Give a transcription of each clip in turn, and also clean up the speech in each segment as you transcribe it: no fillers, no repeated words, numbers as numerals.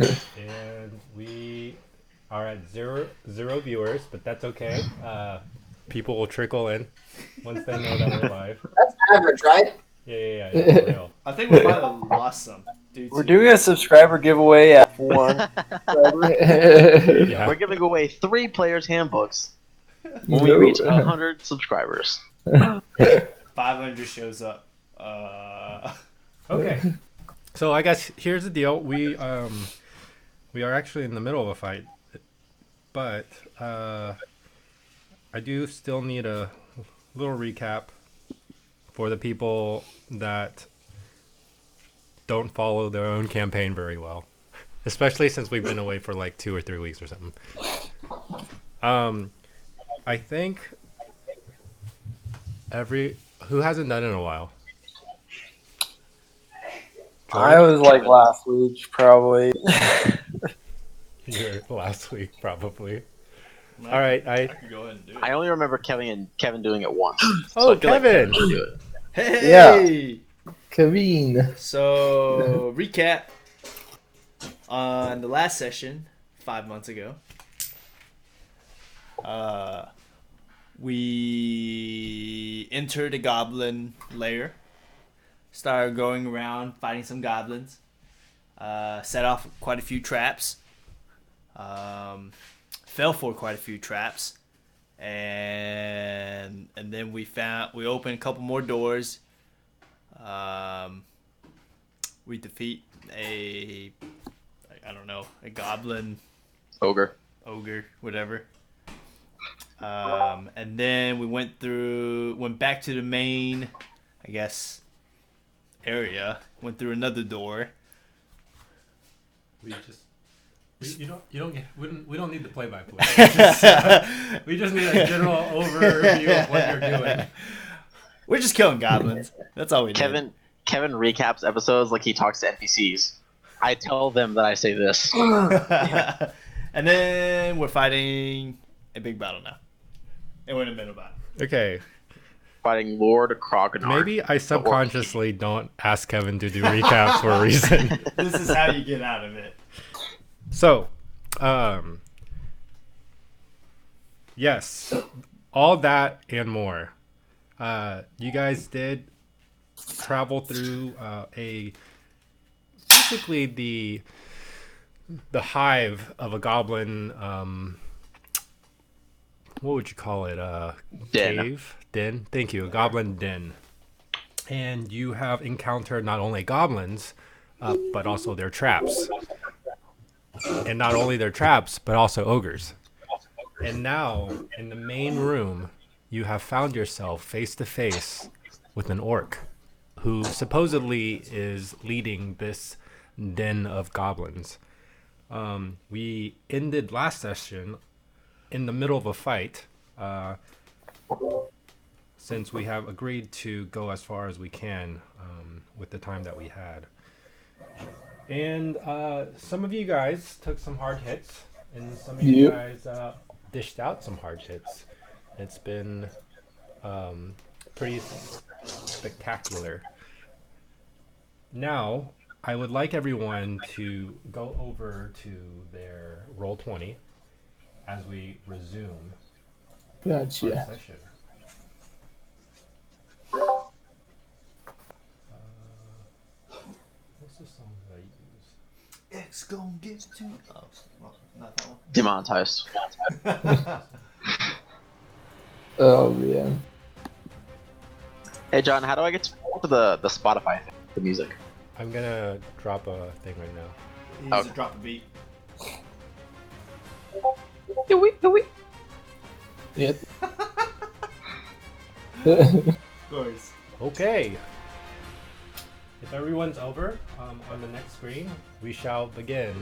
And we are at zero viewers, but that's okay. People will trickle in once they know that we're live. That's average, right? Yeah, for real. I think we might have lost some. We're doing a subscriber giveaway at one. Yeah. We're giving away 3 players' handbooks when we reach 100 subscribers. 500 shows up. Okay. So I guess here's the deal. We are actually in the middle of a fight, but I do still need a little recap for the people that don't follow their own campaign very well, especially since we've been away for like 2 or 3 weeks or something. I think who hasn't done it in a while? I was like last week, probably. Your last week, probably. All right, I can go ahead and do it. I only remember Kevin doing it once. Oh, I feel like Kevin! should do it. Hey! Kevin. So, recap on the last session 5 months ago. We entered a goblin lair, started going around fighting some goblins, set off quite a few traps, fell for quite a few traps, and then we opened a couple more doors. We defeat a goblin, Ogre. whatever. And then we went back to the main, I guess, area. Went through another door. We don't need the play-by-play. We just need a general overview of what you're doing. We're just killing goblins. That's all we do. Kevin recaps episodes like he talks to NPCs. I tell them that I say this. And then we're fighting a big battle now. And we're in the middle battle. Okay, Fighting Lord Croconar. maybe I subconsciously don't ask Kevin to do recaps for a reason. This is how you get out of it. So, yes, all that and more. You guys did travel through basically the hive of a goblin. What would you call it? Den. Cave? Den? Thank you. A goblin den. And you have encountered not only goblins, but also their traps. And not only their traps, but also ogres. And now, in the main room, you have found yourself face to face with an orc who supposedly is leading this den of goblins. We ended last session in the middle of a fight, since we have agreed to go as far as we can with the time that we had. And some of you guys took some hard hits, and some of you guys dished out some hard hits. It's been pretty spectacular. Now, I would like everyone to go over to their Roll20 as we resume our Gotcha. session. What's the song that I use? X gon' get to. Oh, well, not that one. Demonetized. Oh man. Hey John, how do I get to the Spotify thing, the music? I'm gonna drop a thing right now. He needs to drop a beat. Yep. Of course. Okay. If everyone's over, on the next screen, we shall begin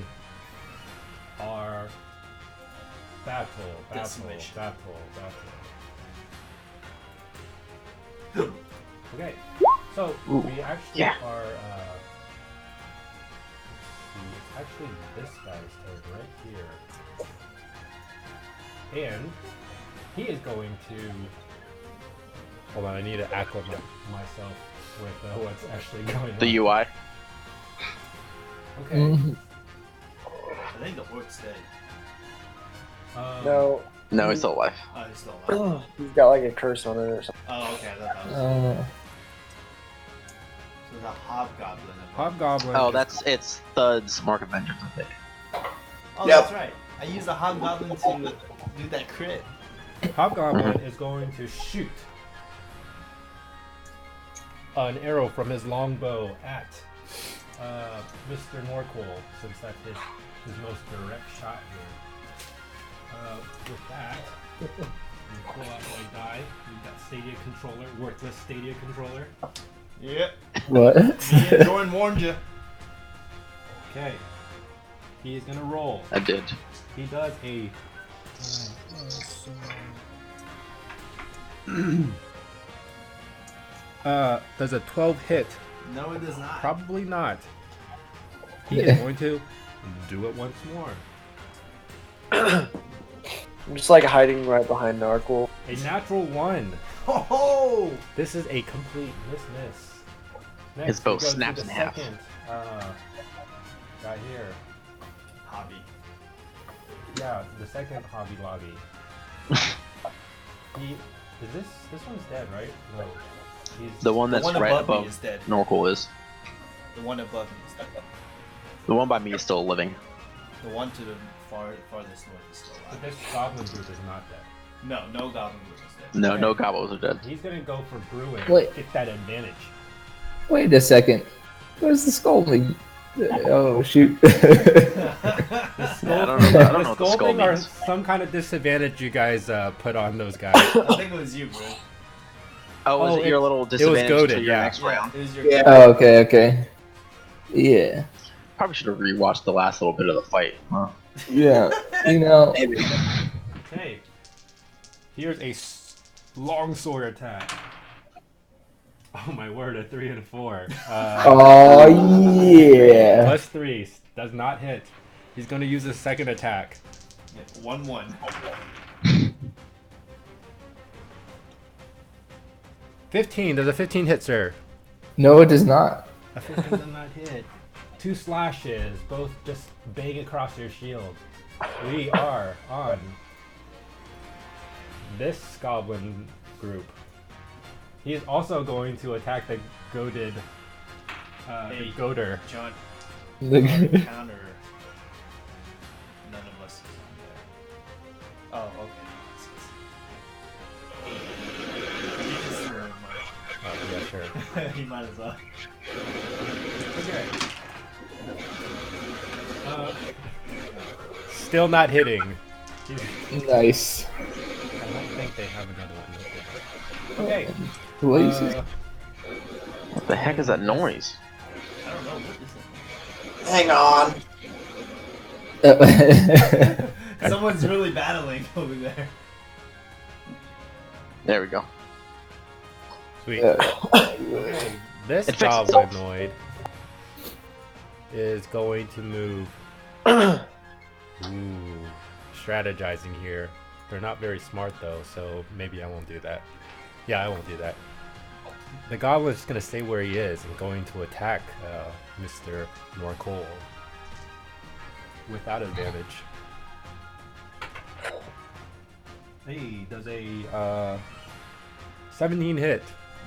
our battle. Decimation. Okay, so we actually are. It's actually this guy's turn right here, and he is going to. Hold on, I need to acclimate myself with what's actually going on. The UI. Okay. Orc's dead. No, No, he's still alive. Oh, he's still alive. he's got like a curse on it or something. Oh, okay. I thought that was so the hobgoblin. Hobgoblin. Oh, it's Thud's Mark of Vengeance, I think. Oh, Yep. that's right. I used the hobgoblin to do that crit. Hobgoblin is going to shoot an arrow from his longbow at Mr. Norqual, since that's his most direct shot here. With that, you pull out my die. You've got Stadia controller, worthless Stadia controller. Yep. What? Me and Jordan warned you. Okay. He is gonna roll. I did. He does a. Does a 12 hit? No, it does not. Probably not. He is going to do it once more. I'm just like hiding right behind Narquil. A natural 1. Oh! This is a complete miss. Next, His bow we go to snaps the in half. second, guy here. Hobby. Yeah, the second Hobby Lobby. This one's dead, right? No. He's The one that's one right above me above is dead. Norqual is. The one above me is dead. The one by me is still living. The one to the farthest north is still but alive. this goblin group is not dead. No goblin group is dead. No, no goblins are dead. He's gonna go for Bruin. Wait. Get that advantage. Wait a second. Where's the scolding? Oh shoot. Yeah, I don't know. I don't know what the skull Scolding or means. some kind of disadvantage you guys put on those guys. I think it was you, bro. Oh, was Oh, it your little was disadvantage goaded, to your yeah. next round? It was your Yeah. Oh, okay. Yeah. Probably should have rewatched the last little bit of the fight. Huh? Yeah. You know. Okay. Here's a long sword attack. Oh my word, a 3 and a 4. Oh yeah. Plus 3 does not hit. He's going to use his second attack. 1-1. 15. Does a 15 hit, sir? No, it does not. A 15 does not hit. 2 slashes, both just bang across your shield. We are on this goblin group. He is also going to attack the goaded, Hey. the goater. John, Look. counter. None of us is on there. Oh, okay. You just threw him, Oh, yeah, sure. Mark. He might as well. Okay. Still not hitting. Nice. I don't think they have another one. Okay. Places. What the heck is that noise? I don't know. What is Hang on. it? Someone's really battling over there. There we go. Sweet. Okay. This It fixed itself. goblinoid is going to move. Ooh, strategizing here. They're not very smart though, so maybe I won't do that. Yeah, I won't do that. The goblin is going to stay where he is and going to attack Mr. Norqual without advantage. Hey, does a 17 hit?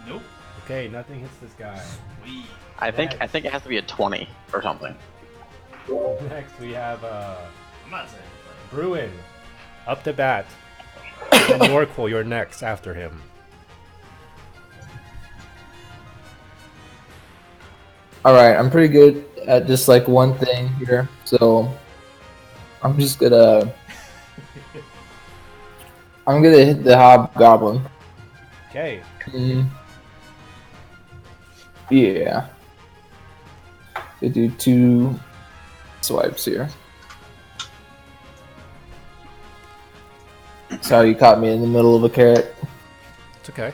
Nope. Okay, nothing hits this guy. We. I think it has to be a 20 or something. Next we have I'm not saying anything. Bruin up to bat. And Norqual, you're next after him. Alright, I'm pretty good at just like one thing here, so I'm just gonna hit the hobgoblin. Okay. Yeah. They do 2 swipes here. Sorry, you caught me in the middle of a carrot. It's okay.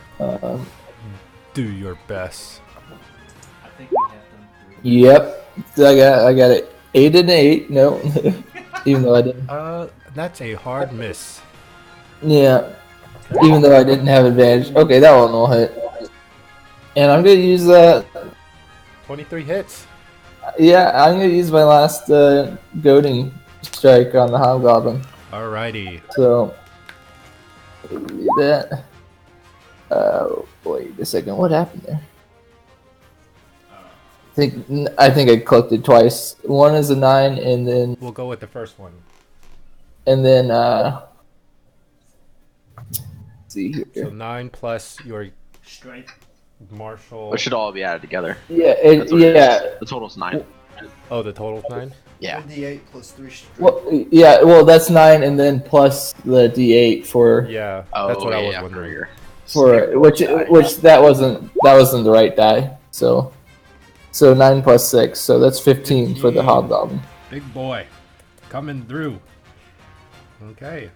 Do your best. I think we have them through. Yep, I got it. 8 and 8. No, even though I didn't. That's a hard miss. Yeah, even though I didn't have advantage. Okay, that one will hit. And I'm gonna use that. 23 hits. Yeah, I'm gonna use my last goading strike on the hobgoblin. Alrighty. So that. Wait a second. What happened there? I think I collected twice. One is a 9, and then We'll go with the first one. let's see So here. 9 plus your Strength. martial. It should all be added together. Yeah, That's what it yeah. is. The total's 9. Oh, the total's 9? Yeah. 1d8 plus 3 strength. Well, yeah. Well, that's 9, and then plus the D8 for Yeah, Oh, that's what I was yeah, wondering. which that wasn't the right die. So 9 plus 6, so that's 15 for the 15. hobgoblin. Big boy. Coming through. Okay.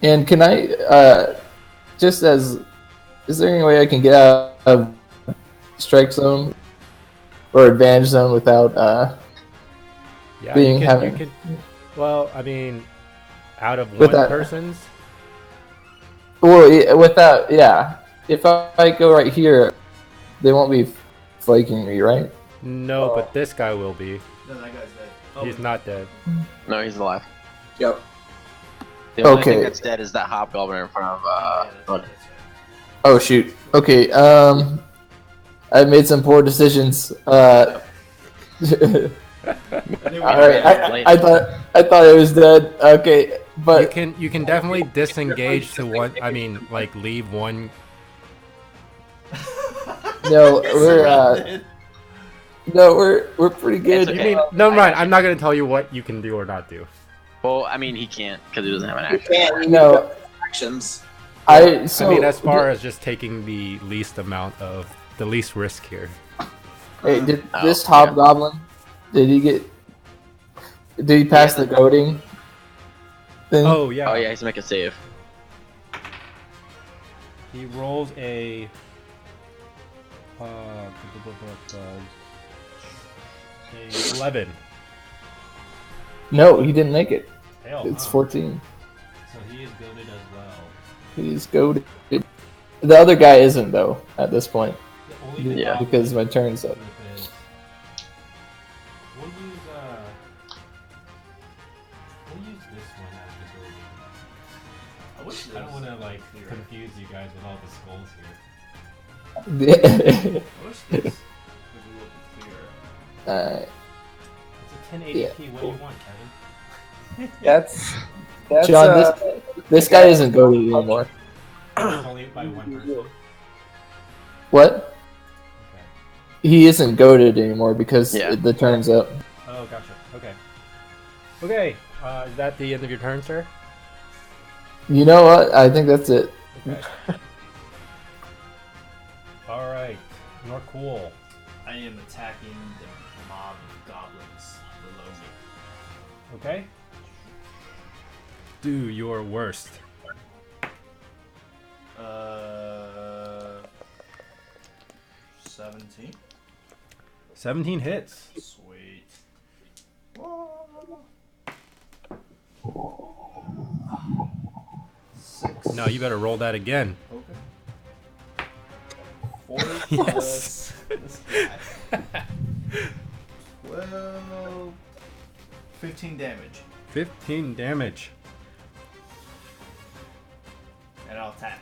And can I is there any way I can get out of strike zone or advantage zone without Yeah, being you having can. Well, I mean, out of With one that- person's. without if I go right here, they won't be flanking me, right? No, but this guy will be. No, that guy's dead. Oh, He's not dead. No, he's alive. Yep. The only Okay. thing that's dead is that hobgoblin in front of Bud. Oh shoot. Okay. I made some poor decisions. All right. I thought it was dead. Okay, You but can definitely disengage to one. I mean, like leave one. no, we're pretty good. It's You mean? Never mind. I'm not gonna tell you what you can do or not do. Well, I mean, he can't because he doesn't have an You action. can't No, actions. I mean, as far as just taking the least amount of the least risk here. hey, did Oh, this yeah. hobgoblin? Did he pass the goading thing? Oh yeah. Oh yeah, he's make a save. He rolls a. 11. No, he didn't make it. Hell, It's huh. 14. So he is goaded as well. He's goaded. The other guy isn't though at this point The only Yeah. because my turn's up. is we'll use this one as the goading. I wish I don't want to like confuse you guys with all the skulls here. I wish this was a little bit clearer. It's a 1080p. What do you want, Kevin? That's John, this guy isn't goaded anymore. It's only by one person. What? Okay. He isn't goaded anymore because Yeah. the turn's up. Oh, gotcha. Okay. Okay. Is that the end of your turn, sir? You know what? I think that's it. Okay. All right. You're cool. I am attacking the mob of goblins below me. Okay. Do your worst. 17. 17 hits. Sweet. No, you better roll that again. Okay. 4 Yes. plus this guy. 12. 15 damage. 15 damage. And I'll attack.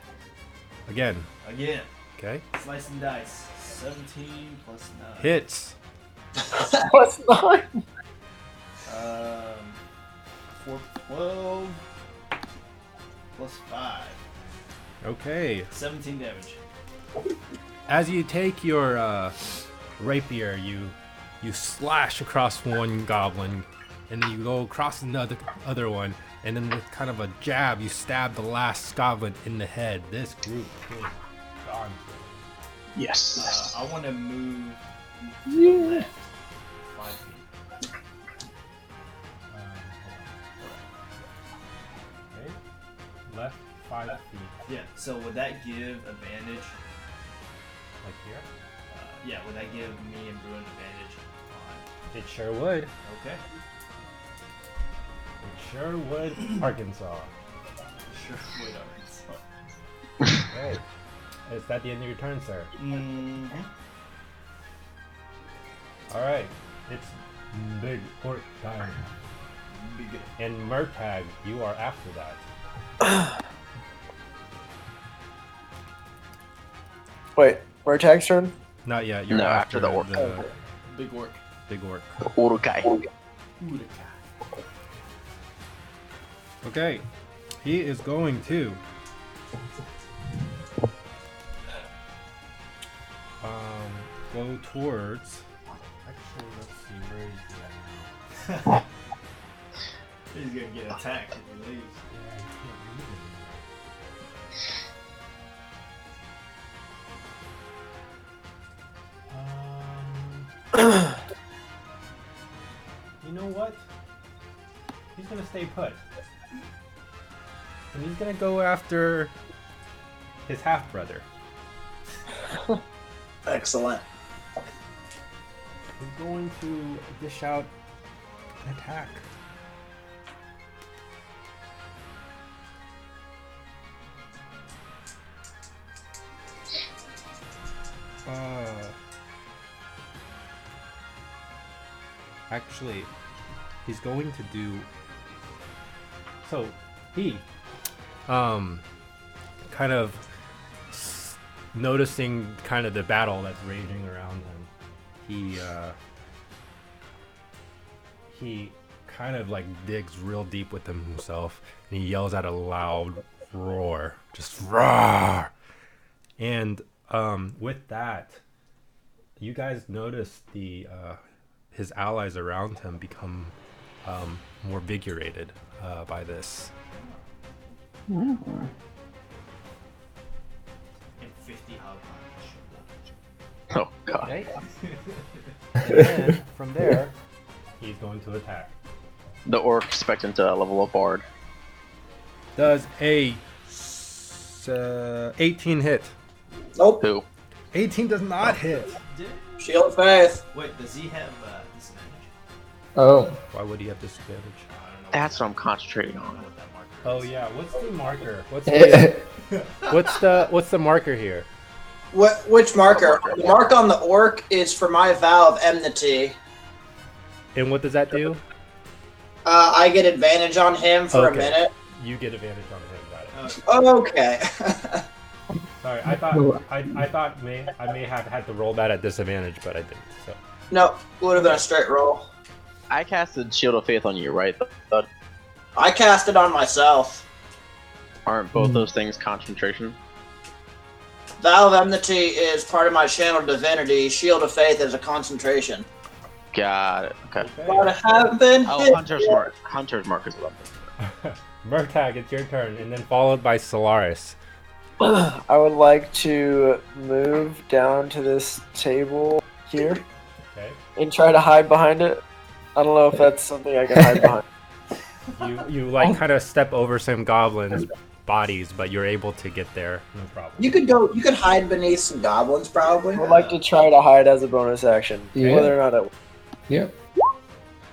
Again. Again. Okay. Slice and dice. 17 plus 9. Hits. What's not? 4, 12. Plus 5. Okay. 17 damage. As you take your rapier, you slash across one goblin, and then you go across another other one, and then with kind of a jab, you stab the last goblin in the head. This group is gone. Yes. I want to move to the left 5 feet. Okay. Left 5 feet, Yeah, so would that give advantage? like here. Yeah, would that give me and Bruin advantage on? It sure would. Okay. It sure would. Arkansas. Sure would, Arkansas. Okay. Is that the end of your turn, sir? Mm-hmm. All right. It's big orc time. Be good. And Murtag, you are after that. Wait, Murtag's turn? Not yet. You're No, after after the orc. Big work. big orc. Urukai. Okay, he is going to go towards. Actually, let's see where he's at now. He's gonna get attacked if he leaves. Yeah, he can't leave anymore. You know what? He's gonna stay put. And he's gonna go after his half brother. Excellent. He's going to dish out an attack. Actually, he's going to do. So he, kind of noticing kind of the battle that's raging around him. He kind of like digs real deep within himself, and he yells out a loud roar, just roar. And with that, you guys notice the his allies around him become more vigorated by this. And 50 hog punch. Oh god. Okay. And then from there, he's going to attack. The orc expecting to level up Bard. Does a 18 hit? Nope. Who? 18 does not hit. Shield of Faith. Wait, does he have disadvantage? Oh, Why would he have disadvantage? I don't know. That's what I'm concentrating I don't know on. what that marker Oh is. yeah, what's the marker? oh, What's the marker here? Which marker? The mark on the orc is for my vow of enmity. And what does that do? I get advantage on him for Okay. a minute. You get advantage on him. Got it. Okay. Sorry, I thought I may have had to roll that at disadvantage, but I didn't. So No, would have been a straight roll. I casted Shield of Faith on you, right? But I cast it on myself. aren't both those things concentration? Vow of enmity is part of my channel divinity. Shield of Faith is a concentration. Got it. Okay. But I have been Oh, hit. Hunter's mark is 11. Murtag, it's your turn, and then followed by Solaris. I would like to move down to this table here Okay. and try to hide behind it. I don't know if that's something I can hide behind. You like kind of step over some goblins' bodies, but you're able to get there, no problem. You could hide beneath some goblins probably. I would like to try to hide as a bonus action, Yeah. whether or not it. yep.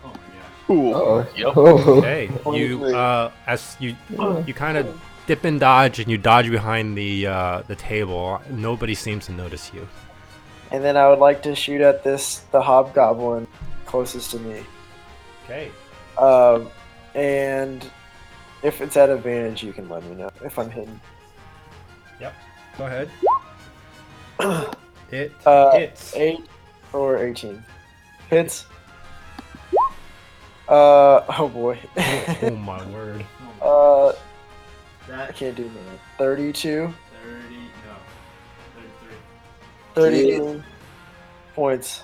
Oh my god. Ooh. Oh, Yep. oh. Okay, you as you kind of dip and dodge, and you dodge behind the table. Nobody seems to notice you. And then I would like to shoot at the hobgoblin closest to me. Okay. And if it's at advantage, you can let me know if I'm hidden. Yep. Go ahead. It hits. 8 or 18. Hits. Oh boy. Oh my word. I That can't do that. 32. 30, no. 33. 32 points.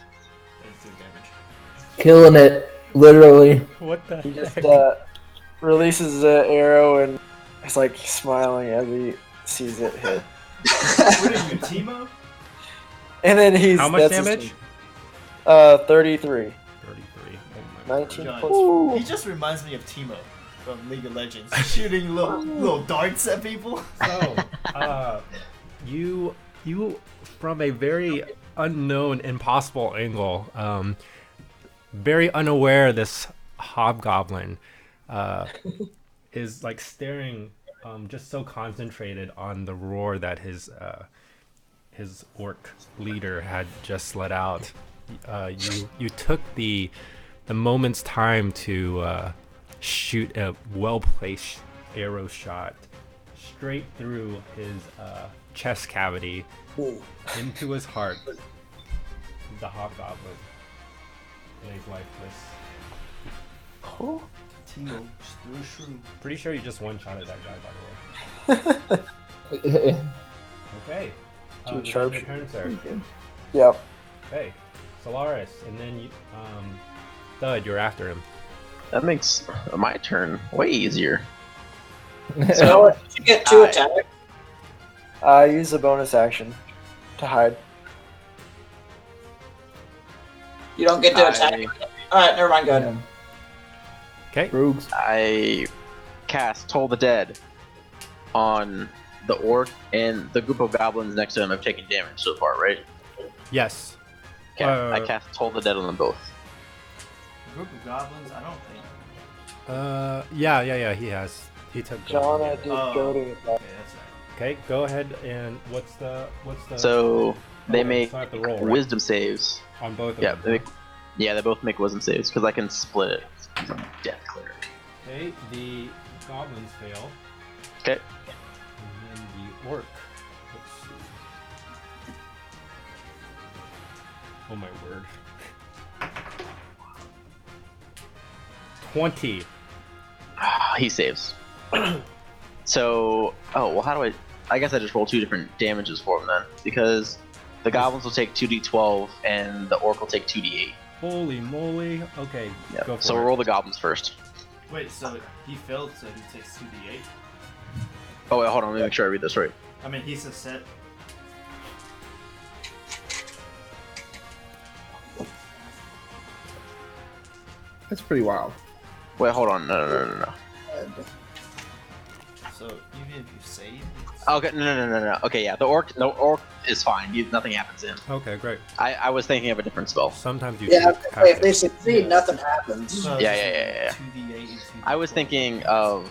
32 damage. Killing it, literally. What the He just heck? releases the arrow and is like smiling as he sees it hit. What are you, Timo? And then he's How much that's his damage? turn. 33. 33. Oh my 19 God. plus. He just reminds me of Timo from League of Legends, shooting little darts at people. So, you from a very unknown, impossible angle, very unaware this hobgoblin is like staring, just so concentrated on the roar that his orc leader had just let out. You took the moment's time to shoot a well-placed arrow shot straight through his chest cavity into his heart. The hobgoblin lays lifeless. Tingle, just threw a shroom. Pretty sure you just one-shotted that guy, by the way. Okay. Two Your sharp- turn, sir. Yep. Okay. Solaris, and then you, Thud, you're after him. That makes my turn way easier. So you get 2 attacks. I use a bonus action to hide. You don't get to attack. Alright, never mind, go ahead. Okay. Rogues. I cast Toll the Dead on the orc, and the group of goblins next to him have taken damage so far, right? Yes. Okay, I cast Toll the Dead on them both. A group of goblins? I don't think. Yeah, he has. He took John, I goading. did Oh. goading attack. Okay, that's right. Okay, go ahead and what's the So they make so I have to roll, right? wisdom saves. on both of Yeah, them? they both make wisdom saves because I can split it. 'Cause I'm death cleric. Okay, the goblins fail. Okay. And then the orc. Let's see. Oh my word. 20. He saves. So, how do I guess I just roll 2 different damages for him then, because the goblins will take 2d12 and the orc will take 2d8. Holy moly. Okay, Yeah. go for So it. we'll roll the goblins first. Wait, so he failed, so he takes 2d8? Oh wait, hold on, let me make sure I read this right. I mean, he's a set. That's pretty wild. Wait, hold on, no. So even if you save, it's... Okay, no. Okay, yeah, the orc is fine. Nothing happens to him. Okay, great. I was thinking of a different spell. Sometimes you Yeah, have if they to. succeed, Yeah. nothing happens. So Yeah, it's yeah. 2d8 and 2d12. I was thinking of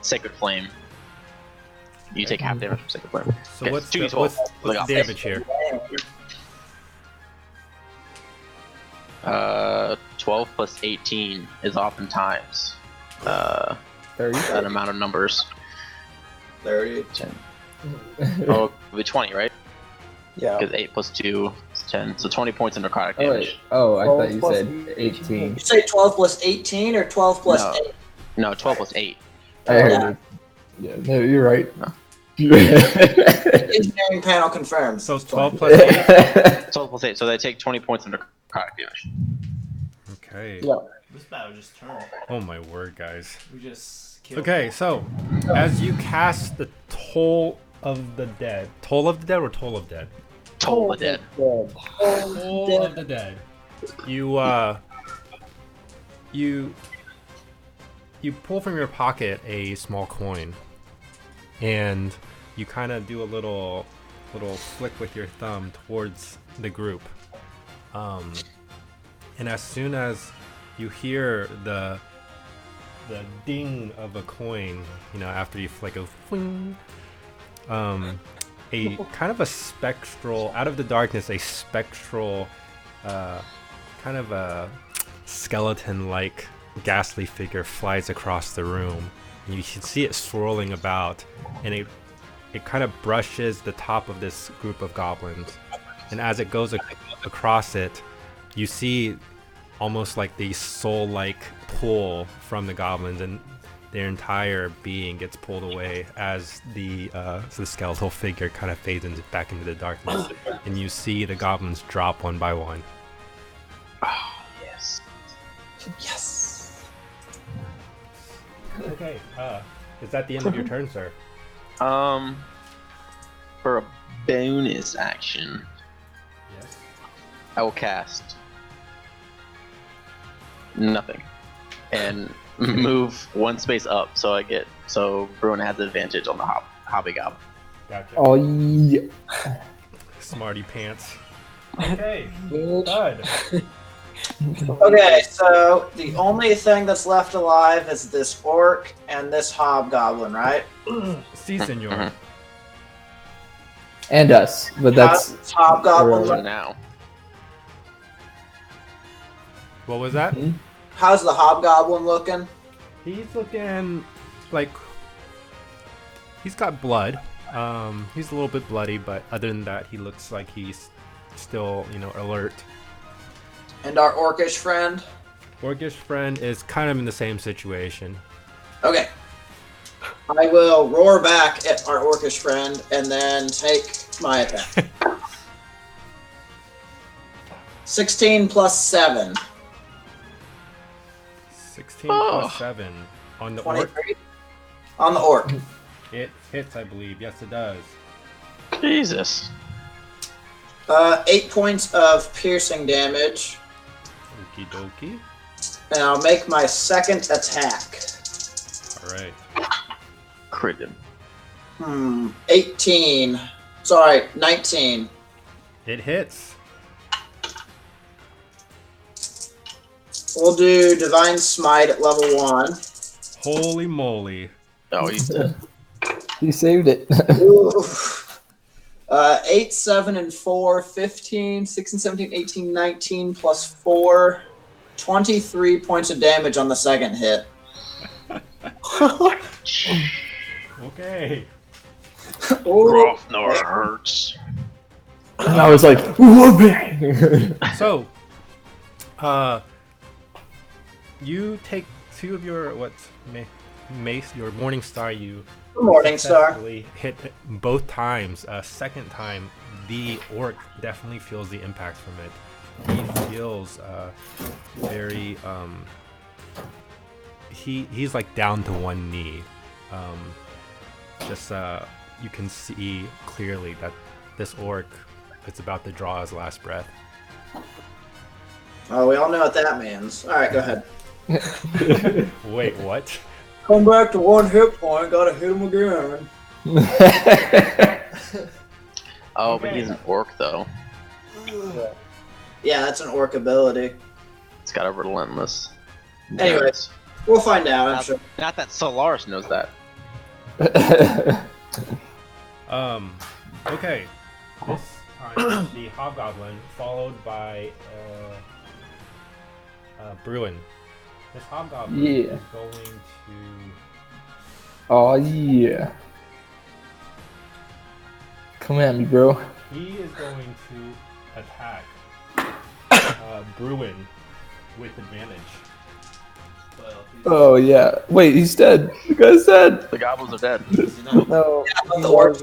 Sacred Flame. You take half damage from Sacred Flame. So Okay, what's the, 2d12. what's Look the out. damage here? 12 plus 18 is oftentimes 30. an amount of numbers. 30. 10. Oh, it'll be 20, right? Yeah. Because 8 plus 2 is 10. So 20 points of necrotic Oh, damage. wait. Oh, I thought you Plus said 18. You say 12 plus 18 or 12 plus No. 8? No, 12 plus 8. I heard it. Yeah, no, you're right. Engineering panel confirms. So 12 plus 8. 12 plus 8. So they take 20 points of necrotic damage. Okay. Yeah. This battle just turned. Oh my word, guys. We just killed. Okay, so as you cast the Toll of the Dead. Toll of the Dead or Toll of Dead? Toll the Dead. Toll of the Dead. You pull from your pocket a small coin, and you kind of do a little flick with your thumb towards the group. And as soon as you hear the ding of a coin, after you flick a fling, a kind of a spectral, out of the darkness, a spectral, kind of a skeleton-like ghastly figure flies across the room. And you can see it swirling about, and it kind of brushes the top of this group of goblins. And as it goes across it, you see almost like the soul-like pull from the goblins, and their entire being gets pulled away as the skeletal figure kind of fades back into the darkness, and you see the goblins drop one by one. Oh, yes. Yes. Okay, is that the end of your turn, sir? For a bonus action, Yes. I will cast nothing and move one space up, so Bruin has advantage on the hobby goblin. Gotcha. Oh, yeah. Smarty pants. Okay, Bud. Okay, so the only thing that's left alive is this orc and this hobgoblin, right? Si, senor. And us, but that's This hobgoblin. For now, What was that? how's the hobgoblin looking? He's looking like he's got blood. He's a little bit bloody, but other than that, he looks like he's still, alert. And our orcish friend? Orcish friend is kind of in the same situation. Okay. I will roar back at our orcish friend and then take my attack. 16 plus 7. 16 plus 7 on the orc. 23. On the orc. It hits, I believe. Yes, it does. Jesus. 8 points of piercing damage. Okie dokie. And I'll make my second attack. All right. Crit him. 18. Sorry, 19. It hits. We'll do Divine Smite at level 1. Holy moly. Oh, he's dead. He saved it. Oof. 8, 7, and 4, 15, 16, 17, 18, 19, plus 4, 23 points of damage on the second hit. Okay. Ooh. Nor hurts. And I was like, whooping. So, you take 2 of your mace, your morning star. You Morning Star. successfully hit both times. Second time, the orc definitely feels the impact from it. He feels very he's like down to one knee. You can see clearly that this orc is about to draw his last breath. Oh, we all know what that means. Alright, go ahead. Wait, what? Come back to 1 hit point, gotta hit him again. Oh, but he's an orc though. Yeah, that's an orc ability. It's got a relentless. Anyways, we'll find out, I'm sure. Not that Solaris knows that. Okay. This time, the hobgoblin followed by Bruin. This hobgoblin Yeah. is going to. Oh yeah. Come at me, bro. He is going to attack Bruin with advantage. Oh yeah. Wait, he's dead. The guy's dead. The goblins are dead. No. The orc.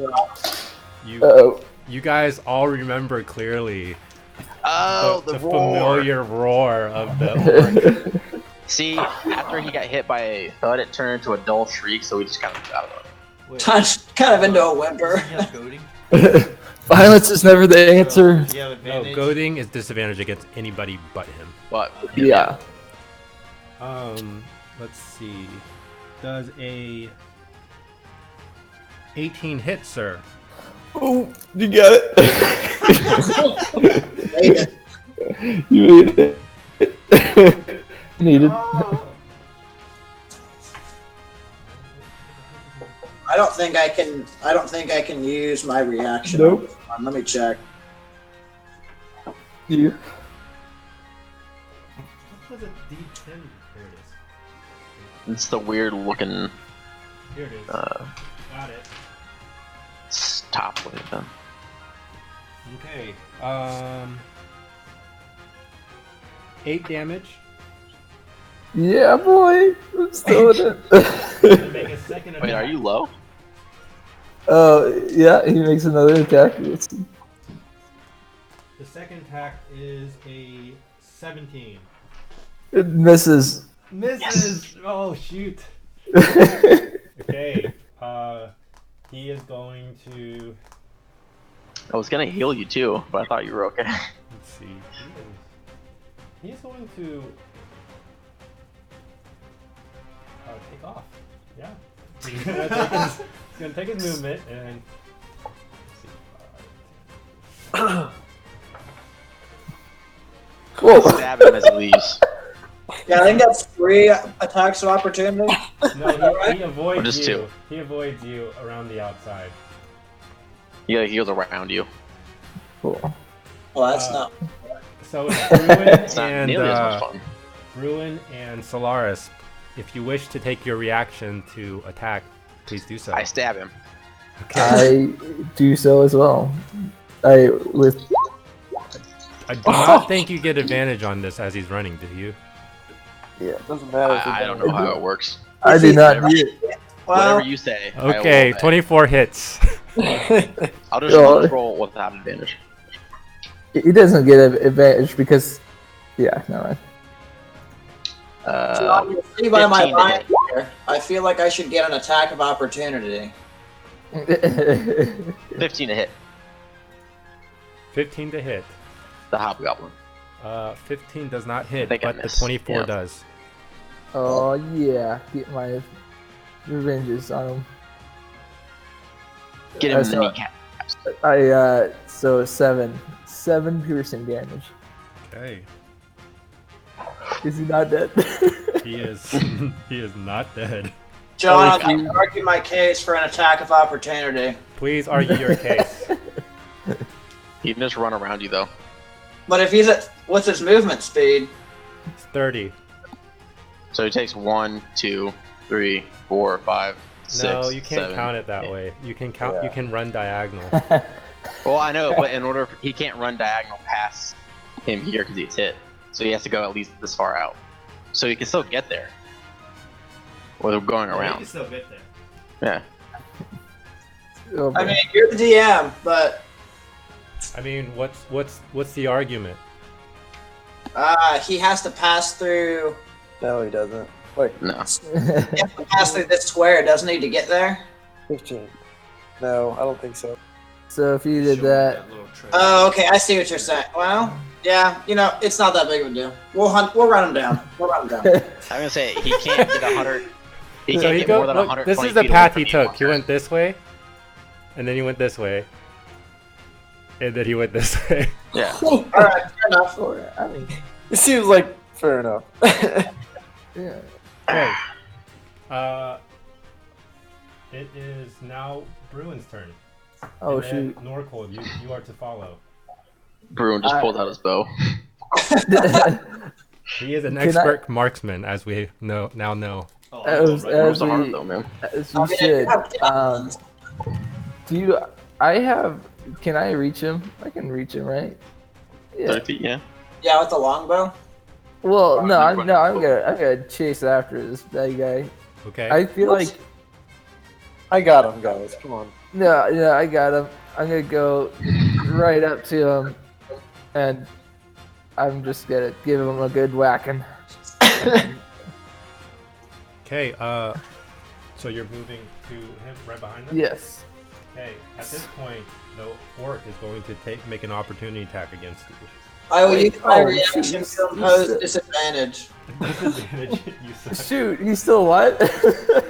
You guys all remember clearly Oh, the roar. familiar roar of the orc. See, after he got hit by a thud, it turned into a dull shriek, so we just kind of got out of it. Touched kind of into a whimper. Does he have goading? Violence is never the answer. Does he have No, advantage? goading is disadvantage against anybody but him. But Yeah. Let's see. Does a 18 hit, sir? Oh, you got it. Made it. You made it. Needed. I don't think I can use my reaction. Nope. Let me check. You. What was a D10? Here it it's the weird looking is. Here it is. Got it. top looking thing. Okay. 8 damage. Yeah, boy. I'm still in And make a second attack. Wait, are you low? Yeah, he makes another attack. Let's see. The second attack is a 17. It misses. Misses! Oh, shoot. Okay. He is going to. I was gonna heal you too, but I thought you were okay. Let's see. He is going to. Take off. Yeah. He's gonna take his movement and. Let's see. Whoa. Stab him as he leaves. Yeah, I think that's 3 attacks of opportunity. No, he avoids Or just you. 2. He avoids you around the outside. Yeah, he goes around you. Cool. Well, that's not. So it's Bruin It's not and nearly as much fun. Bruin and Solaris, if you wish to take your reaction to attack, please do so. I stab him. I do so as well. I do not think you get advantage on this as he's running, do you? yeah. Doesn't matter. if I you don't know how it works. I do not need it. Whatever Well, you say. I Okay, will obey. 24 hits. I'll just Well, control without advantage. He doesn't get an advantage because, yeah, never mind. John, you see by my 15 to line hit. here, I feel like I should get an attack of opportunity. 15 to hit. 15 to hit. The hobgoblin. 15 does not hit, think I but the missed. 24 Yeah. does. Oh yeah, get my revenges on him. Get him in the so kneecap. So seven piercing damage. Okay. Is he not dead? He is he is not dead. John, Oh, I argue my case for an attack of opportunity. Please argue your case. He can just run around you though. But if he's at what's his movement speed? It's 30. So he takes 1, 2, 3, 4, 5, 6. No, you can't 7, count it that 8. way. You can count. Yeah. You can run diagonal. Well, I know, but in order, he can't run diagonal past him here because he's hit. So he has to go at least this far out. So he can still get there. Or they're going You can around. still get there. Yeah. Oh, I boy. mean, you're the DM, but I mean, what's the argument? he has to pass through. No, he doesn't. Wait, No. He has to pass through this square, doesn't he, to get there? 15. No, I don't think so. So if you did Show me that, little trick. Oh, okay, I see what you're saying. Well, yeah, it's not that big of a deal. We'll run him down. We'll run him down. I'm gonna say he can't get 100. He So can't he get go, more than look, 120 this is the feet away path from he you took. on He turn. went this way, and then he went this way, and then he went this way. Yeah. All right, fair enough. or, I mean, It seems like fair enough. yeah. Okay. It is now Bruin's turn. Oh And then shoot. Norcold, you are to follow. Bruin just pulled out his bow. He is an Can expert marksman, as we now know. Oh, That I'm was- going that right. was- Where's the harm though, man? As you should. Do you? I have. Can I reach him? I can reach him, right? Yeah. 30 feet, yeah. Yeah, with the longbow. Well, no, I'm I'm gonna chase after this bad guy. Okay. I feel like I got him, guys. Come on. no, I got him. I'm gonna go right up to him, and I'm just gonna give him a good whacking. Okay. So you're moving to him right behind him. Yes. Okay. At this point, the orc is going to make an opportunity attack against you. I will use my Oh, reaction shoot, to impose you- disadvantage. Disadvantage. You suck. Shoot, he's still what?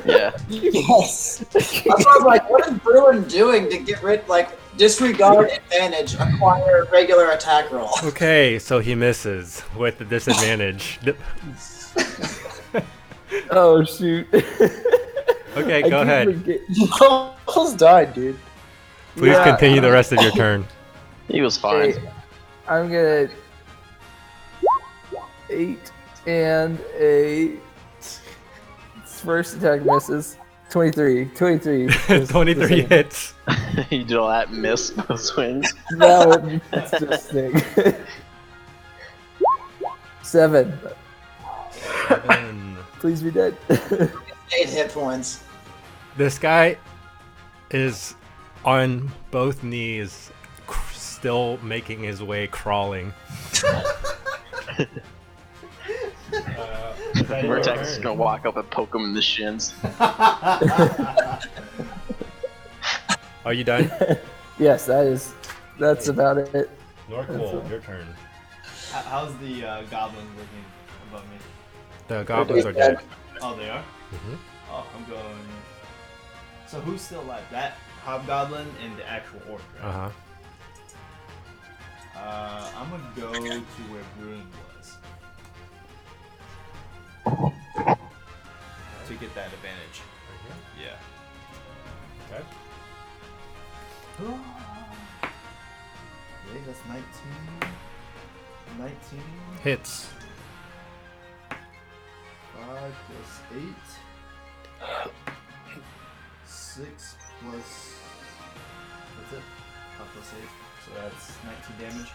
Yeah. Yes. That's why I was like, what is Bruin doing to get rid, disregard advantage, acquire regular attack roll? Okay, so he misses with the disadvantage. Oh shoot. Okay, I go keep ahead. forget- You almost died, dude. Please Yeah, continue the rest of your turn. He was fine. Okay, I'm gonna 8 and a first attack misses. 23. 23. 23 hits. You did all that, miss both swings. No, it's just thing. 7. 7. Please be dead. 8 hit points. This guy is on both knees, still making his way crawling. Is that your Vertex is turn? gonna walk up and poke him in the shins. Are you done? Yes, that's about it. Norcold, your turn. How's the goblin looking above me? The goblins are dead. Oh, they are? Mhm. Oh, I'm going. So who's still alive? That hobgoblin and the actual orc, right? Uh-huh. I'm gonna go to where Bruin was. To get that advantage. Yeah. Okay. Okay, that's 19. 19. Hits. plus 8. 6 plus. What's it? Plus 8. So that's 19 damage.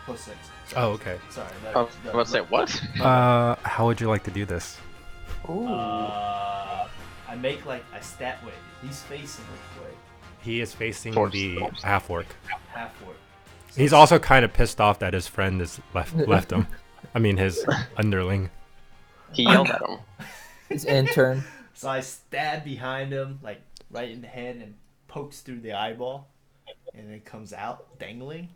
Plus 6. Oh, okay. Sorry. I was about to say what? How would you like to do this? I make like a stat way. He's facing which way? He is facing Towards the the- half orc. Half orc. He's also kind of pissed off that his friend is left him. I mean, his underling. He yelled at him. His intern. So I stab behind him, like right in the head, and pokes through the eyeball, and it comes out dangling.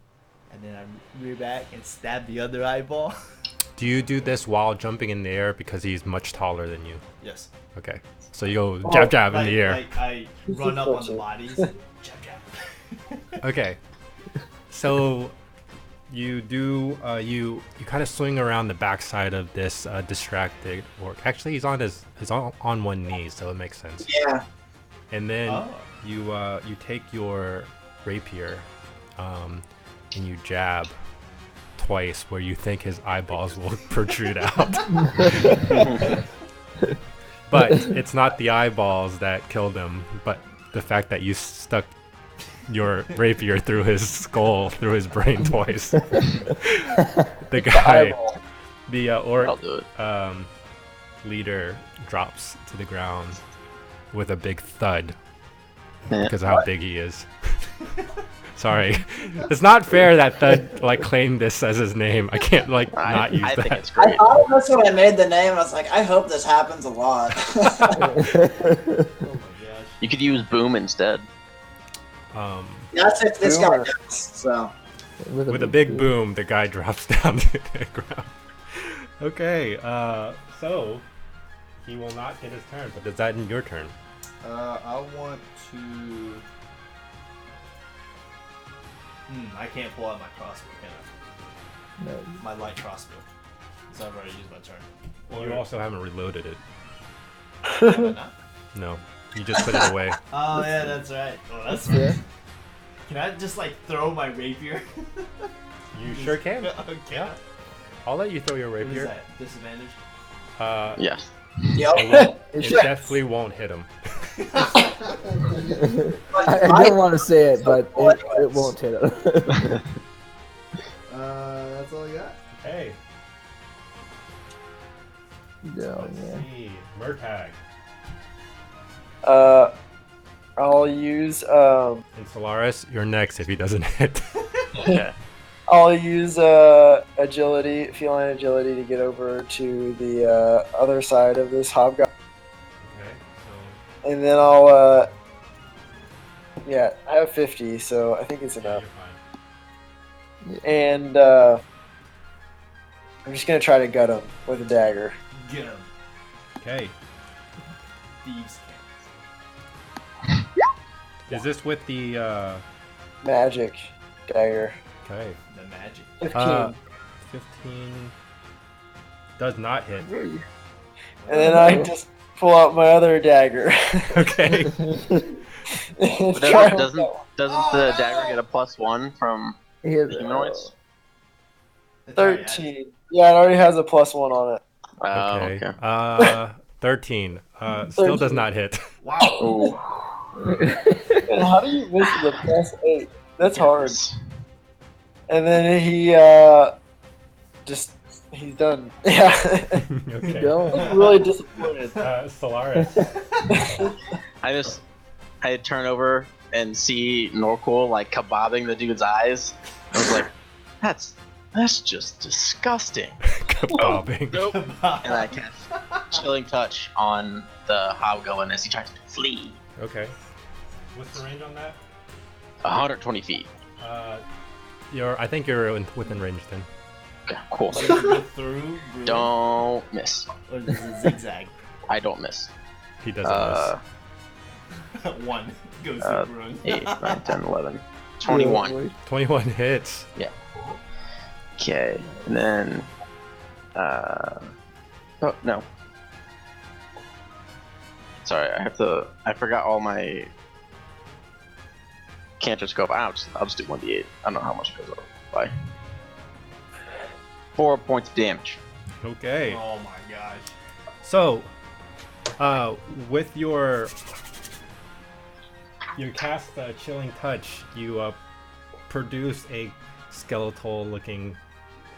And then I rear back and stab the other eyeball. Do you do this while jumping in the air because he's much taller than you? Yes. Okay. So you go jab jab in the air. Like I run up on the bodies and jab jab. Okay. So you do you kind of swing around the backside of this distracted orc. Actually, he's on one knee, so it makes sense. Yeah. And then Oh. you take your rapier, and you jab twice where you think his eyeballs will protrude out. But it's not the eyeballs that killed him, but the fact that you stuck your rapier through his skull, through his brain twice. The guy, Eyeball. the I'll orc do it. leader drops to the ground with a big thud Yeah. because of how big he is. Sorry, it's not fair that Thud like claimed this as his name. I can't like not use I that. think it's I great. thought that's when I made the name. I was like, I hope this happens a lot. Oh my gosh. You could use boom instead. That's if this guy Boomer. does. So With a big boom, the guy drops down to the ground. Okay, so he will not hit his turn, but is that in your turn? I want to. I can't pull out my crossbow, can No. I? My light crossbow. So I've already used my turn. You also haven't reloaded it. Have I not? No, you just put it away. Oh yeah, that's right. Oh, that's Yeah. Can I just like throw my rapier? You sure can. Okay. Yeah. I'll let you throw your What is rapier. that? Disadvantage? Yes. yep. It definitely won't hit him. I don't want to say it, but it won't hit him. That's all I got. Hey, No, let's man. see. Murtag I'll use and Solaris, you're next if he doesn't hit. Yeah. I'll use agility, feline agility, to get over to the other side of this hobgoblin, Okay, and then I'll yeah, I have 50, so I think it's so enough. you're fine. And I'm just gonna try to gut him with a dagger. Get him. Okay, Thieves is this with the Magic dagger. okay? the magic. 15. 15 does not hit. And then I just pull out my other dagger. Okay. And But try- doesn't the dagger get a +1 from He has, the humanoids? It's already 13. Yeah, it already has a +1 on it. Oh, Okay. okay. 13. Still does 13. not hit. Wow. Ooh. And how do you miss the +8? That's hard. And then he he's done. Yeah. Okay. don't. I'm really disappointed. Solaris. I turn over and see Norcool like kebabbing the dude's eyes. I was like, that's just disgusting. Kebabbing. Nope. And I cast Chilling Touch on the hobgoblin as he tries to flee. Okay. What's the range on that? 120 feet. I think you're within range then. Okay, cool. Does it go through? Ruin, Don't miss. Or does it zigzag? I don't miss. He doesn't miss. One goes Uh, through. Ruin. 8, 9, 10, 11. 21. 21 hits. Okay, and then, oh, no. Sorry, I forgot all my cantrip scope. I'll just do 1d8. I don't know how much it goes up by. 4 points of damage. Okay. Oh my gosh. So, with your cast Chilling Touch, you produce a skeletal-looking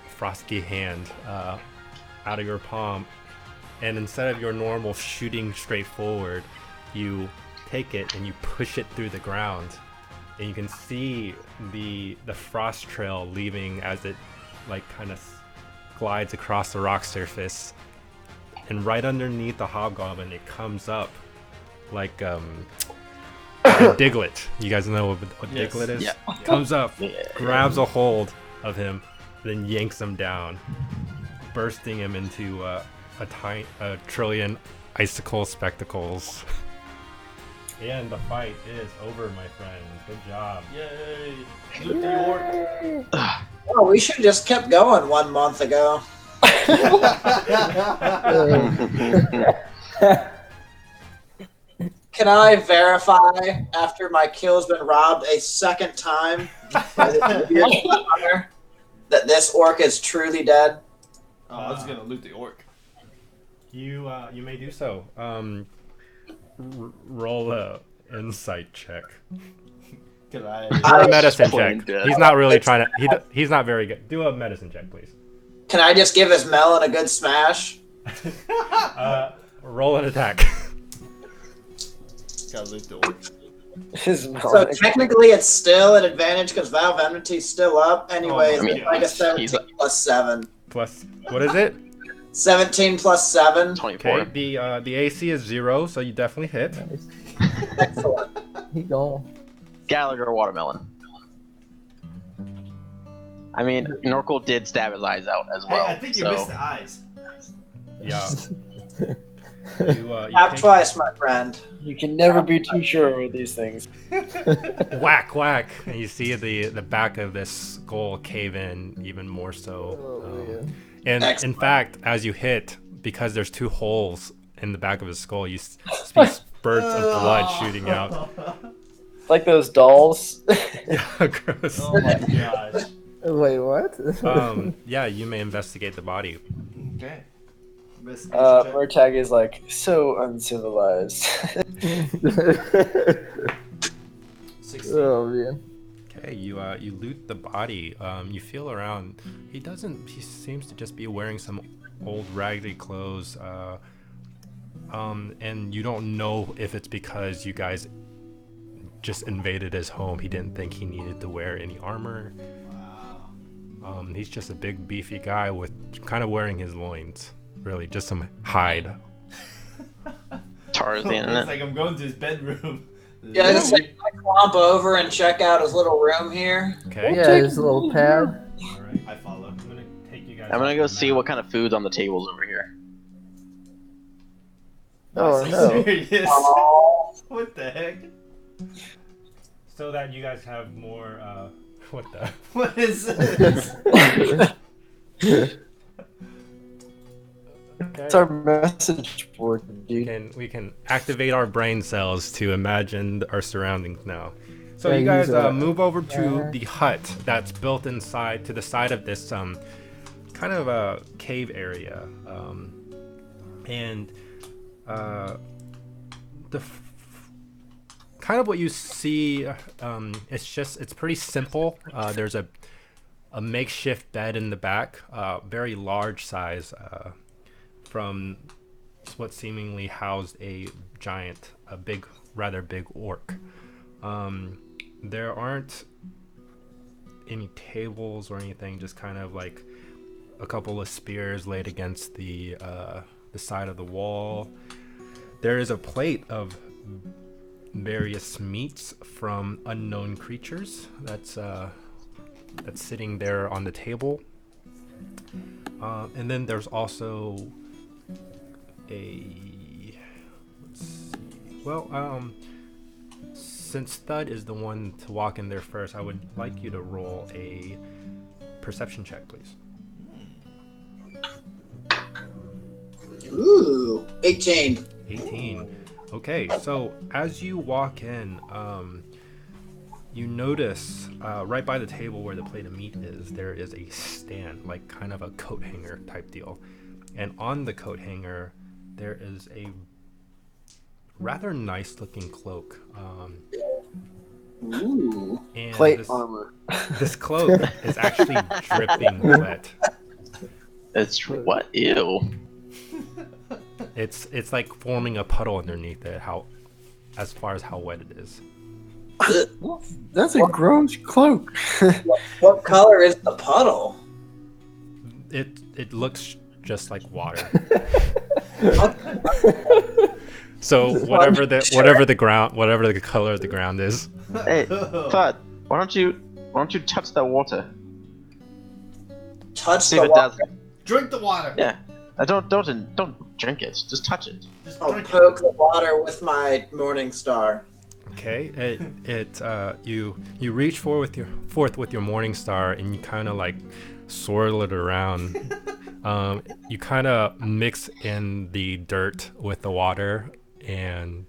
frosty hand out of your palm, and instead of your normal shooting straight forward, you take it and you push it through the ground, and you can see the frost trail leaving as it like kind of glides across the rock surface. And right underneath the hobgoblin, it comes up like a Diglett. You guys know what Yes. Diglett is? Yeah. Comes up, Yeah. grabs a hold of him, then yanks him down, bursting him into a trillion icicle spectacles. And the fight is over, my friends. Good job. Yay! Loot the orc. Oh, we should have just kept going 1 month ago. Can I verify after my kill's been robbed a second time by the weird hunter that this orc is truly dead? Oh, I was gonna loot the orc. You may do so. Roll a insight check. Can I? Or a medicine Plain check. dead. He's not really trying to. He's not very good. Do a medicine check, please. Can I just give his melon a good smash? Roll an attack. Gotta loot the orc. His So melon. technically it's still an advantage because Valve Enmity's still up. Anyways, Oh my it's like a gosh. 17 plus 7. Plus, what is it? 17 plus 7. 24. Okay. The AC is 0, so you definitely hit. Excellent. He gone. Gallagher watermelon. I mean, Norkel did stab his eyes out as well. Hey, I think you so missed the eyes. Yeah. You Tap take- twice, my friend. You can never be too sure with these things. whack, whack, and you see the back of this skull cave in even more so. Oh, man. And in Excellent. fact, as you hit, because there's 2 holes in the back of his skull, you see spurts of blood shooting out. Like those dolls. Yeah, gross. Oh my gosh. Wait, what? Yeah, you may investigate the body. Okay. Murtag is like so uncivilized. 16. Oh man. Okay, you loot the body. You feel around. He seems to just be wearing some old raggedy clothes. And you don't know if it's because you guys just invaded his home. He didn't think he needed to wear any armor. He's just a big beefy guy with kind of wearing his loins. Really, just some hide. Tarzan in It's it. like I'm going to his bedroom. Yeah, just like clomp over and check out his little room here. Okay. Yeah, just a little pad. All right. I follow. I'm gonna take you guys. I'm gonna off go the see map what kind of food's on the tables over here. Oh Are you no. serious? Oh, What the heck? so that you guys have more. What the? What is this? Okay. It's our message board, dude. We can activate our brain cells to imagine our surroundings now. So Yeah, you guys use a- move over to the hut that's built inside to the side of this kind of a cave area, and kind of what you see. It's pretty simple. There's a makeshift bed in the back, very large size. From what seemingly housed a rather big orc. There aren't any tables or anything, just kind of like a couple of spears laid against the side of the wall. There is a plate of various meats from unknown creatures that's sitting there on the table. And then there's also let's see. Well, since Thud is the one to walk in there first, I would like you to roll a perception check, please. ooh, 18. 18. Okay, so as you walk in, You notice right by the table where the plate of meat is, there is a stand, like kind of a coat hanger type deal. And on the coat hanger, there is a rather nice looking cloak. Ooh. And Plate this, armor. this cloak is actually dripping wet. It's what? Ew. It's like forming a puddle underneath it. As far as how wet it is. That's a gross cloak. What color is the puddle? It looks just like water. So whatever the color of the ground is. Hey, Thud, why don't you touch that water? Touch See the if it water. does. Drink the water. Yeah. Don't drink it. Just touch it. Just I'll drink it. poke the water with my morning star. Okay, you reach forth with your morning star and you kind of like swirl it around. You kind of mix in the dirt with the water, and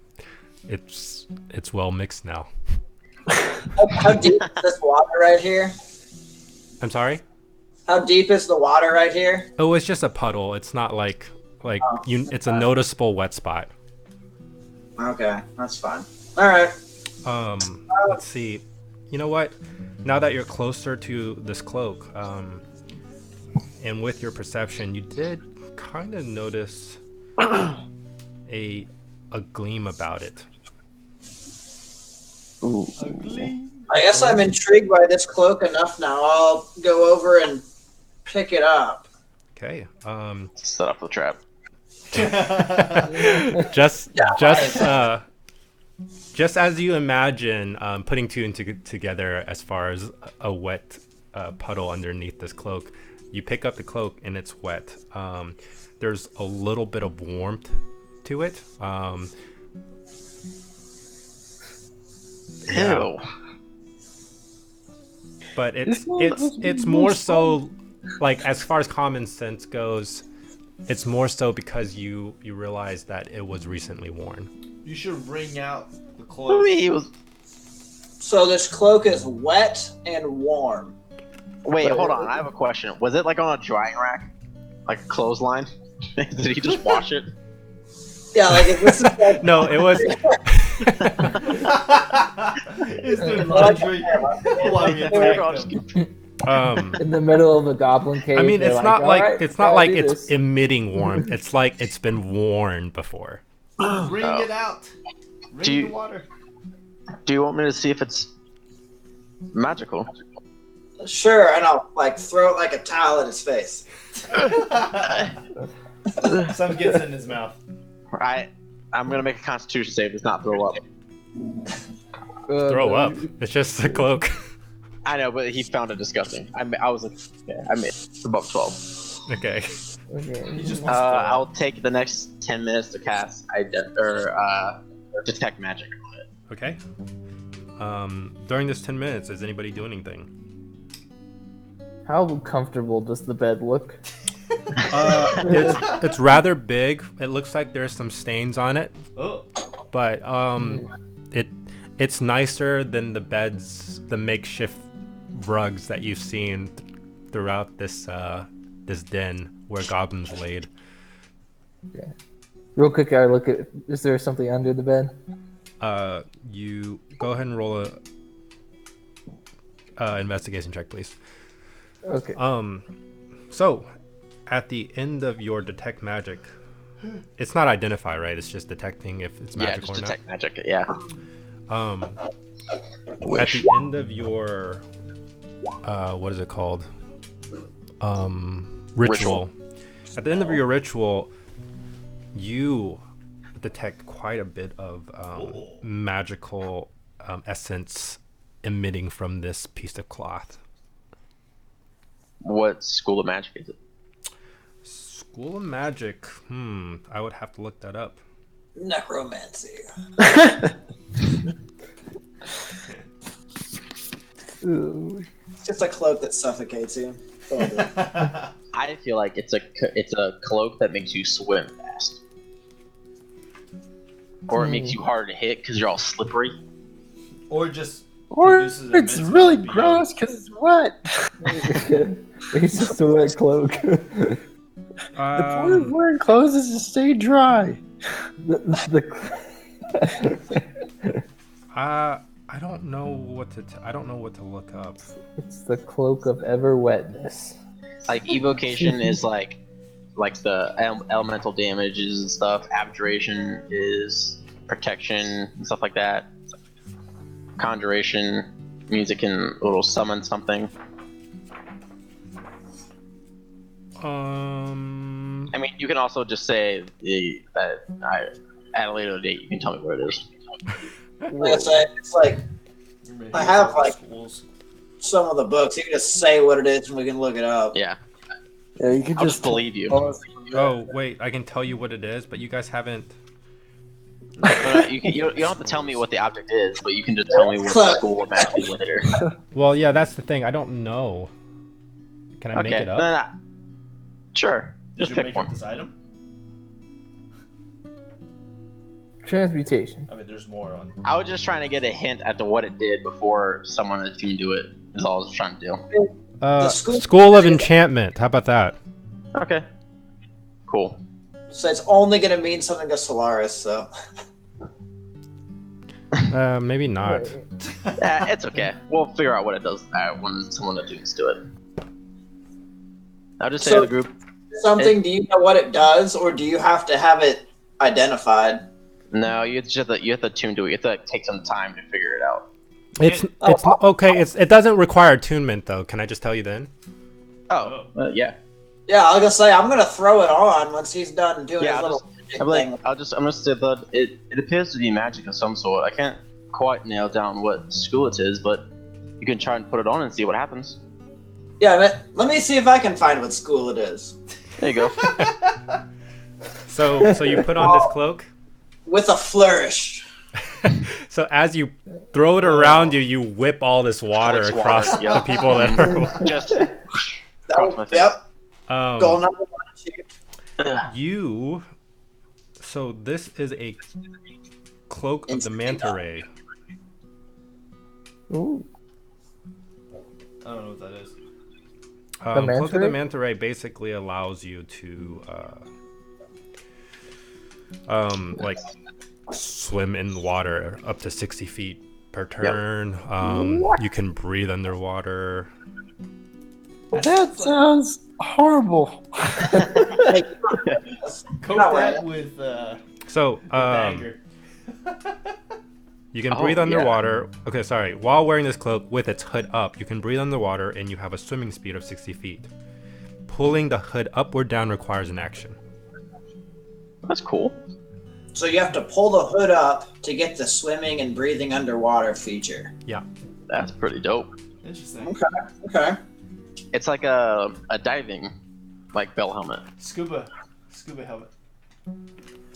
it's well mixed now. How deep is this water right here? I'm sorry. How deep is the water right here? Oh, it's just a puddle. It's not like it's a noticeable wet spot. Okay, that's fine. All right. Let's see. You know what? Now that you're closer to this cloak, and with your perception, you did kind of notice a gleam about it. Ooh. I guess I'm intrigued by this cloak enough now. I'll go over and pick it up. Okay. Set up the trap. Just as you imagine, putting two and two together as far as a wet puddle underneath this cloak, you pick up the cloak and it's wet. There's a little bit of warmth to it. Ew. But it's more so like as far as common sense goes, it's more so because you realize that it was recently worn. You should bring out the I clothes. mean, he was. So this cloak is wet and warm. Wait, hold on. I have a question. Was it like on a drying rack, like a clothesline? Did he just wash it? Yeah, like if this is like No, it was. It's doing laundry. While we attack them. In the middle of a goblin cave. I mean, they're it's not like "Alright, it's not gotta like do it's this." emitting warmth. It's like it's been worn before. Bring Oh. it out. Bring Do you- the water. Do you want me to see if it's magical? sure, and I'll like throw it like a towel at his face. Some gets in his mouth. I'm gonna make a Constitution save. Does not throw up. Throw up. It's just a cloak. I know, but he found it disgusting. I was like, yeah, I made it above 12. Okay. Okay. He just wants to throw I'll up. take the next 10 minutes to cast detect magic on it. Okay. During this 10 minutes, is anybody doing anything? How comfortable does the bed look? It's rather big. It looks like there's some stains on it, Oh. but it's nicer than the makeshift rugs that you've seen throughout this den where goblins laid. Okay. Real quick, I look at. Is there something under the bed? You go ahead and roll a investigation check, please. Okay. So at the end of your detect magic, it's not identify, right? It's just detecting if it's Yeah, magic just or detect magic. Yeah. not. At the end of your what is it called? Ritual. At the end of your ritual, you detect quite a bit of magical essence emitting from this piece of cloth. What school of magic is it? School of Magic. I would have to look that up. Necromancy. Ooh. It's just a cloak that suffocates you. I feel like it's a cloak that makes you swim fast, or it makes you harder to hit because you're all slippery. Or just Or Produces a it's mental really being. gross because it's wet. It's just a wet cloak. The point of wearing clothes is to stay dry. I don't know what to. I don't know what to look up. It's the cloak of ever wetness. Like evocation is like the elemental damages and stuff. Abjuration is protection and stuff like that. Conjuration means it can little summon something. I mean, you can also just say that at a later date you can tell me what it is. Like I said, it's like I have like some of the books. You can just say what it is and we can look it up. Yeah, Yeah, you can I'll just believe you. Oh wait, I can tell you what it is, but you guys haven't. No, you don't have to tell me what the object is, but you can just tell me what the school will match me later. Well, yeah, that's the thing. I don't know. Can I make it up? No. Sure. Did Just you pick make one. up this item? Transmutation. I mean, there's more on. I was just trying to get a hint at what it did before someone on the team do it. Is all I was trying to do. School of Enchantment. How about that? Okay. Cool. So it's only going to mean something to Solaris, so. Maybe not. It's okay. We'll figure out what it does when someone attunes to it. I'll just say to the group. Something, do you know what it does, or do you have to have it identified? No, you have to tune to it. You have to take some time to figure it out. It's okay. It doesn't require attunement though. Can I just tell you then? Yeah. Yeah, I was gonna say I'm gonna throw it on once he's done doing his little thing. I'm gonna say that it appears to be magic of some sort. I can't quite nail down what school it is, but you can try and put it on and see what happens. Yeah, let me see if I can find what school it is. There you go. So you put on this cloak. With a flourish. So as you throw it around you, you whip all this water across water, yeah. the people that are. Just Yep. Goal number 1 achieved. So this is a cloak of the manta ray. Ooh. I don't know what that is. Cloak of the manta ray basically allows you to like swim in water up to 60 feet per turn. You can breathe underwater. That sounds horrible. Coat that with So dagger. you can breathe underwater. Okay, sorry. While wearing this cloak with its hood up, you can breathe underwater and you have a swimming speed of 60 feet. Pulling the hood up or down requires an action. That's cool. So you have to pull the hood up to get the swimming and breathing underwater feature. Yeah. That's pretty dope. Interesting. Okay. It's like a diving like bell helmet. Scuba helmet.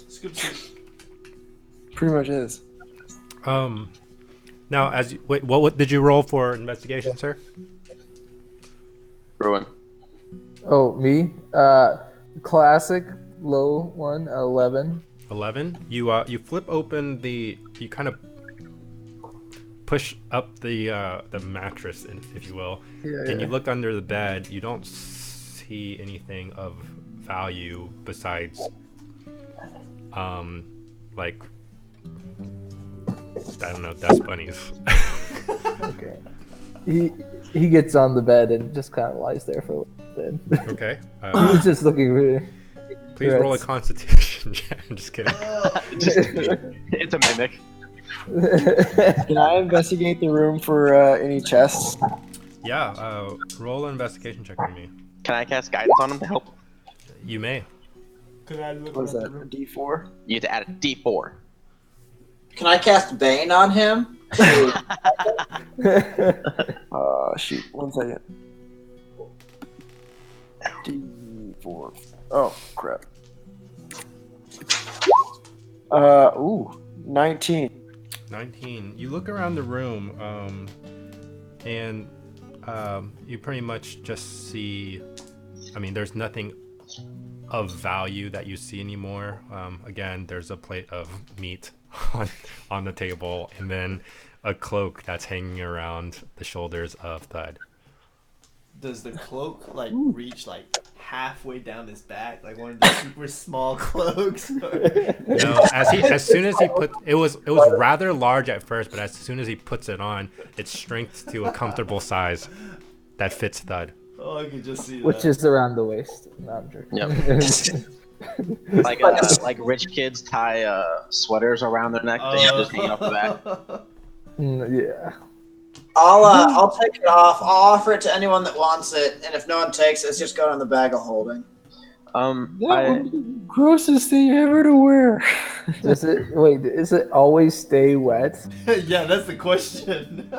Scuba suit. Pretty much is. Now as you, wait, what did you roll for investigation, sir? Ruin. Oh, me? Classic low one, 11. 11. You flip open you kind of push up the mattress, if you will, and you look under the bed. You don't see anything of value besides like I don't know, dust bunnies. Okay. He gets on the bed and just kind of lies there for a little bit. Okay. He's just looking really. Please roll a constitution check. I'm just kidding. It's a mimic. Can I investigate the room for any chests? Yeah. Roll an investigation check on me. Can I cast guidance on him to help? You may. Could I look What is around that? the A room? D4? You have to add a D4. Can I cast Bane on him? Shoot. 1 second. D4. Oh, crap. 19. 19. You look around the room, and you pretty much just see. I mean, there's nothing of value that you see anymore. Again, there's a plate of meat on the table, and then a cloak that's hanging around the shoulders of Thud. Does the cloak like reach like halfway down his back, like one of the super small cloaks? No, as soon as he put it was rather large at first, but as soon as he puts it on, it shrinks to a comfortable size that fits Thud. Oh, I can just see that. Which is around the waist. No, I'm joking. Yep. Like rich kids tie sweaters around their neck, they just hang off the back. Yeah. I'll take it off. I'll offer it to anyone that wants it, and if no one takes it, it's just going in the bag of holding. Grossest thing ever to wear. Does it always stay wet? Yeah, that's the question.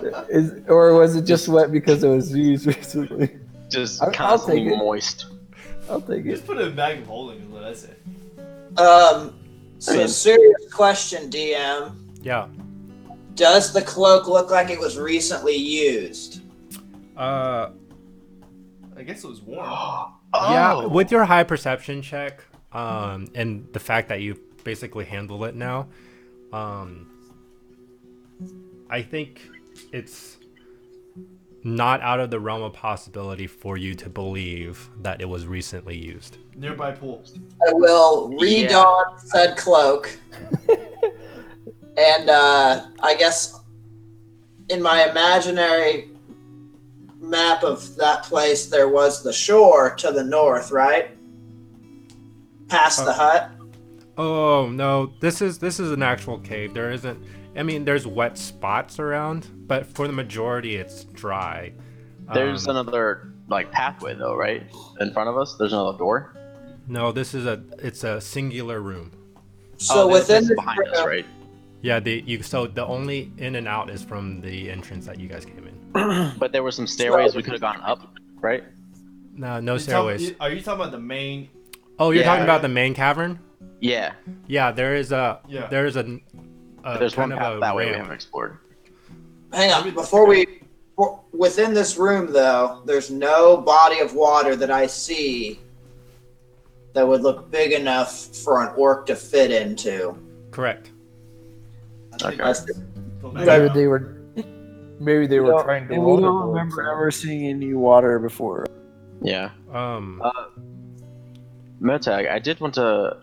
Or was it just wet because it was used recently? Just I'll constantly take it. moist. I'll take Just it. put it in a bag of holding is what I say. So serious question, DM. Yeah. Does the cloak look like it was recently used? I guess it was warm. Yeah, with your high perception check, and the fact that you basically handle it now, I think it's not out of the realm of possibility for you to believe that it was recently used. Nearby pool. I will redon said cloak. And I guess in my imaginary map of that place, there was the shore to the north, right? Past the hut. Oh no, this is an actual cave. There isn't. I mean, there's wet spots around, but for the majority, it's dry. There's another like pathway though, right? In front of us, there's another door. No, it's a singular room. So within the behind us, right? Yeah, so the only in and out is from the entrance that you guys came in. But there were some stairways we could have gone up, right? No stairways. Are you talking about the main? Oh, you're Yeah. talking about the main cavern? Yeah. Yeah, there's one Kind path that way we haven't explored. Hang on, within this room though, there's no body of water that I see that would look big enough for an orc to fit into. Correct. Okay. Maybe they were trying to. And we don't remember ever seeing any water before. Yeah. Motag, I did want to.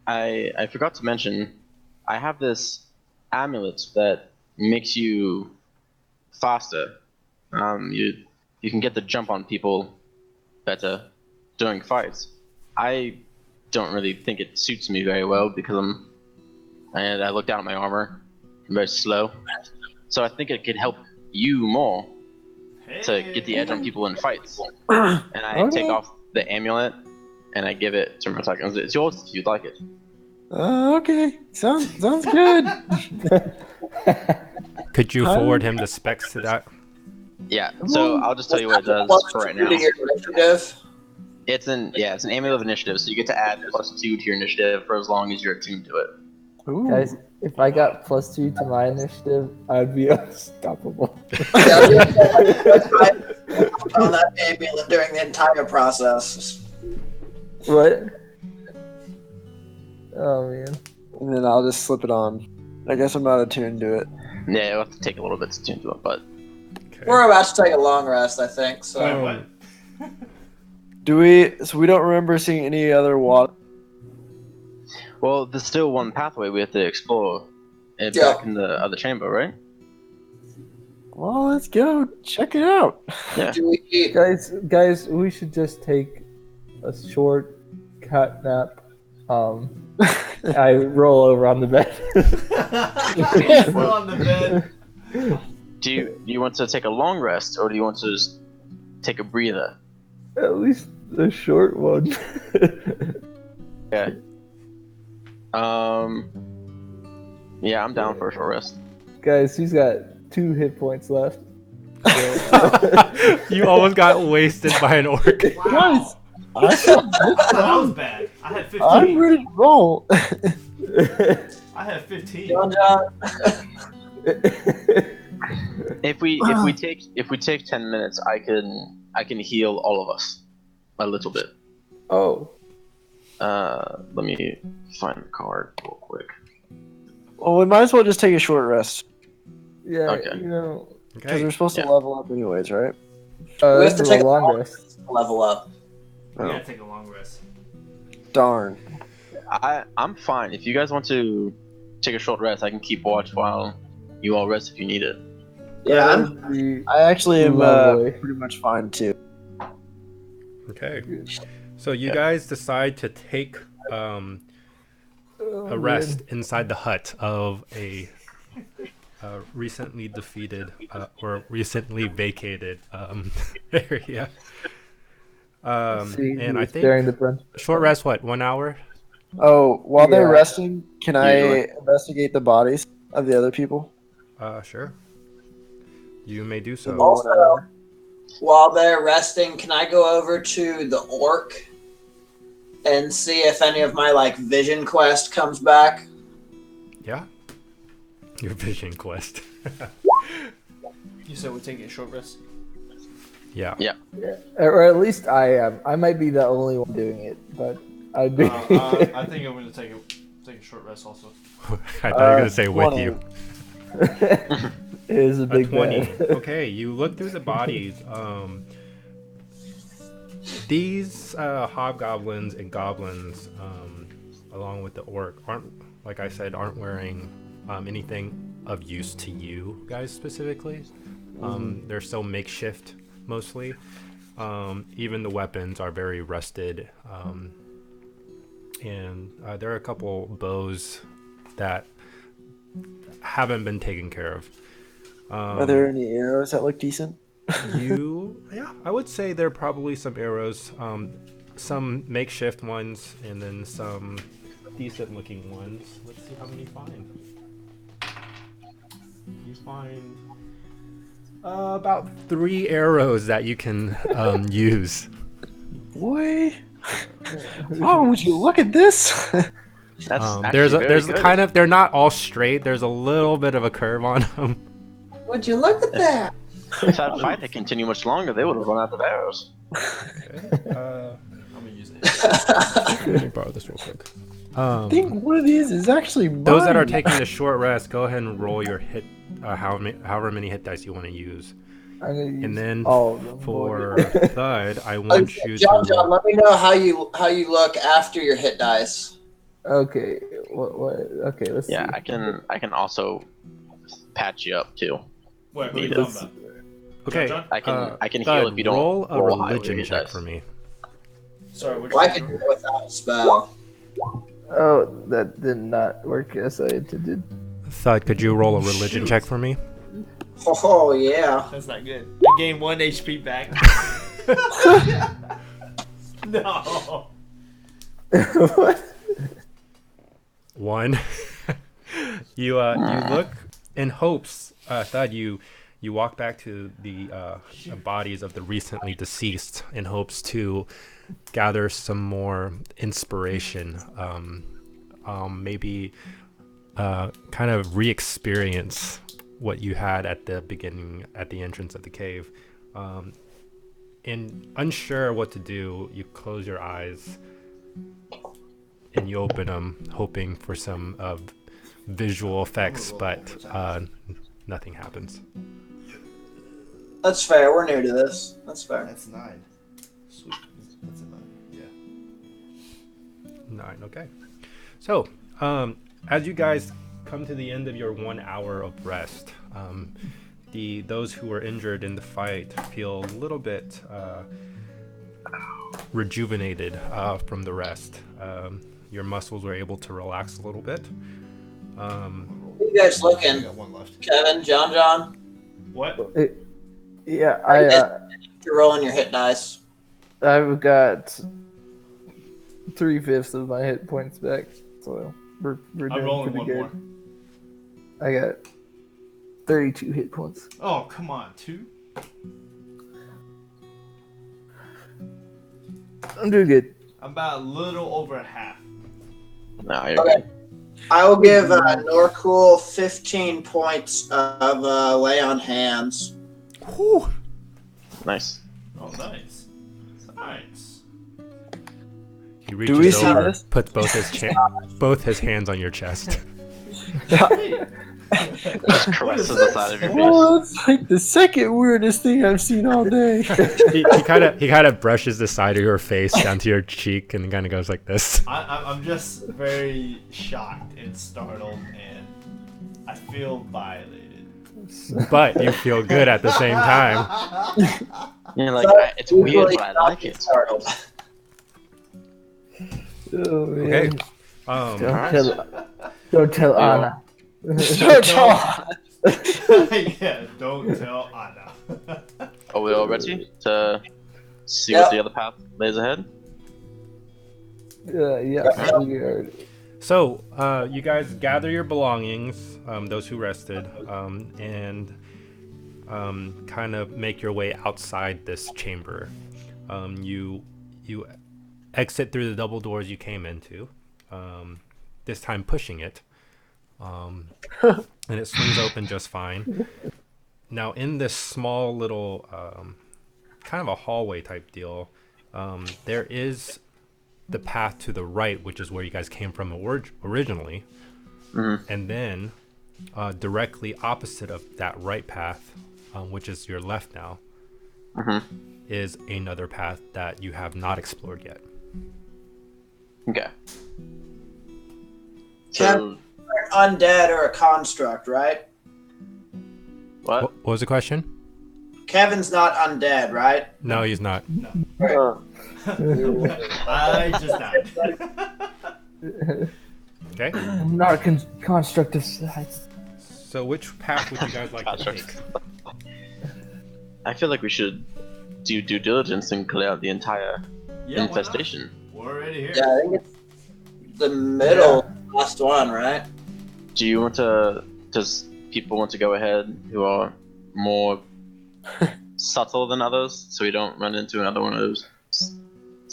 I forgot to mention, I have this amulet that makes you faster. You can get the jump on people better during fights. I don't really think it suits me very well because I look down at my armor. I'm very slow, so I think it could help you more to get the edge on people in fights. And I take off the amulet and I give it to Murtak. It's yours if you'd like it. Okay, sounds good. Could you forward him the specs to that? Yeah. So I'll just tell you what it does for right now. It's an amulet of initiative, so you get to add +2 to your initiative for as long as you're attuned to it. Ooh. Guys, if I got +2 to my initiative, I'd be unstoppable. On that amulet during the entire process. What? Oh man. And then I'll just slip it on. I guess I'm not attuned to it. Yeah, it'll have to take a little bit to attune to it, but We're about to take a long rest, I think. So. Wait, what? So we don't remember seeing any other water. well, there's still one pathway we have to explore back in the other chamber, right? Well, let's go check it out. Yeah. Do we, Guys, we should just take a short cat nap. I roll over on the bed. Still on the bed. Do you want to take a long rest, or do you want to just take a breather? At least the short one. Okay. Yeah, I'm down for a short rest. Guys, he's got 2 hit points left. You almost got wasted by an orc. Guys, That was bad. I had 15. I'm ready to roll. I had 15. John, If we take 10 minutes, I can heal all of us a little bit. Oh. Let me find the card real quick. Well, we might as well just take a short rest. Yeah, Okay. you know, Because Okay. we're supposed to Yeah. level up anyways, right? We this have to is take a long rest. level up. We Oh, gotta take a long rest. darn. I'm fine. If you guys want to take a short rest, I can keep watch while you all rest if you need it. Yeah, That I'm. would be I actually am lovely. pretty much fine too. Okay. So you guys decide to take a Oh, rest man. inside the hut of a recently defeated or recently vacated area. See, And he I was bearing the think brunt. short rest, what, 1 hour? Oh, while they're Yeah. resting, can I Usually. investigate the bodies of the other people? Sure. You may do In so. the 1 hour. While they're resting, can I go over to the orc and see if any of my like vision quest comes back? Yeah. Your vision quest. You said we're taking a short rest. Yeah. Yeah. Yeah. Or at least I am. I might be the only one doing it, but I'd be. I think I'm gonna take a short rest also. I thought you were going to say with 20. you. It is a A big 20. bed. Okay, you look through the bodies. These hobgoblins and goblins, along with the orc, aren't, like I said, aren't wearing anything of use to you guys specifically. They're so makeshift mostly. Even the weapons are very rusted. And there are a couple bows that haven't been taken care of. Are there any arrows that look decent? Yeah, I would say there are probably some arrows, some makeshift ones, and then some decent looking ones. Let's see how many you find. You find about 3 arrows that you can use. Boy. Oh, would you look at this? That's There's actually very good. kind of, they're not all straight. There's a little bit of a curve on them. Would you look at that? If that fight had continued much longer, they would have run out of arrows. I'm gonna use it. Let me borrow this real quick. I think one of these is actually mine. Those that are taking a short rest, go ahead and roll your hit, however many hit dice you want to use. I'm gonna use And then all of them. for boy. Thud, I want you John, to. let me know how you look after your hit dice. Okay. What? Okay. Let's Yeah, see. I can also patch you up too. What are you Need talking it. about? Okay, John? I can Thud, heal if you don't roll a roll high with religion your check dice. for me. Sorry, which Well, I one? can do it without a spell. Oh, that did not work as I intended. Thud, could you roll a religion Shoot. check for me? Oh yeah. That's not good. I gained 1 HP back. No. What? 1. You look in hopes, Thud. You walk back to the bodies of the recently deceased in hopes to gather some more inspiration. Maybe kind of re-experience what you had at the beginning, at the entrance of the cave. And unsure what to do, you close your eyes and you open them, hoping for some visual effects, but nothing happens. That's fair. We're new to this. That's fair. That's 9. Sweet. That's a 9. Yeah. 9, okay. So, as you guys come to the end of your 1 hour of rest, those who were injured in the fight feel a little bit rejuvenated from the rest. Your muscles were able to relax a little bit. How you guys I looking? got 1 left. Kevin, John? What? Yeah, You're rolling your hit dice. I've got 3/5 of my hit points back, so we're I'm doing rolling pretty 1 good. more. I got 32 hit points. Oh, come on. 2? I'm doing good. I'm about a little over half. No, you're Okay. good. I will give Norcool 15 points of lay on hands. Whew. Nice. Oh, nice. Nice. He we reaches see over, this? puts both his hands on your chest. Hey, Just caresses the side of your face. Oh, that's like the second weirdest thing I've seen all day. he kind of brushes the side of your face down to your cheek and kind of goes like this. I'm just very shocked and startled, and I feel violated. But you feel good at the same time. You're like, it's weird, but I like it. Startled. Oh, man. Okay. Don't tell Anna. Yeah, don't tell Anna. Are we all ready to see what the other path lays ahead? Yeah, we are. So, you guys gather your belongings, those who rested, and kind of make your way outside this chamber. You exit through the double doors you came into, this time pushing it, and it swings open just fine. Now, in this small little kind of a hallway type deal, there is the path to the right, which is where you guys came from originally. Mm-hmm. And then directly opposite of that right path, which is your left now, is another path that you have not explored yet. Okay. So, undead or a construct, right? What? What was the question? Kevin's not undead, right? No, he's not. I just died. Okay. I'm not a construct of size. So which path would you guys like to take? I feel like we should do due diligence and clear out the entire Yeah, infestation. we're already here. Yeah, I think it's the middle last one, right? Do you want to? Does people want to go ahead who are more subtle than others, so we don't run into another one of those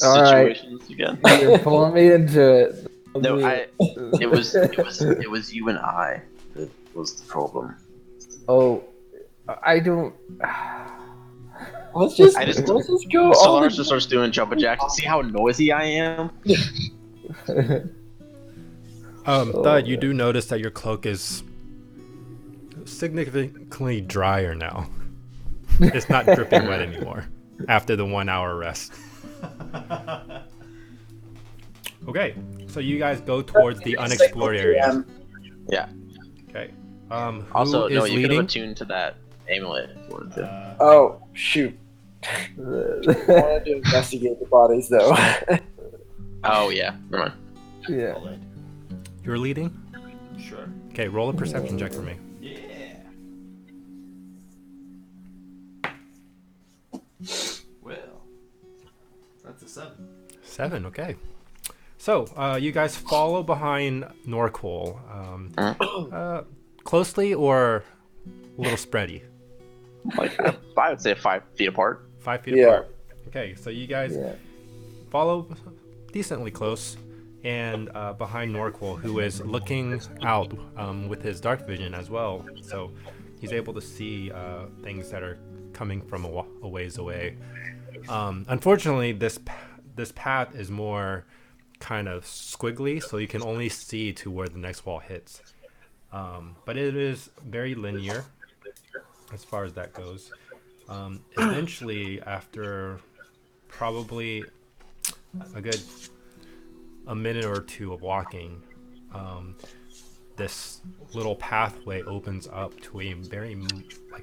All right. situations again? You're pulling me into it. No, it was you and I that was the problem. Oh, I don't. Let's just go So on. Lars just starts doing jumping jacks. See how noisy I am? Thud, you do notice that your cloak is significantly drier now. It's not dripping wet anymore after the 1 hour rest. Okay, so you guys go towards the unexplored area. Yeah. Okay. Also, Who no, is you could have leading? attuned to that amulet if you wanted to. Oh, shoot. I wanted to investigate the bodies, though. Oh yeah, never mind. Yeah. You're leading? Sure. Okay, roll a perception check for me. Yeah. Well, that's a 7. 7, okay. So, you guys follow behind Norqual, closely or a little spready? Like I would say 5 feet apart. 5 feet Yeah. apart. Okay, so you guys Yeah. follow decently close, and behind Norqual, who is looking out with his dark vision as well. So he's able to see things that are coming from a ways away. Unfortunately, this path is more kind of squiggly, so you can only see to where the next wall hits. But it is very linear as far as that goes. Eventually, after probably a minute or two of walking, this little pathway opens up to a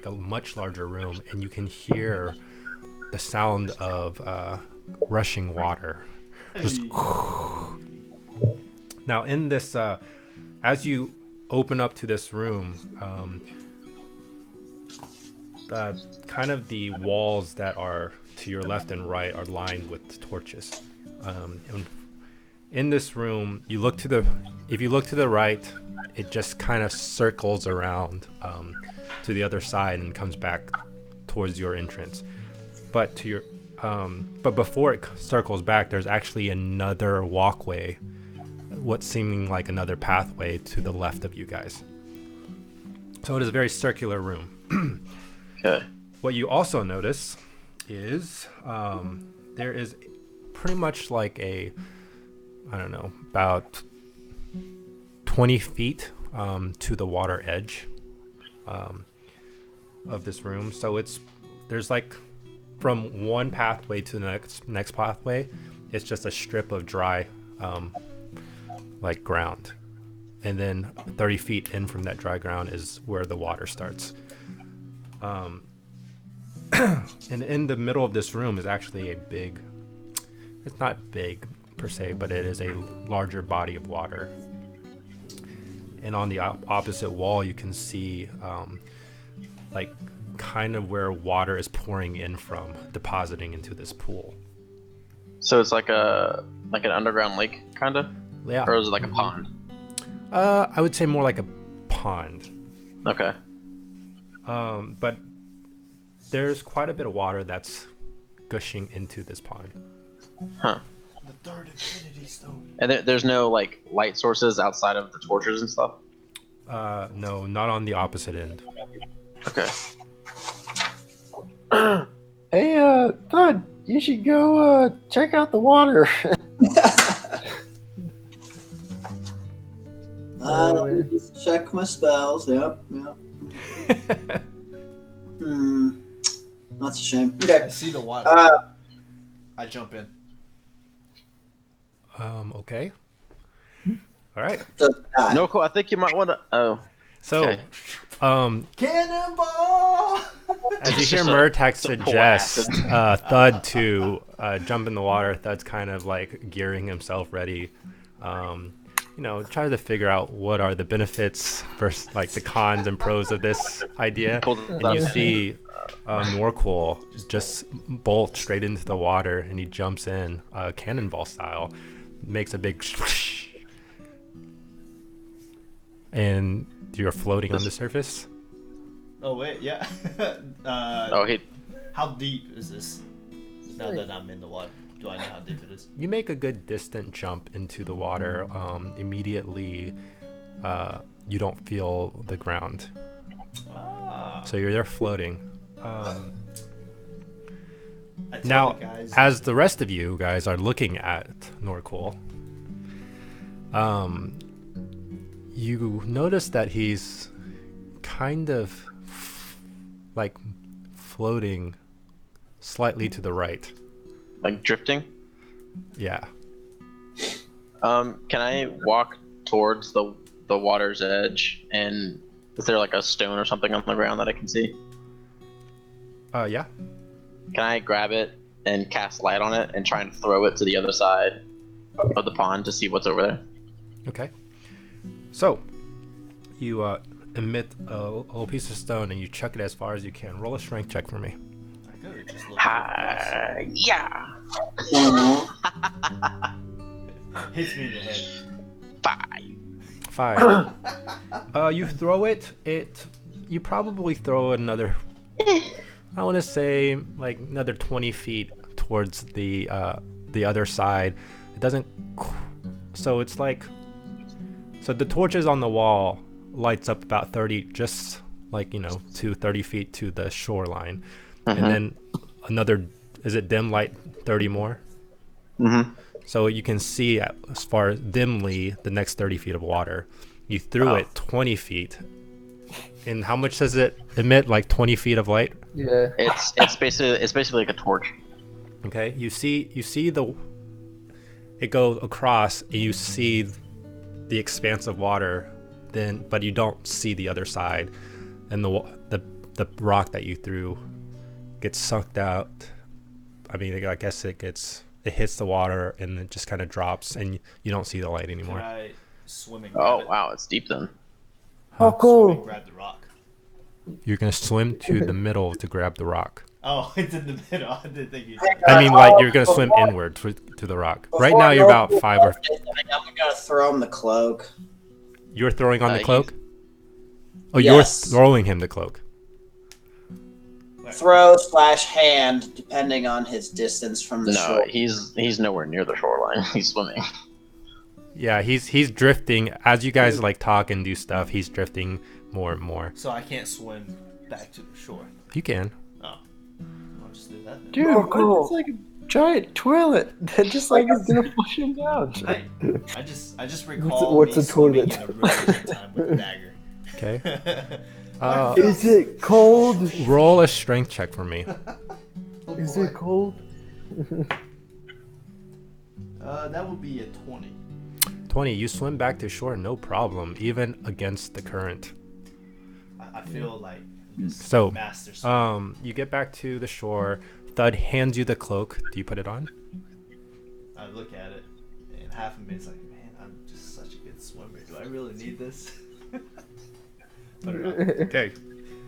a much larger room, and you can hear the sound of rushing water. Just now in this, as you open up to this room, kind of the walls that are to your left and right are lined with torches. And in this room, if you look to the right, it just kind of circles around to the other side and comes back towards your entrance. But before it circles back, there's actually another walkway, what's seeming like another pathway to the left of you guys. So it is a very circular room. Okay. What you also notice is there is pretty much like about 20 feet to the water edge of this room. So there's like from one pathway to the next pathway, it's just a strip of dry like ground, and then 30 feet in from that dry ground is where the water starts. And in the middle of this room is actually a big, it's not big per se, but it is a larger body of water. And on the opposite wall, you can see like kind of where water is pouring in from, depositing into this pool. So it's like an underground lake, kind of? Yeah. Or is it like a pond? I would say more like a pond. Okay. But there's quite a bit of water that's gushing into this pond. Huh. The third infinity stone. And there's no like light sources outside of the torches and stuff? No, not on the opposite end. Okay. Hey, Thud, you should go check out the water. Check my spells. Yep. That's a shame. I Okay. see the water. I jump in. Okay. All right. No, cool. I think you might want to. Oh. So, Okay. Cannonball! as you It's hear just Murtak it's a pour suggest acid. Thud to jump in the water, Thud's kind of like gearing himself ready. Try to figure out what are the benefits versus like the cons and pros of this idea. And you see Norqual just bolt straight into the water, and he jumps in cannonball style, makes a big and you're floating on the surface. Oh wait, yeah. He. How deep is this? Now that I'm in the water, do I know how deep it is? You make a good distant jump into the water. Immediately, you don't feel the ground. So you're there floating. I tell Now, the guys, as the rest of you guys are looking at Norqual, you notice that he's kind of like floating slightly to the right. Like drifting? Yeah. Can I walk towards the water's edge, and is there like a stone or something on the ground that I can see? Yeah. Can I grab it and cast light on it and try and throw it to the other side of the pond to see what's over there? Okay. So, you emit a little piece of stone and you chuck it as far as you can. Roll a strength check for me. I could've just looked Yeah. hits me in the head. 5. 5. You throw it. You probably throw another. I want to say like another 20 feet towards the other side. It doesn't. So it's like. So the torches on the wall lights up about 30, just like to 30 feet to the shoreline, and then another. Is it dim light 30 more? Mm-hmm. So you can see as far as dimly the next 30 feet of water. You threw it 20 feet. And how much does it emit? Like 20 feet of light? Yeah. It's basically like a torch. Okay. You see it goes across, and you see the expanse of water, but you don't see the other side, and the rock that you threw gets sucked out. I mean, I guess it hits the water and it just kind of drops, and you don't see the light anymore. Can I swim and grab Oh it? wow, it's deep then. Oh, Swim cool. and grab the rock. You're gonna swim to the middle to grab the rock. Oh, it's in the middle. I didn't think you. I mean, like you're gonna swim inward to the rock. Right now, you're about 5 or. I'm gonna throw him the cloak. You're throwing on the He's- cloak. Oh, Yes. you're throwing him the cloak. Throw/hand, depending on his distance from the No, shore. he's nowhere near the shoreline. He's swimming. Yeah, he's drifting as you guys like talk and do stuff. He's drifting more and more. So I can't swim back to the shore. You can. Oh, I'll just do that. Then. Dude, Oh, cool. it's like giant toilet that just like is gonna flush him down. I just recall what's me a swimming toilet? in a river one time with a dagger. Okay. Is it cold? Roll a strength check for me. Is it cold? That would be a 20. 20. You swim back to shore, no problem, even against the current. I feel like just So, master swimmer. you get back to the shore. Thud hands you the cloak. Do you put it on? I look at it, and half of me is like, man, I'm just such a good swimmer. Do I really need this? Put it on. Okay.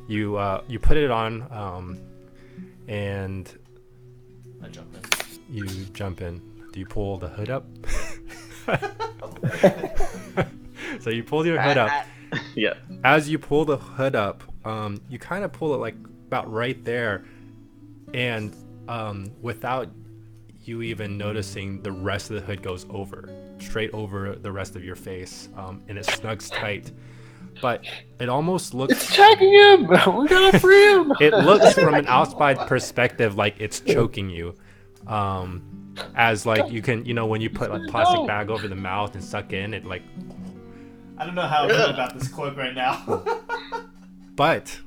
You put it on, and I jump in. you jump in. Do you pull the hood up? So you pull your hood up. Yeah. As you pull the hood up, you kind of pull it like about right there, and without you even noticing, the rest of the hood goes over, straight over the rest of your face, and it snugs tight. But it almost looks. It's attacking him. We gotta free him. It looks from an outside perspective like it's choking you. As like you can, when you put like plastic bag over the mouth and suck in, it like. I don't know how I feel about this cloak right now. But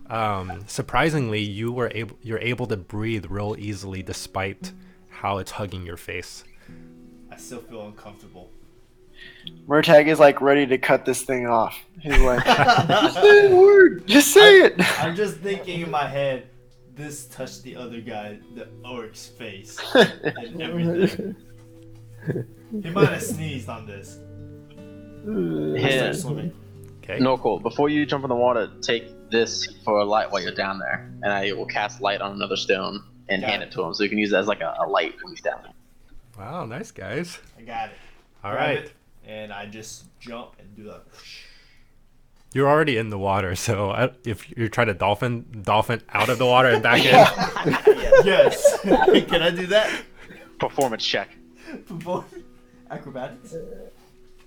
surprisingly, you're able to breathe real easily despite how it's hugging your face. I still feel uncomfortable. Murtag is like ready to cut this thing off. He's like, just say the word. Just say it. I'm just thinking in my head, this touched the other guy, the orc's face, and everything. He might have sneezed on this. I start swimming. Okay. Norcold, before you jump in the water, take this for a light while you're down there, and I will cast light on another stone and hand it to him, so you can use it as like a light when he's down there. Wow, nice guys. I got it. All Grab right. it, and I just jump and do that. You're already in the water, so if you're trying to dolphin out of the water and back in. Yes. Can I do that? Performance check. Before acrobatics?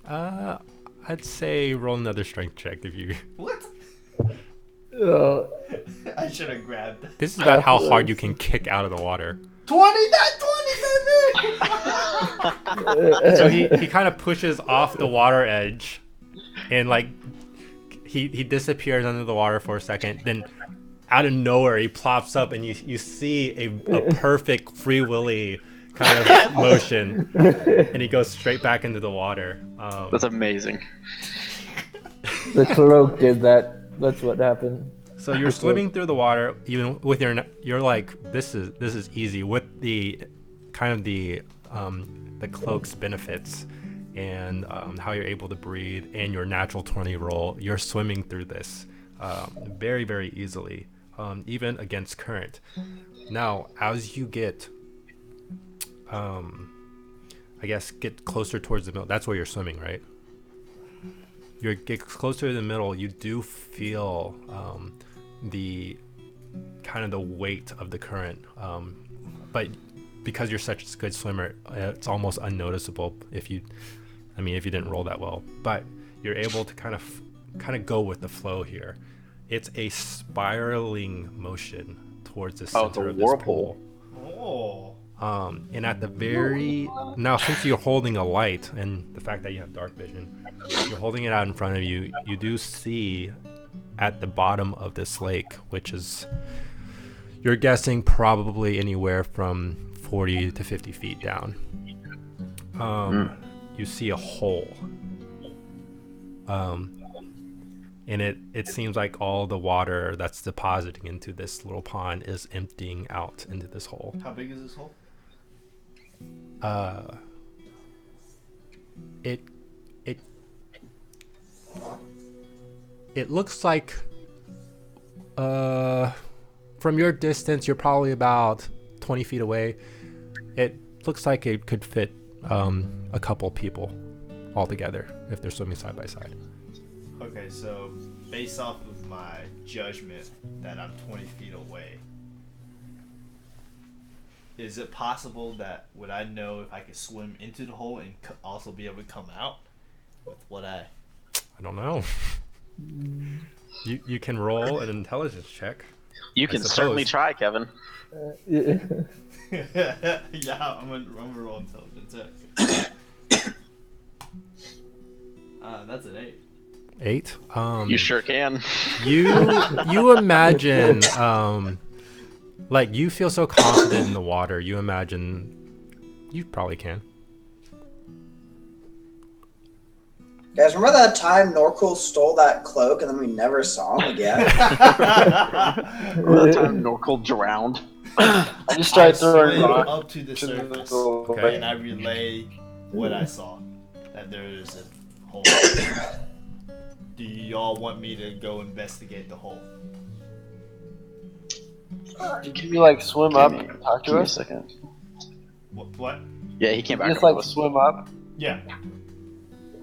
I'd say roll another strength check if you. What? I should have grabbed that. This is about how hard you can kick out of the water. 20, that 20, baby! So he kind of pushes off the water edge, and like he disappears under the water for a second. Then out of nowhere he plops up, and you see a perfect free willy kind of motion, and he goes straight back into the water. That's amazing. The cloak did that. That's what happened. So you're swimming through the water, even with you're like, this is easy with the kind of the cloak's benefits and how you're able to breathe and your natural 20 roll. You're swimming through this very, very easily, even against current. Now, as you get, I guess, get closer towards the middle, that's where you're swimming, right? You get closer to the middle, you do feel the kind of the weight of the current, but because you're such a good swimmer, it's almost unnoticeable if you didn't roll that well. But you're able to kind of go with the flow here. It's a spiraling motion towards the center of this pool. Oh. And at the now, since you're holding a light and the fact that you have dark vision, you're holding it out in front of you, you do see at the bottom of this lake, which is, you're guessing probably anywhere from 40 to 50 feet down, you see a hole. And it seems like all the water that's depositing into this little pond is emptying out into this hole. How big is this hole? It looks like from your distance you're probably about 20 feet away. It looks like it could fit a couple people all together if they're swimming side by side. Okay, so based off of my judgment that I'm 20 feet away, is it possible that would I know if I could swim into the hole and also be able to come out with what I don't know. You can roll an intelligence check. You can certainly try, Kevin. Yeah. Yeah, I'm gonna roll intelligence. That's an 8. 8. You sure can. You imagine like you feel so confident in the water. You imagine you probably can. Guys, remember that time Norcool stole that cloak and then we never saw him again? Remember the time Norcool drowned? I just started throwing swim rocks up to the to surface, Okay. and I relay what I saw. That there is a hole. Do y'all want me to go investigate the hole? Can you like swim up and talk Give to me a us? second. What? Yeah, he came back. Just up to like us. swim up. Yeah.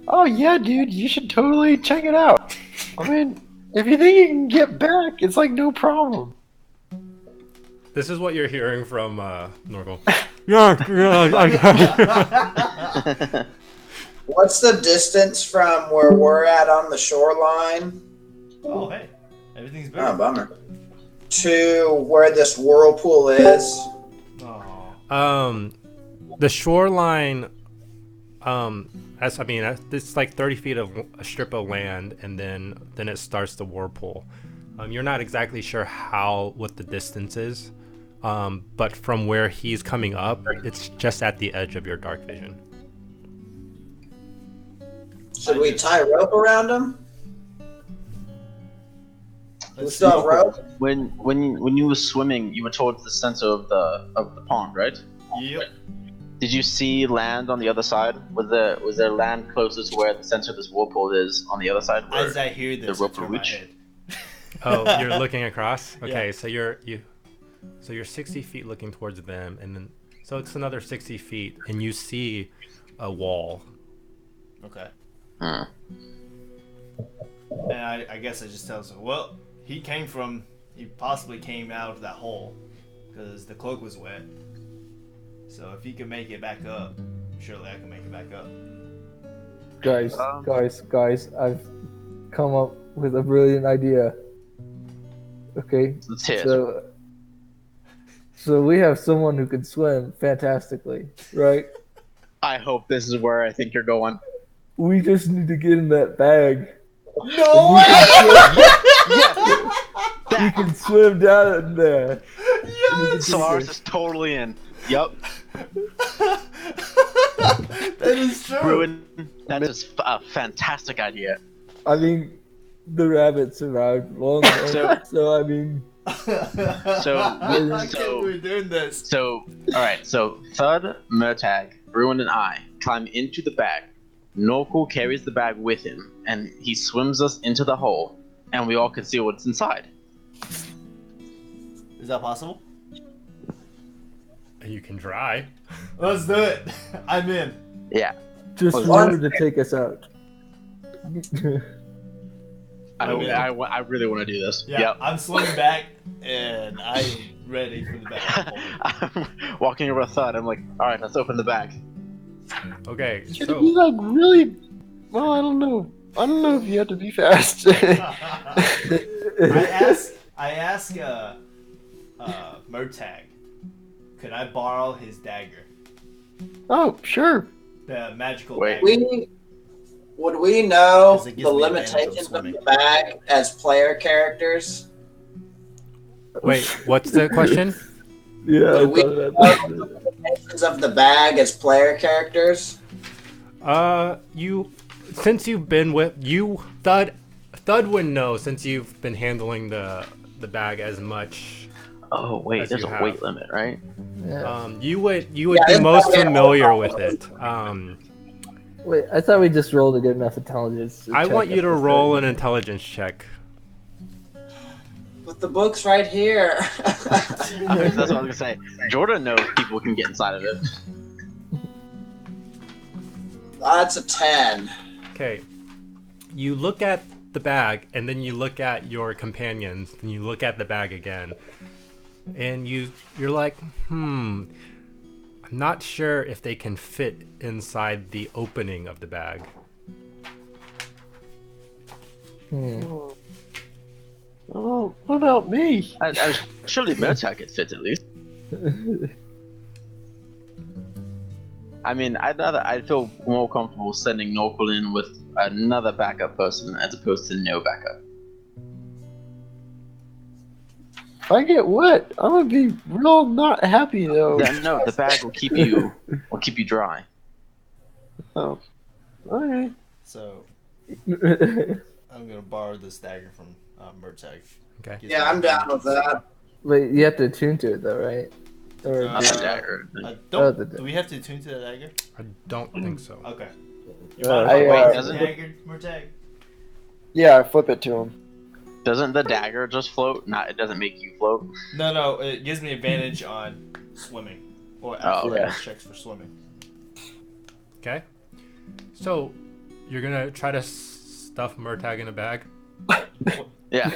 Oh yeah, dude, you should totally check it out. I mean, if you think you can get back, it's like no problem. This is what you're hearing from Norgal. Yeah, What's the distance from where we're at on the shoreline? Oh, hey. Everything's Oh, better. bummer. To where this whirlpool is. Oh. The shoreline, it's like 30 feet of a strip of land, and then it starts the whirlpool. You're not exactly sure what the distance is, but from where he's coming up, it's just at the edge of your dark vision. Should we tie a rope around him? We Let's still see. have rope? When you were swimming, you were towards the center of the pond, right? Yep. Did you see land on the other side? Was there land closer to where the center of this whirlpool is on the other side? Where As I hear this, the I rope turn will my reach? head. Oh, you're looking across? Okay, Yeah. so you're 60 feet looking towards them, and then so it's another 60 feet, and you see a wall. Okay. Hmm. And I guess I just tell him, well, he possibly came out of that hole because the cloak was wet. So if he can make it back up, surely I can make it back up. Guys, I've come up with a brilliant idea. Okay, Let's hear it. so we have someone who can swim fantastically, right? I hope this is where I think you're going. We just need to get in that bag. No We can swim down in there. Solaris is totally in. Yup. That is true. Ruin. That is a fantastic idea. I mean, the rabbit survived long enough, so I mean, I can't believe we're doing this. So, alright, so Thud, Murtag, Ruin, and I climb into the bag. Norcool carries the bag with him, and he swims us into the hole, and we all can see what's inside. Is that possible? You can try. Let's do it. I'm in. Yeah. just Well, wanted to take us out. I really want to do this. Yeah, Yep. I'm swimming back, and I'm ready for the back. I'm walking over with Thud. I'm like, alright, let's open the bag. Okay, Should so be like really. Well, I don't know. I don't know if you have to be fast. I ask Murtag, could I borrow his dagger? Oh, sure. The magical Wait. dagger. Would we know Because it gives the me advantage of limitations of swimming. the bag as player characters? wait, what's the question? Yeah, I Do we thought know about the that. limitations of the bag as player characters? Since you've been with Thud wouldn't know since you've been handling the bag as much. Oh, wait, As there's you a have. weight limit, right? Yeah. You would Yeah, be it's most probably familiar all with it. Wait, I thought we just rolled a good enough intelligence. I check want you at to this roll thing. an intelligence check. But the book's right here. That's what I was gonna say. Jordan knows people can get inside of it. That's a 10. Okay. You look at the bag, and then you look at your companions, and you look at the bag again, and you're like, I'm not sure if they can fit inside the opening of the bag. Hmm. Oh, What about me? Surely Murtagh could fit at least. I mean, I'd feel more comfortable sending Norquil in with another backup person as opposed to no backup. If I get wet, I'm gonna be real not happy though. No, the bag will keep you dry. Oh, alright. So I'm gonna borrow this dagger from Murtagh. Okay. Yeah, I'm down with that. Wait, you have to attune to it though, right? Or Uh, Not the dagger. Do we have to attune to the dagger? I don't think so. Okay. I, doesn't- dagger, Murtagh? Yeah, I flip it to him. Doesn't the dagger just float? It doesn't make you float. No, it gives me advantage on swimming or Oh, okay. checks for swimming. Okay. So you're gonna try to stuff Murtagh in a bag. Yeah.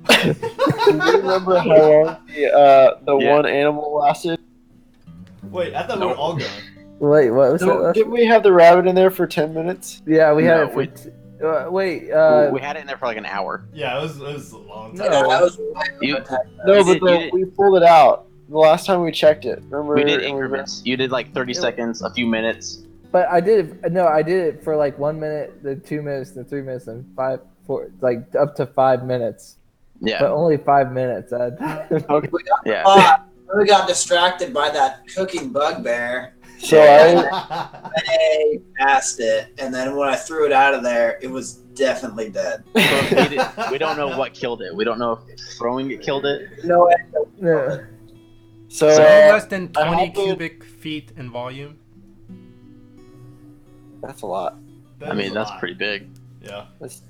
Do you remember how long the Yeah. one animal lasted? Wait, I thought we were all going. wait, what was No, that? didn't we have the rabbit in there for 10 minutes? Yeah, we had No, it for. we- Wait, we had it in there for like an hour. Yeah, it was a long No. time. Yeah, that was You, No, You but did- you did- we pulled it out the last time we checked it. Remember? we did and increments. You did like 30 seconds, a few minutes. but I did it. No, I did it for like 1 minute, then 2 minutes, then 3 minutes, then 5, 4, like up to 5 minutes. But Yeah. only 5 minutes. Yeah. we got distracted by that cooking bugbear. So I, I passed it, and then when I threw it out of there, it was definitely dead. We don't know what killed it. We don't know if throwing it killed it. No, Yeah. so So less than I 20 have to- cubic feet in volume. that's a lot. I mean, that's pretty big. Yeah. That's,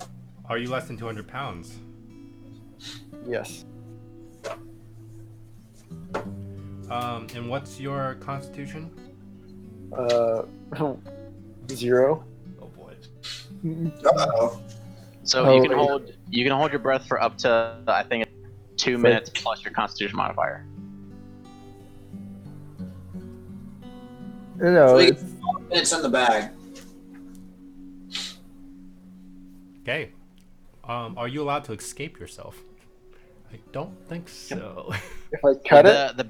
Are you less than 200 pounds? yes. And what's your constitution? 0. Oh boy. uh-oh. So Oh, you can wait. hold your breath for up to I think 2 minutes plus your Constitution modifier. No, So we it's, get 5 minutes in the bag. Okay. Are you allowed to escape yourself? I don't think so. If I cut it, The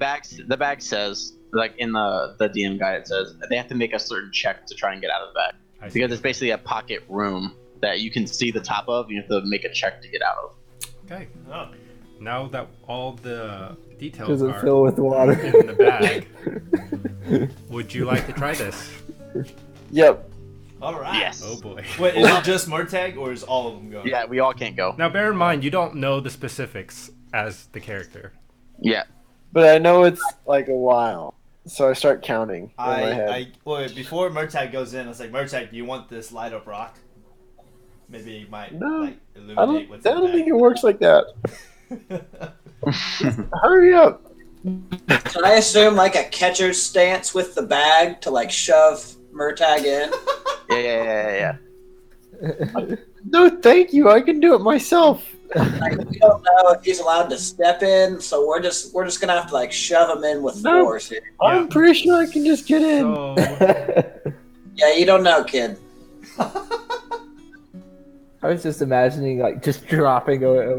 bag says, like in the DM guide, it says they have to make a certain check to try and get out of the bag I see. because it's basically a pocket room that you can see the top of. You have to make a check to get out of. Okay. Oh. Now that all the details does it are fill with water? in the bag, would you like to try this? yep. All right. Yes. Oh boy. Wait, is it just Murtagh or is all of them going? Yeah, we all can't go. Now bear in mind you don't know the specifics as the character. Yeah. But I know it's like a while, so I start counting in my head. Wait, before Murtagh goes in, I was like, Murtagh, do you want this light up rock? Maybe it might No, like I illuminate what's don't in think the it works like that. bag. Hurry up! Can I assume like a catcher's stance with the bag to like shove Murtagh in? Yeah. No, thank you. I can do it myself. Like, we don't know if he's allowed to step in, so we're just gonna have to like shove him in with No. force here. I'm pretty sure I can just get in. So Yeah, you don't know, kid. I was just imagining like just dropping over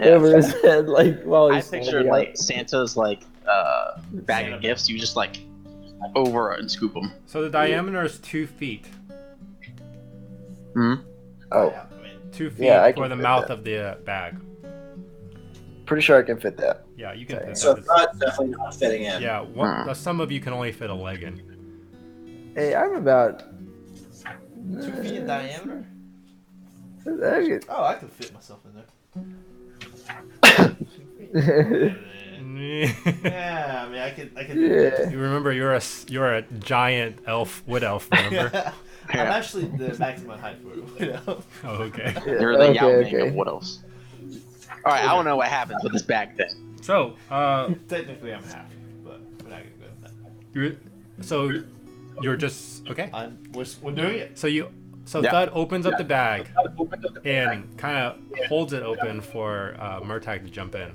over his head like while I he's pictured standing like up. Santa's like bag Santa of gifts. You just like over and scoop them. the diameter is 2 feet. Oh, Yeah, I mean, 2 feet Yeah, I for can the fit mouth that. of the bag. pretty sure I can fit that. Yeah, you can Okay. fit So that. Frod's definitely not fitting in. Yeah, some of you can only fit a leg in. Hey, I'm about. 2 feet in diameter? I Oh, I could fit myself in there. could- Yeah, I mean, I could. yeah. You remember you're a giant elf, wood elf. Remember? I'm actually the maximum height for it. You know? Oh, okay. They're the Okay, Yao Ming okay. of what else? All right, I don't know what happens with this bag thing. So, Technically, I'm half, but we're not gonna go with that. you're just okay. We're doing it. So Yeah. Thud opens up the bag and kind of holds it open for Murtagh to jump in.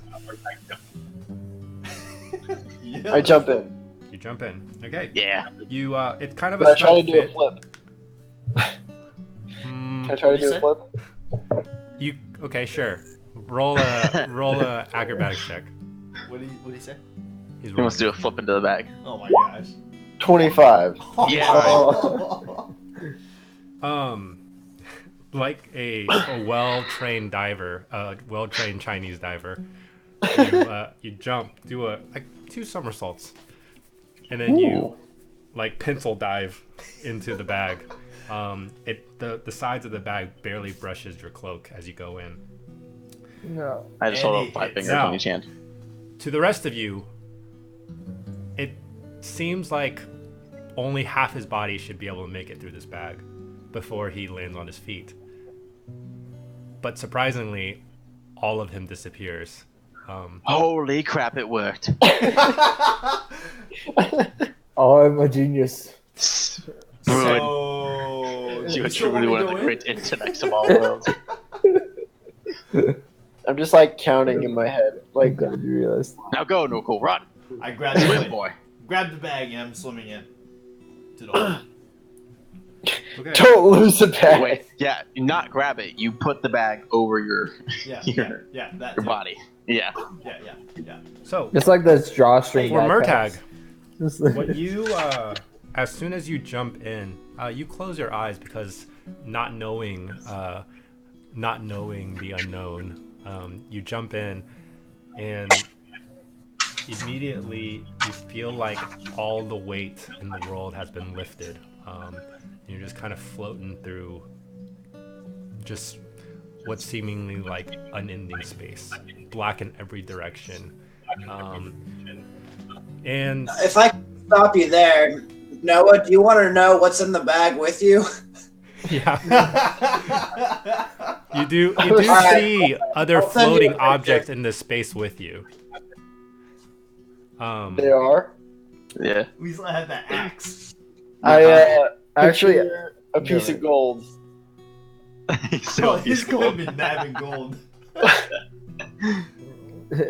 Yeah. I jump in. You jump in. Okay. Yeah. You it's kind of a But I try to snug do a fit. flip. Mm, Can I try to What'd you do a flip? okay, sure. Roll a acrobatics check. What do you say? He's He wants to do a flip into the bag. Oh my gosh. 25. Yeah. Like a well-trained diver, well-trained Chinese diver, you jump, do like 2 somersaults, and then you like pencil dive into the bag. The sides of the bag barely brushes your cloak as you go in. No. I just hold up 5 fingers Now, on each hand. To the rest of you, it seems like only half his body should be able to make it through this bag before he lands on his feet. But surprisingly, all of him disappears. Holy crap, it worked. Oh, I'm a genius. Ruin. So You are so truly when we one of the go in- great intellects of all worlds. I'm just like counting in my head. I'm Like, glad you realized. Now go, Nuku, run. I grab Swim, the boy. grab the bag and I'm swimming in to the hole. Okay. don't lose the bag. Wait, yeah, you not grab it. You put the bag over your Yeah, your, that your too. body. Yeah. Yeah. So It's like those drawstring. for backpacks. Murtag, Just like- what you as soon as you jump in, you close your eyes because not knowing the unknown, you jump in and immediately you feel like all the weight in the world has been lifted. You're just kind of floating through just what's seemingly like unending space, black in every direction. And If I can stop you there, Noah, do you want to know what's in the bag with you? yeah, you do Alright. see other I'll send you floating a picture. objects in this space with you. They are. Yeah. We still have that axe. I actually Picture- a piece of gold. Oh, he's going to be nabbing gold.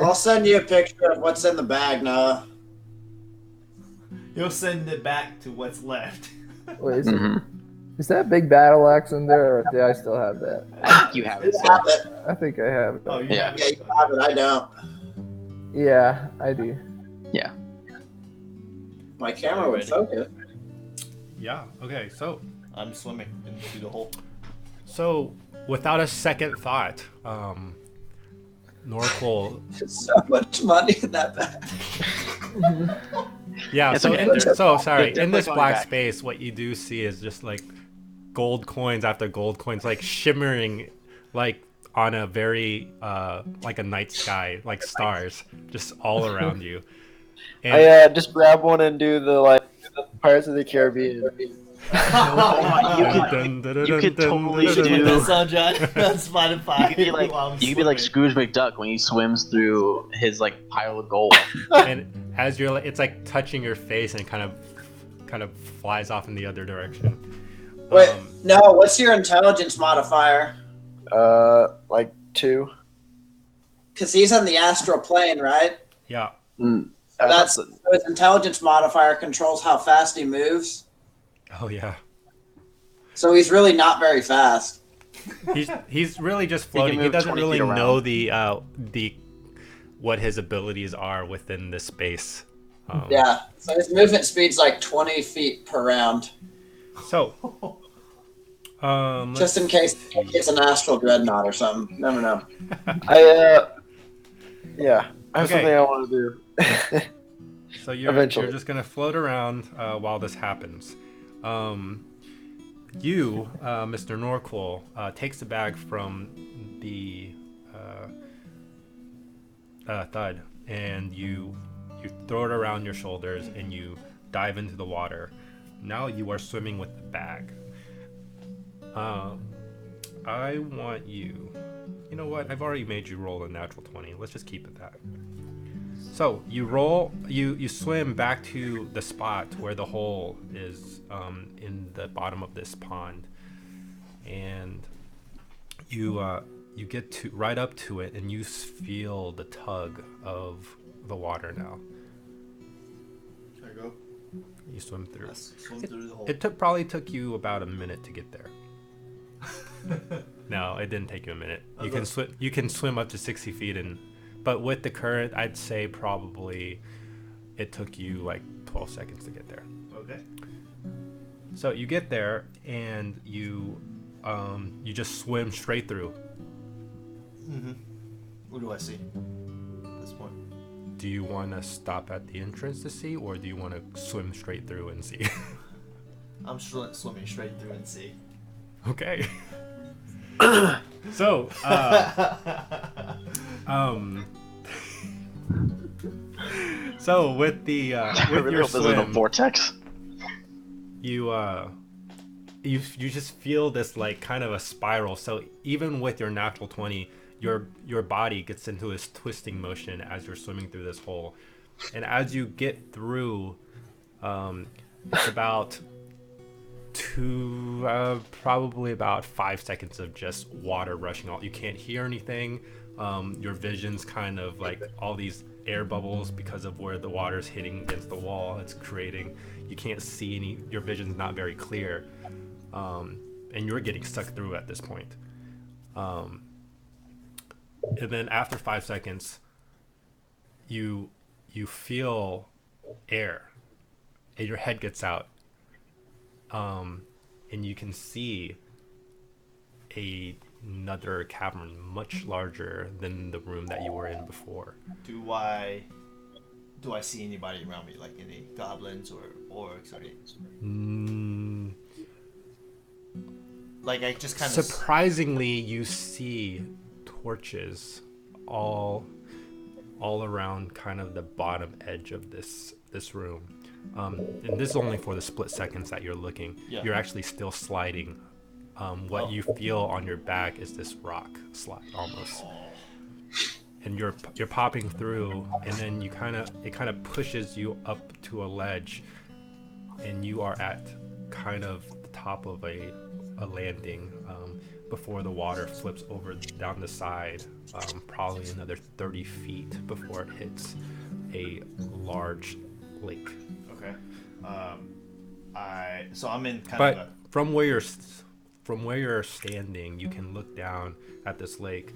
I'll send you a picture of what's in the bag, Noah. He'll send it back to what's left. Wait, Mm-hmm. is that big battle axe in there, or do I still have that? I think you have it. You have it. I think I have it. Oh, you Yeah. have Yeah, it. you have it. I don't. Yeah, I do. My camera would focus. Yeah. Okay. I'm swimming into the hole. So without a second thought, Norqual. There's so much money in that bag. Yeah. It's So okay. sorry. They're In this going black back. space, what you do see is just like gold coins after gold coins, like shimmering, like on a very like a night sky, like stars, just all around you. And I just grab one and do the Pirates of the Caribbean. You could totally Put do. that song, John, on Spotify. You could be like while I'm you could be like swimming. Scrooge McDuck when he swims through his like pile of gold. and as you're, it's like touching your face and kind of flies off in the other direction. Wait, no, what's your intelligence modifier? Like 2. Because he's in the astral plane, right? Yeah. That's so his intelligence modifier controls how fast he moves. Oh yeah. So he's really not very fast. He's really just can floating. He move doesn't 20 really feet around. know the what his abilities are within this space. Yeah. So his movement speed's like 20 feet per round. So, Just in case it's an astral dreadnought or something. Never know. I have Okay. something I want to do. So you're Eventually. just gonna float around while this happens. You, Mr. Norqual, takes the bag from the thud, and you throw it around your shoulders, and you dive into the water. Now you are swimming with the bag. I want you. You know what? I've already made you roll a natural 20. Let's just keep it that. So you swim back to the spot where the hole is in the bottom of this pond, and you get to right up to it, and you feel the tug of the water now. There you go. You swim through. Let's swim through the hole. It probably took you about a minute to get there. No, it didn't take you a minute. You can swim. You can swim up to 60 feet, but with the current, I'd say probably it took you like 12 seconds to get there. Okay. So you get there and you just swim straight through. Mm-hmm. What do I see at this point? Do you want to stop at the entrance to see, or do you want to swim straight through and see? I'm swimming straight through and see. Okay. So, so with the I with really your hope this isn't a swim, vortex. you just feel this like kind of a spiral. So even with your natural 20, your body gets into this twisting motion as you're swimming through this hole, and as you get through, it's about probably about 5 seconds of just water rushing out. You can't hear anything. Your vision's kind of like all these air bubbles because of where the water's hitting against the wall. It's creating, you can't see any, your vision's not very clear. And you're getting sucked through at this point. And then after 5 seconds, you feel air and your head gets out. And you can see another cavern much larger than the room that you were in before. Do I see anybody around me, like any goblins or orcs or anything? Like I just kind of Surprisingly, you see torches all around kind of the bottom edge of this room. And this is only for the split seconds that you're looking. Yeah. You're actually still sliding. What you feel on your back is this rock slide almost. And you're popping through, and then it kind of pushes you up to a ledge, and you are at kind of the top of a landing before the water flips over down the side, probably another 30 feet before it hits a large lake. Okay. So I'm in kind But of from where you're standing, you can look down at this lake.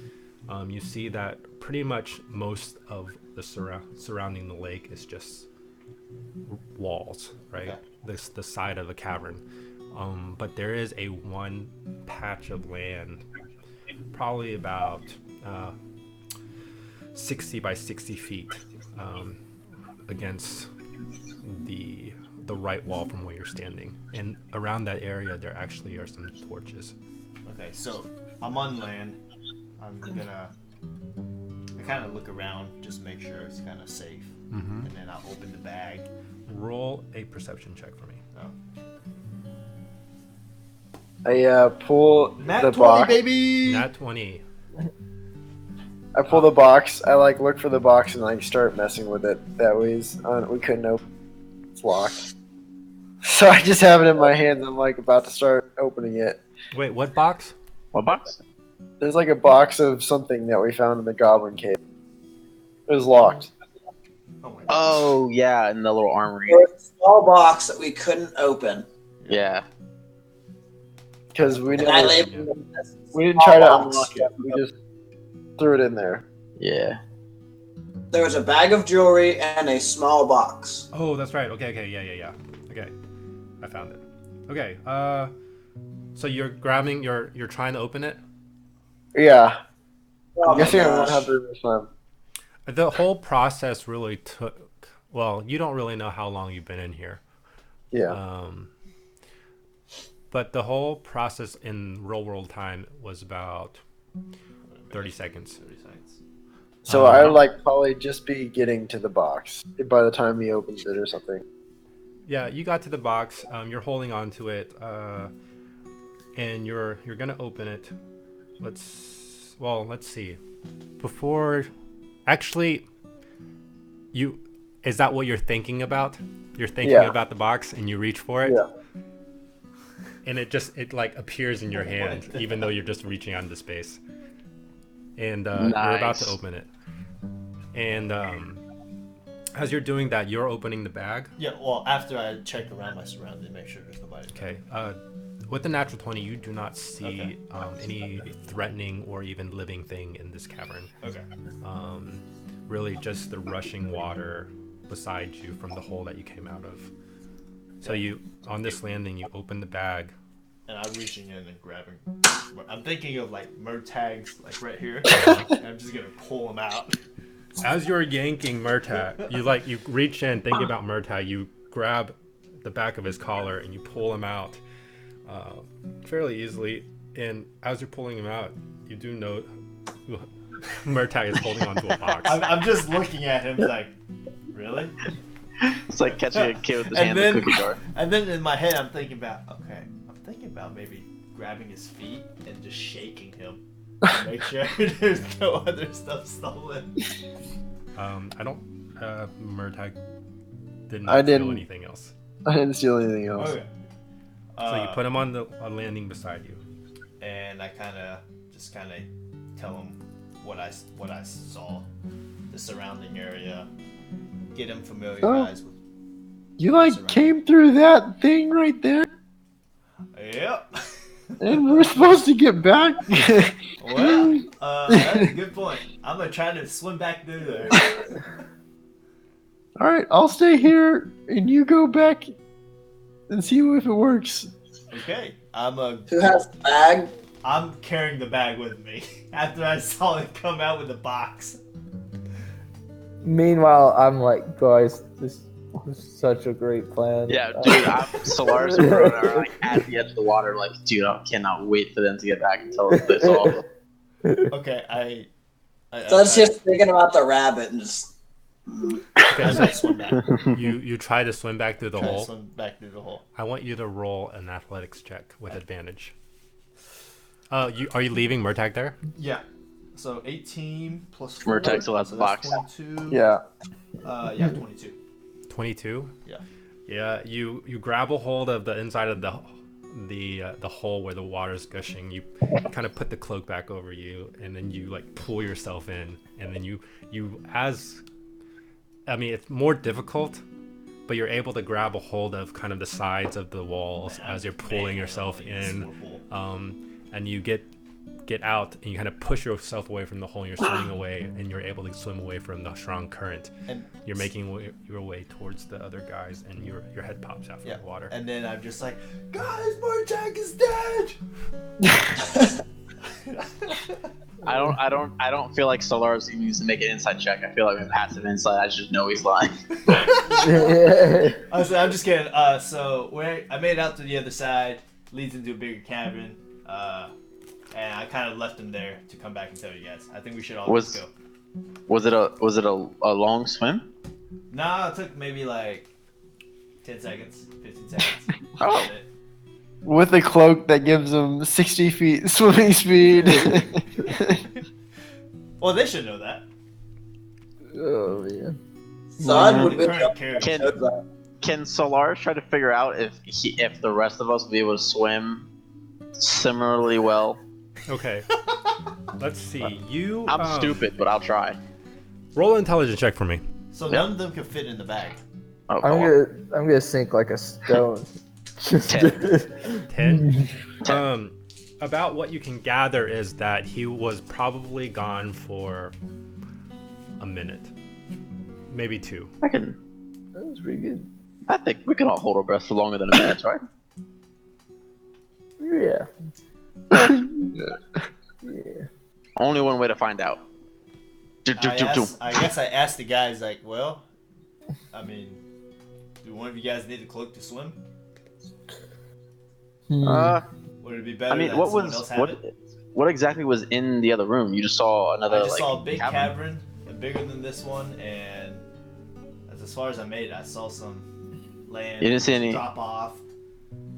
You see that pretty much most of the surrounding the lake is just walls, right? Okay. The side of a cavern. But there is a one patch of land, probably about 60 by 60 feet, against the right wall from where you're standing. And around that area, there actually are some torches. Okay, so I'm on land. I'm gonna kind of look around, just make sure it's kind of safe, and then I'll open the bag. Roll a perception check for me. I pull Nat the 20, box. baby. Nat 20. I pull the box. I like look for the box and like start messing with it. That way, we couldn't open. It's locked. So I just have it in my hands. I'm like about to start opening it. Wait, what box? What box? There's like a box of something that we found in the goblin cave. It was locked. Oh my god. Oh yeah, in the little armory. There was a small box that we couldn't open. Yeah. Because we And I didn't, labeled it as we didn't try to small box. unlock it. We just threw it in there. Yeah. There was a bag of jewelry and a small box. Oh, that's right. Okay, yeah. Okay, I found it. Okay, so you're grabbing, you're trying to open it? Yeah. Oh I'm my guessing I won't gosh. have to this time. The whole process really took, well, you don't really know how long you've been in here. Yeah. But the whole process in real world time was about 30 seconds. 30 seconds. So I would like probably just be getting to the box by the time he opens it or something. Yeah, you got to the box. You're holding on to it, and you're gonna open it. Let's see. Before, actually, is that what you're thinking about? You're thinking Yeah. about the box, and you reach for it. Yeah. And it like appears in your hand, even though you're just reaching out into space. And you're about to Nice. open it. And as you're doing that, you're opening the bag. Yeah, well, after I check around my surroundings, make sure there's nobody. Okay. With the natural 20, you do not see any threatening or even living thing in this cavern. Okay. Really just the rushing water beside you from the hole that you came out of. So you, on this landing, you open the bag. And I'm reaching in and grabbing. I'm thinking of like Murtags, like right here. And I'm just gonna pull them out. As you're yanking Murtag, you reach in thinking about Murtag, you grab the back of his collar and you pull him out fairly easily. And as you're pulling him out, you do note Murtag is holding onto a box. I'm just looking at him like, really? It's like catching a kid with his hand in a cookie jar. And then in my head, I'm thinking about maybe grabbing his feet and just shaking him. To make sure there's no other stuff stolen. Murtag did I not steal didn't. anything else. I didn't steal anything else. Okay. So you put him on the landing beside you. And I kind of tell him what I saw, the surrounding area, get him familiarized with. You like came through that thing right there, Yep. and we're supposed to get back. Well, that's a good point. I'm gonna try to swim back through there. All right, I'll stay here, and you go back and see if it works. Okay. Who has the bag? I'm carrying the bag with me after I saw it come out with the box. Meanwhile, I'm like, guys, this was such a great plan. Yeah, dude, Solaris and Verona are like at the edge of the water, like, dude, I cannot wait for them to get back and tell us this all. Okay, So it's just thinking about the rabbit and just. Okay, so swim back. you try to swim back through the hole. Swim back through the hole. I want you to roll an athletics check with advantage. Are you leaving Murtag there? Yeah. So 18 plus 4. Murtag still has the that's box. 22. Yeah. Yeah, 22. 22. Yeah. Yeah. You grab a hold of the inside of the hole where the water's gushing. You kind of put the cloak back over you, and then you like pull yourself in, and then it's more difficult, but you're able to grab a hold of kind of the sides of the walls as you're pulling yourself in, and you get out and you kind of push yourself away from the hole, and you're swimming away, and you're able to swim away from the strong current. And you're making your way towards the other guys, and your head pops out from the water. And then I'm just like, guys, Murtag is dead. I don't feel like Solaris even needs to make an inside check. I feel like with passive insight, I just know he's lying. I'm just kidding. So I made it out to the other side, leads into a bigger cavern, and I kind of left him there to come back and tell you guys. I think we should all just go. Was it a long swim? No, it took maybe like 10 seconds, 15 seconds. Oh. With a cloak that gives them 60 feet swimming speed. Well, they should know that. Oh man. Son would The be current character. Can Solaris try to figure out if the rest of us will be able to swim similarly well? Okay. Let's see. I'm stupid, but I'll try. Roll an intelligence check for me. So none of them could fit in the bag. Oh, I'm gonna sink like a stone. 10. About what you can gather is that he was probably gone for a minute, maybe 2. That was pretty good. I think we can all hold our breath for longer than a minute, right? Yeah. Only one way to find out. I guess I asked the guys, like, well, I mean, do one of you guys need a cloak to swim? Would it be better? I mean, that someone else have it? what exactly was in the other room? You just saw another. I just saw a big cavern, bigger than this one, and as far as I made it, I saw some land. You didn't see any drop off.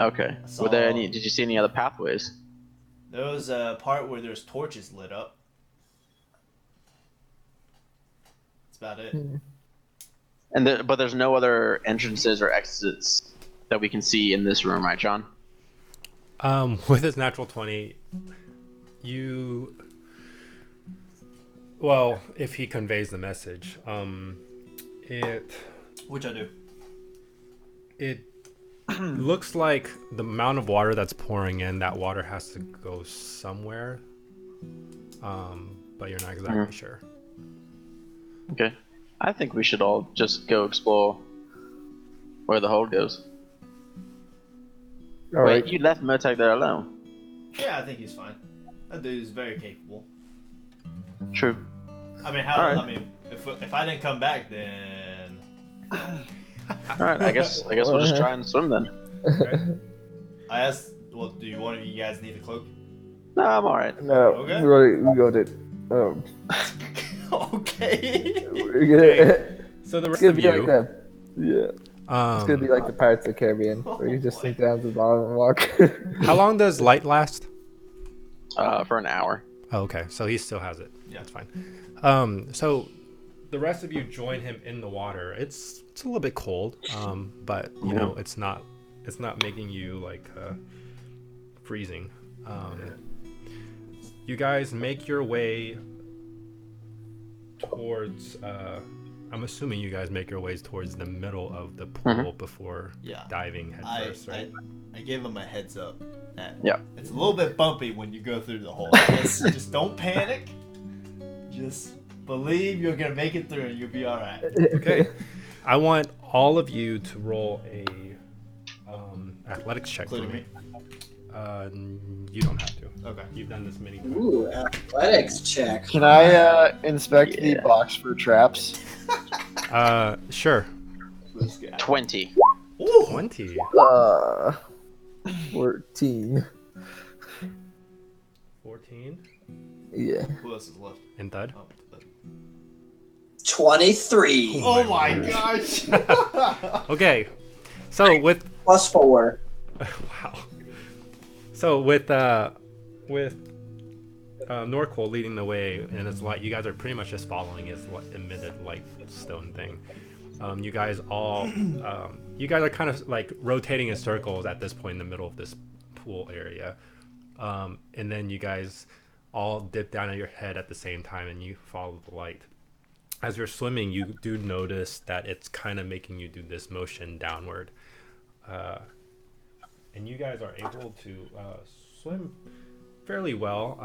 Okay. Were there any? Did you see any other pathways? There was a part where there's torches lit up. That's about it. But there's no other entrances or exits that we can see in this room, right, John? With his natural 20, well, if he conveys the message, Which I do. looks like the amount of water that's pouring in, that water has to go somewhere. But you're not exactly sure. Okay. I think we should all just go explore where the hole goes. All Wait, right. you left Motag there alone. Yeah, I think he's fine. That dude is very capable. True. I mean, Alright. I mean, if I didn't come back, then Alright, I guess we'll just try and swim then. I asked. Well, do one of you guys need a cloak? No, I'm alright. No, Okay. we got it. Okay. We're gonna, So the it's rest gonna of be you, like that. Yeah, it's gonna be like the Pirates of the Caribbean, where you just sink down to the bottom and walk. how long does light last? For an hour. Oh, okay, so he still has it. Yeah. That's fine. So the rest of you join him in the water. It's a little bit cold, but you know it's not making you like freezing. You guys make your way towards. I'm assuming you guys make your ways towards the middle of the pool before Yeah. diving headfirst, right? I gave him a heads up. That Yeah. It's a little bit bumpy when you go through the hole. Just don't panic. Just believe you're gonna make it through and you'll be all right. Okay. I want all of you to roll a athletics check for Including me. me. You don't have to. Okay. You've done this many times. Ooh, athletics check. Can I inspect the Yeah. box for traps? Sure. This guy. 20. Ooh. 20. 14. 14. Yeah. Who else is left? And Thud. Oh, 23 oh my gosh. Okay. So with plus 4. wow. So with Norqual leading the way, and it's like you guys are pretty much just following his emitted light stone thing. You guys are kind of like rotating in circles at this point in the middle of this pool area, and then you guys all dip down at your head at the same time, and you follow the light. As you're swimming, you do notice that it's kind of making you do this motion downward, and you guys are able to swim fairly well.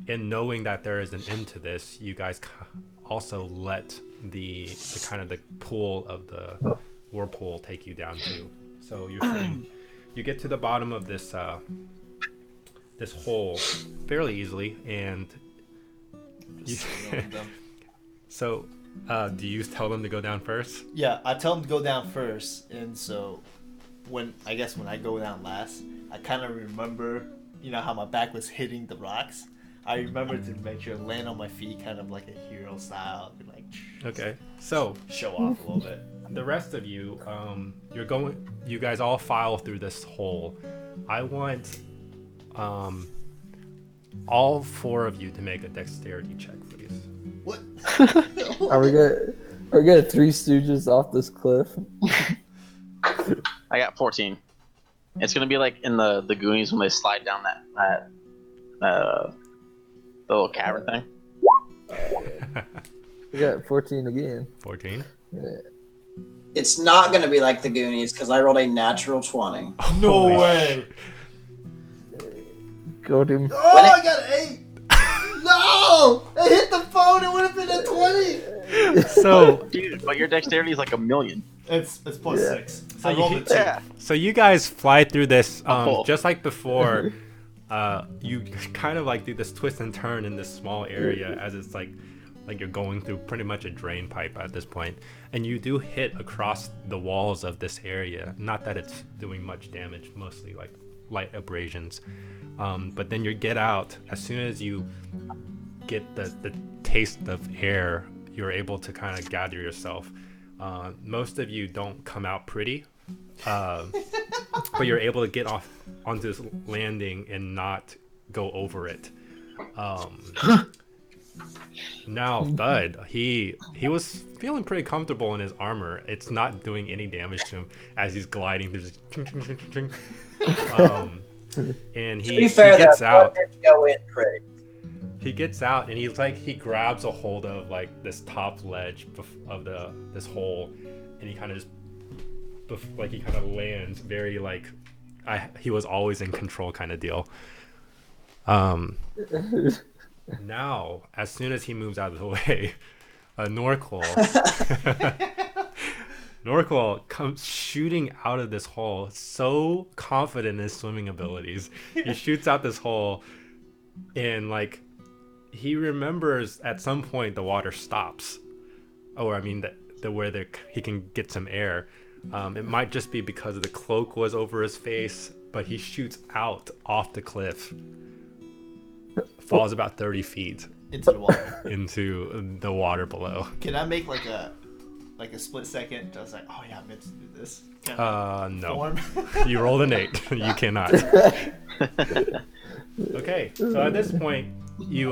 And knowing that there is an end to this, you guys also let the kind of the pool of the whirlpool take you down too. So you get to the bottom of this this hole fairly easily, and you, so do you tell them to go down first? Yeah, I tell him to go down first, and so when I go down last, I kind of remember, you know, how my back was hitting the rocks. I remember to make sure to land on my feet, kind of like a hero style, and like Okay, so show off a little bit. the rest of you, you guys all file through this hole. I want all 4 of you to make a dexterity check, please. What? Are we gonna Three Stooges off this cliff? I got 14. It's gonna be like in the Goonies when they slide down that the little cavern thing. We got 14 again. 14. Yeah. It's not going to be like the Goonies because I rolled a natural 20. No way! Got him. Oh, I got an 8! No! It hit the phone, it would have been a 20! So Dude, but your dexterity is like a million. It's plus 6. So I rolled you- a 2. Yeah. So you guys fly through this, Oh. just like before. You kind of like do this twist and turn in this small area as it's like you're going through pretty much a drain pipe at this point, and you do hit across the walls of this area. Not that it's doing much damage, mostly like light abrasions. But then you get out as soon as you get the taste of air. You're able to kind of gather yourself. Most of you don't come out pretty. But you're able to get off onto this landing and not go over it. Now Thud, he was feeling pretty comfortable in his armor. It's not doing any damage to him as he's gliding through this. And To he be fair, gets that out. didn't go in pretty. He gets out and he grabs a hold of like this top ledge of this hole, and he kind of just like he kind of lands very like he was always in control kind of deal. Now, as soon as he moves out of the way, Norqual comes shooting out of this hole, so confident in his swimming abilities. He shoots out this hole, and like he remembers at some point the water stops, or I mean where he can get some air. It might just be because the cloak was over his face, but he shoots out off the cliff, falls about 30 feet Into the water. into the water below. Can I make like a split second? Just like, oh yeah, I meant to do this. No. Form? You rolled an 8. You cannot. Okay, so at this point, you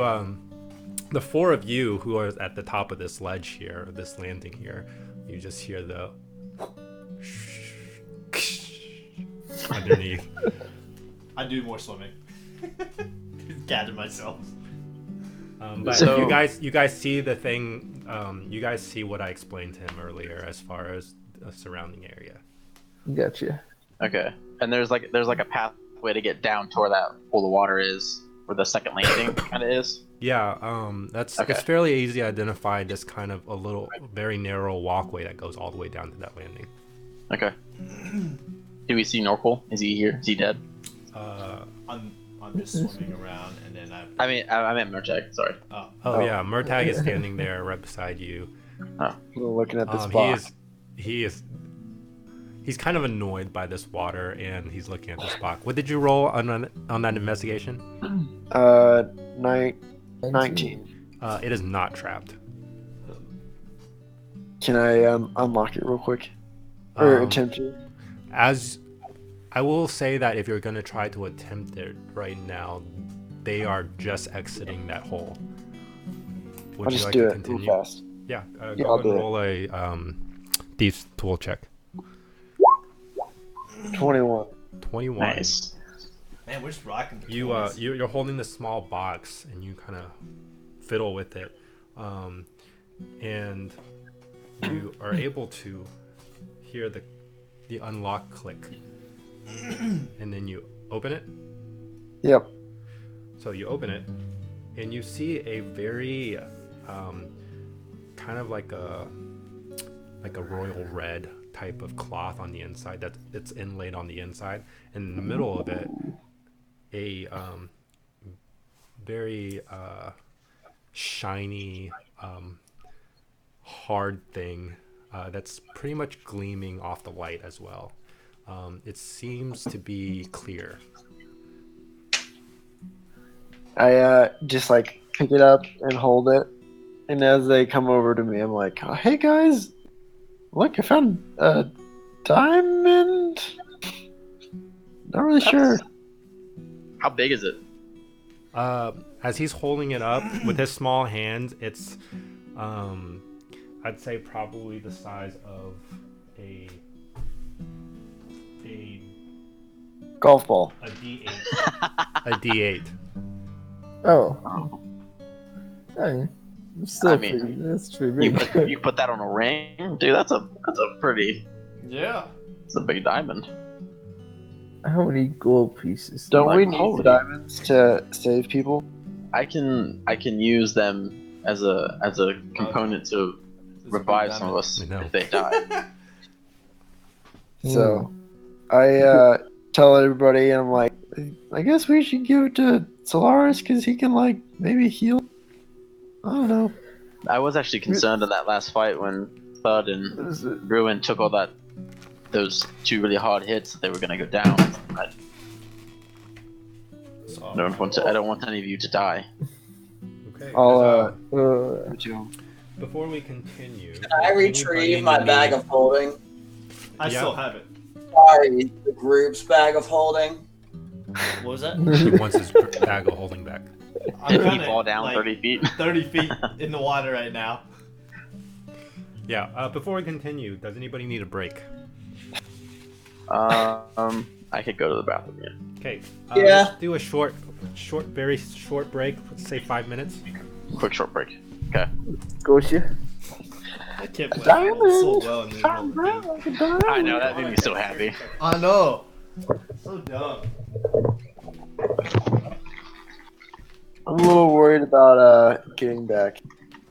the four of you who are at the top of this ledge here, this landing here, you just hear the underneath. I do more swimming. Gather myself. But So- you guys see the thing. You guys see what I explained to him earlier as far as the surrounding area. Gotcha. Okay. And there's like a pathway to get down to where that pool of water is, where the second landing kind of is. Yeah, Okay. it's fairly easy to identify. Just kind of a little, very narrow walkway that goes all the way down to that landing. Okay. Do we see Norqual? Is he here? Is he dead? I'm just swimming around, and then I meant Murtag. Sorry. Oh yeah, Murtag is standing there right beside you. Looking at this He box. he's kind of annoyed by this water, and he's looking at this box. What did you roll on that investigation? 19. It is not trapped. Can I unlock it real quick? Or attempt to? As I will say that if you're going to try to attempt it right now, they are just exiting that hole. Would I'll you just like do to it continue? real fast. Yeah, Yeah, go I'll ahead do and it. roll a Thieves tool check. 21. 21. Nice. man, we're just rocking. the You toys. you're holding this small box and you kind of fiddle with it, and you are able to hear the unlock click, and then you open it. Yep. So you open it, and you see a very kind of like a royal red type of cloth on the inside that it's inlaid on the inside, and in the middle of it a very shiny hard thing that's pretty much gleaming off the light as well. It seems to be clear. I just like pick it up and hold it, and as they come over to me, I'm like, oh, "Hey guys, look, I found a diamond." Not really sure. How big is it? As he's holding it up with his small hands, it's I'd say probably the size of a Golf ball. D8. A D8. Oh. I mean, still I mean, pretty, that's pretty You big. put, you put that on a ring, dude. That's a pretty. Yeah. It's a big diamond. How many gold pieces? Don't Like, we need holy- diamonds to save people? I can use them as a component to It's a revive big some of diamond. us I know. if they die. So I tell everybody, and I'm like, I guess we should give it to Solaris because he can like maybe heal. I don't know. I was actually concerned in that last fight when Thud and Ruin took all those two really hard hits that they were gonna go down. I don't want any of you to die. Okay. I'll before we continue, Can I retrieve my bag of holding? I Yeah. still have it. Sorry, the group's bag of holding. What was that? He wants his bag of holding back. I'm Did he kinda, fall down like, 30 feet? 30 feet in the water right now. Yeah. Before we continue, does anybody need a break? I could go to the bathroom. Yeah. Okay. Yeah. Let's do a very short break. Let's say 5 minutes. Quick short break. Okay. Gotcha. I can't believe I rolled so well in this moment, dude. I know, that made me so happy. I know. So dumb. I'm a little worried about getting back.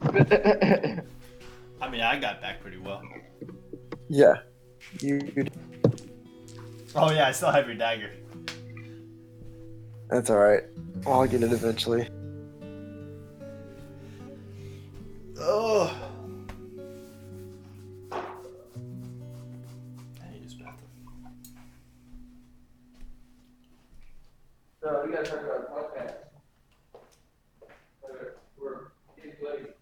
I mean, I got back pretty well. Yeah. You. Oh yeah, I still have your dagger. That's all right. I'll get it eventually. Oh. I hate this bathroom. So we gotta talk about podcast. We're getting late.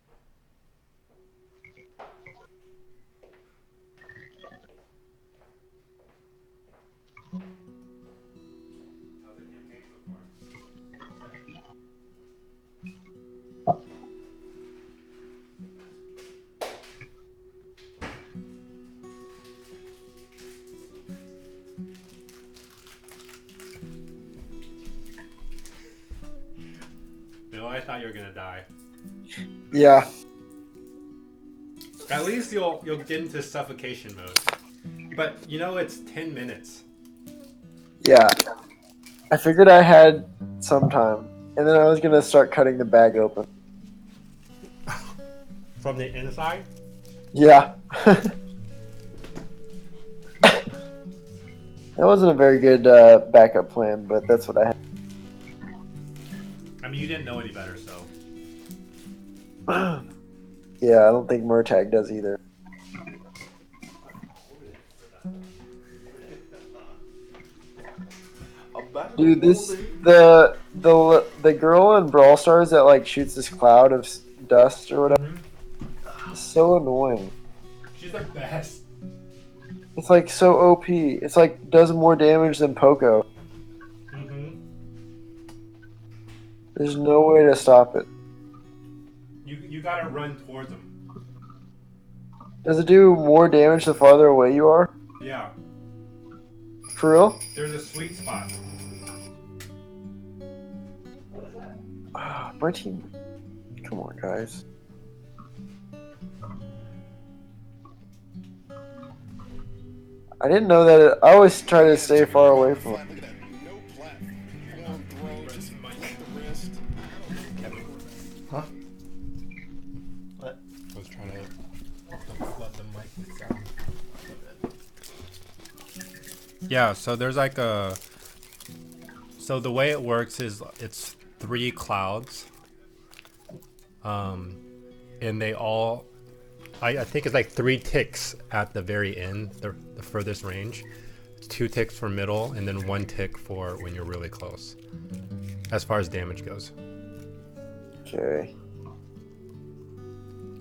Bill, I thought you were gonna die. Yeah. At least you'll get into suffocation mode. But you know it's 10 minutes. Yeah. I figured I had some time, and then I was gonna start cutting the bag open. From the inside? Yeah. That wasn't a very good backup plan, but that's what I had. I mean, you didn't know any better, so. Yeah, I don't think Murtag does either. Dude, the girl in Brawl Stars that like shoots this cloud of dust or whatever. It's so annoying. She's the best. It's like so OP. It's like does more damage than Poco. Mm-hmm. There's no way to stop it. You gotta run towards them. Does it do more damage the farther away you are? Yeah. For real? There's a sweet spot. My team. Come on, guys. I didn't know that. I always try to stay far away from it. Huh? What? I was trying to flood the mic with sound. Yeah, so there's like a. So the way it works is it's 3 clouds. And they all. I think it's like 3 ticks at the very end, the furthest range. 2 ticks for middle, and then 1 tick for when you're really close. As far as damage goes. Okay.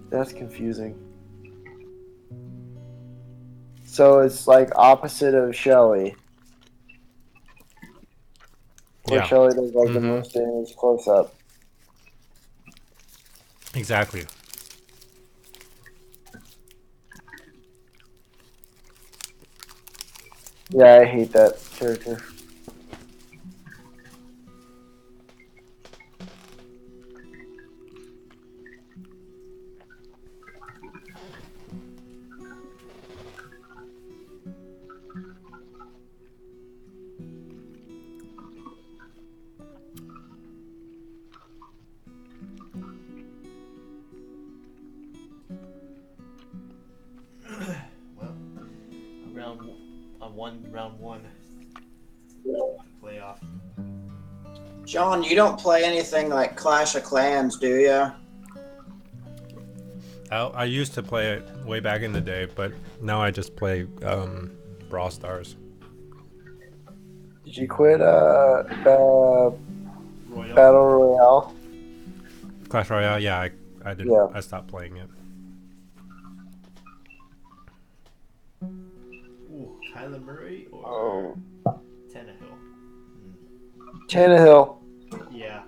That's confusing. So it's like opposite of Shelly. Where Yeah. Shelly does like the Mhm. most damage close up. Exactly. Yeah, I hate that character. Well, round one playoff. John, you don't play anything like Clash of Clans, do you? I used to play it way back in the day, but now I just play Brawl Stars. Did you quit Royal. Battle Royale? Clash Royale, yeah, I did. Yeah. I stopped playing it. Ooh, Kyler Murray or Oh. Tannehill? Tannehill. Yeah.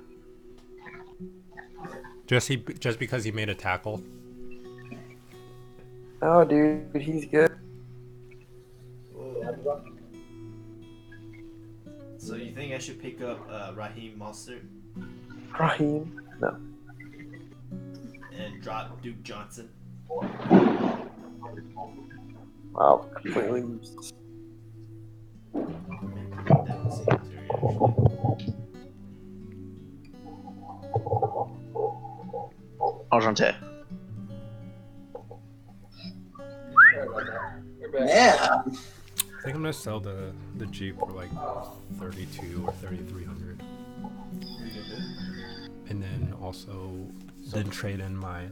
Just because he made a tackle. Oh, dude, he's good. So you think I should pick up Raheem Mostert Raheem. No. and drop Duke Johnson? Wow, completely useless. Argente. Man, I think I'm gonna sell the Jeep for like 32 or 3,300, and then also then trade in my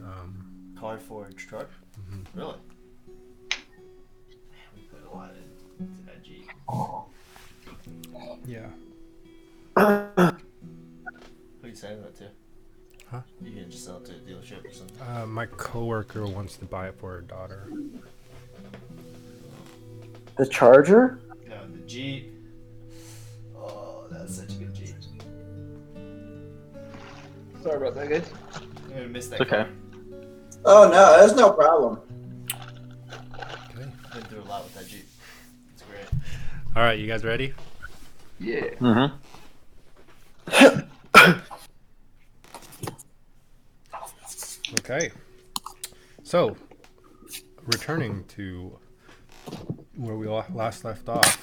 Car forge truck? Really? Man, we put a lot into that Jeep. yeah. Who are you selling that to? Huh? You can just sell it to a dealership or something. My coworker wants to buy it for her daughter. The Charger? No, the Jeep. Oh, that's such a good Jeep. Sorry about that, guys. I'm gonna miss that It's okay. car. oh no, there's no problem. Okay. Been through a lot with that Jeep. It's great. All right, you guys ready? Yeah. Mm-hmm. Okay. So, returning to where we last left off.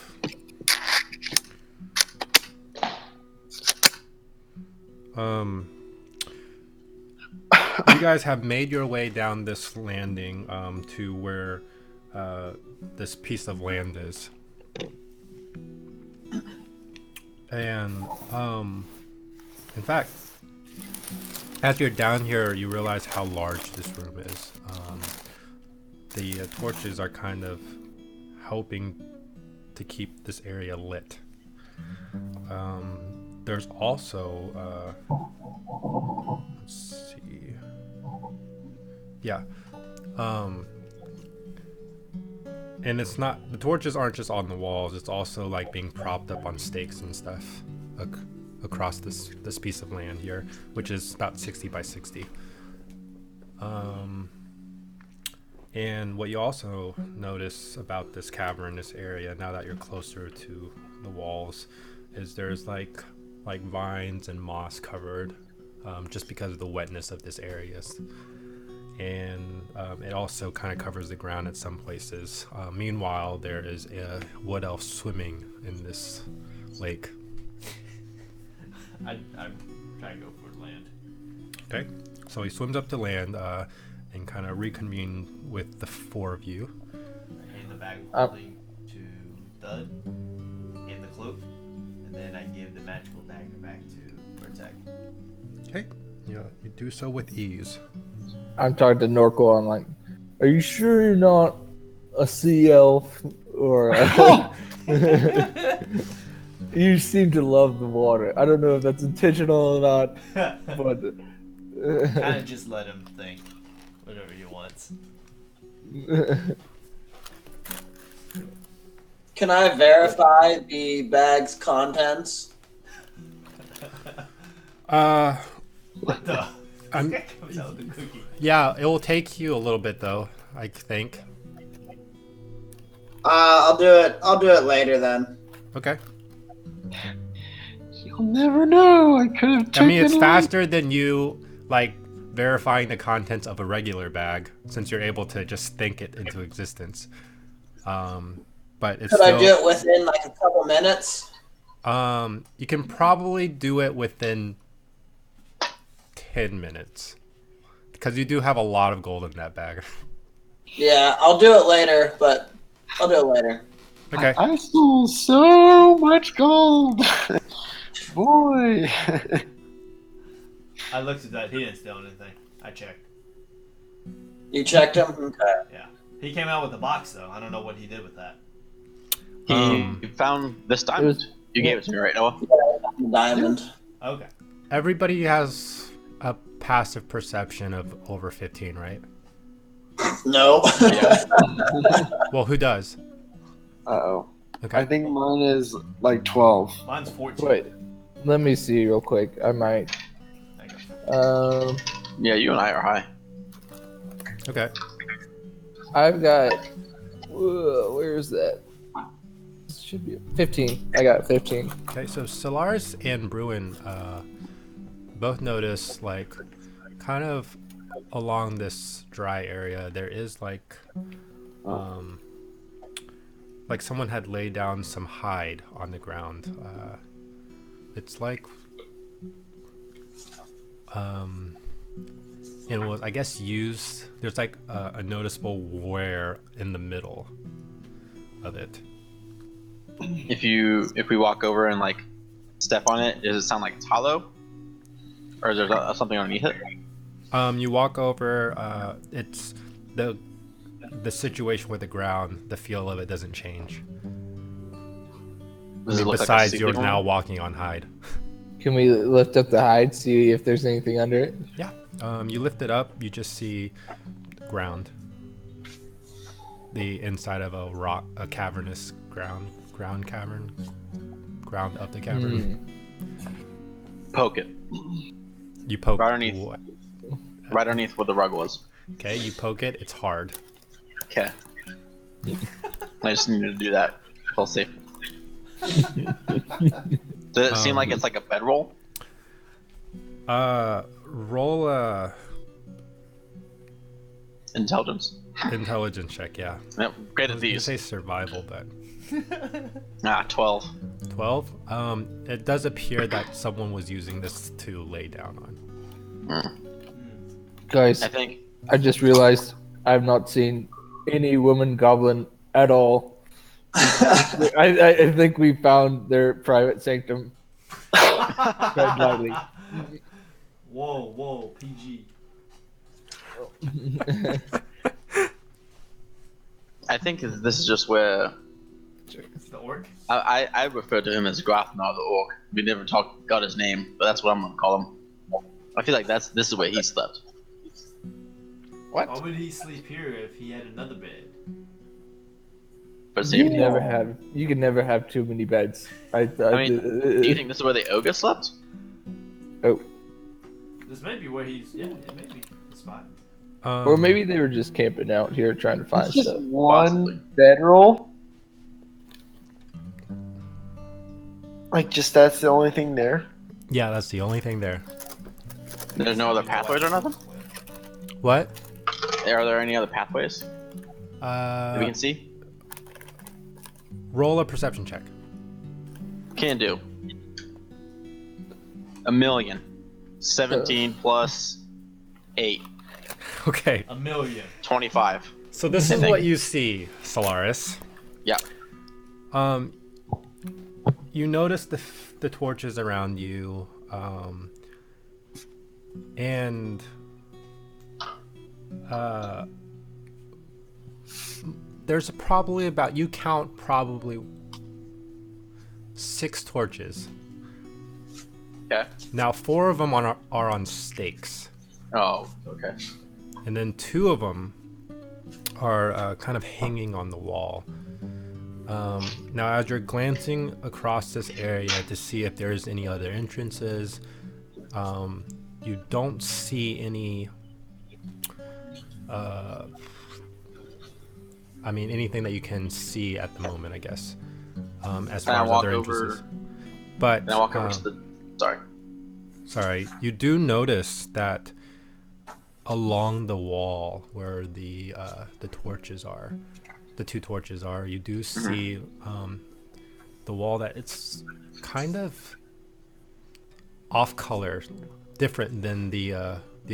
You guys have made your way down this landing to where this piece of land is. And in fact, as you're down here, you realize how large this room is. The torches are kind of helping to keep this area lit. There's also, let's see, yeah, and it's not, the torches aren't just on the walls, it's also like being propped up on stakes and stuff across this piece of land here, which is about 60 by 60. And what you also notice about this cavernous area, now that you're closer to the walls, is there's like vines and moss covered, just because of the wetness of this area. And it also kind of covers the ground at some places. Meanwhile, there is a wood elf swimming in this lake. I'm trying to go for land. Okay, so he swims up to land and kind of reconvene with the four of you. I hand the bag of holding to Thud and the cloak, and then I give the magical dagger back to Vertec. Okay, yeah, you do so with ease. I'm talking to Norco. I'm like, are you sure you're not a sea elf or you seem to love the water. I don't know if that's intentional or not, but Kind of just let him think whatever he wants. Can I verify the bag's contents? What the? I'm, This guy comes out with a cookie. yeah, it will take you a little bit though, I think. I'll do it. I'll do it later then. Okay. You'll never know. I could have taken I mean, it's it. faster than you like verifying the contents of a regular bag, since you're able to just think it into existence. But it's Could I still, do it within like a couple minutes? you can probably do it within 10 minutes because you do have a lot of gold in that bag. Yeah, I'll do it later, but I'll do it later. Okay. I stole so much gold. Boy. I looked at that. He didn't steal anything. I checked. You checked him? Okay. Yeah. He came out with a box though. I don't know what he did with that. He found this diamond. You gave it to me, right, Noah? Diamond. Okay. Everybody has a passive perception of over 15, right? No. Yeah. Well, who does? Uh-oh. Okay. I think mine is like 12. Mine's 14. wait, let me see real quick. I might. I go. Yeah, you and I are high. Okay. I've got. Where is that? Should be 15. I got 15. Okay, so Solaris and Bruin both notice like kind of along this dry area, there is like someone had laid down some hide on the ground. It's like it was, I guess, used. There's like a noticeable wear in the middle of it. If we walk over and like step on it, does it sound like it's hollow, or is there something underneath it? You walk over. It's the situation with the ground. The feel of it doesn't change. Does it look like a Besides, sleeping you're room? now walking on hide. Can we lift up the hide, see if there's anything under it? Yeah. You lift it up. You just see ground. The inside of a cavernous ground cavern. Ground up the cavern. Poke it You poke right underneath. what? Right underneath where the rug was. Okay, you poke it. It's hard. Okay. I just needed to do that. Feel safe. Does it seem like it's like a bedroll? Roll a Intelligence. intelligence check. Yeah. Yep. Great I at was gonna these. say survival, but 12. 12. It does appear that someone was using this to lay down on. Guys, I think. I just realized I've not seen any woman goblin at all. I think we found their private sanctum. Tread lightly. Whoa, PG. I think this is just where The orc? I refer to him as Grafnar the Orc. We never got his name, but that's what I'm gonna call him. I feel like this is where he slept. Why would he sleep here if he had another bed? For You safety. can never have too many beds. Do you think this is where the ogre slept? Oh, This may be where he's. Yeah, it may be. It's fine. or maybe they were just camping out here trying to find It's just stuff. one bedroll. Like, just that's the only thing there. Yeah, that's the only thing there. There's no other pathways or nothing? What? Are there any other pathways that we can see? Roll a perception check. Can do. 1,000,000. 17 plus 8. Okay. 1,000,000. 25. So this is what you see, Solaris. Yeah. You notice the torches around you, and there's probably you count probably 6 torches. Okay. Now 4 of them are on stakes, Oh, okay. and then 2 of them are kind of hanging on the wall. Now, as you're glancing across this area to see if there's any other entrances, you don't see any. Anything that you can see at the moment, I guess. As far as other entrances. But And I walk over to the. Sorry. you do notice that along the wall where the torches are, the 2 torches are, you do see the wall that it's kind of off color, different than the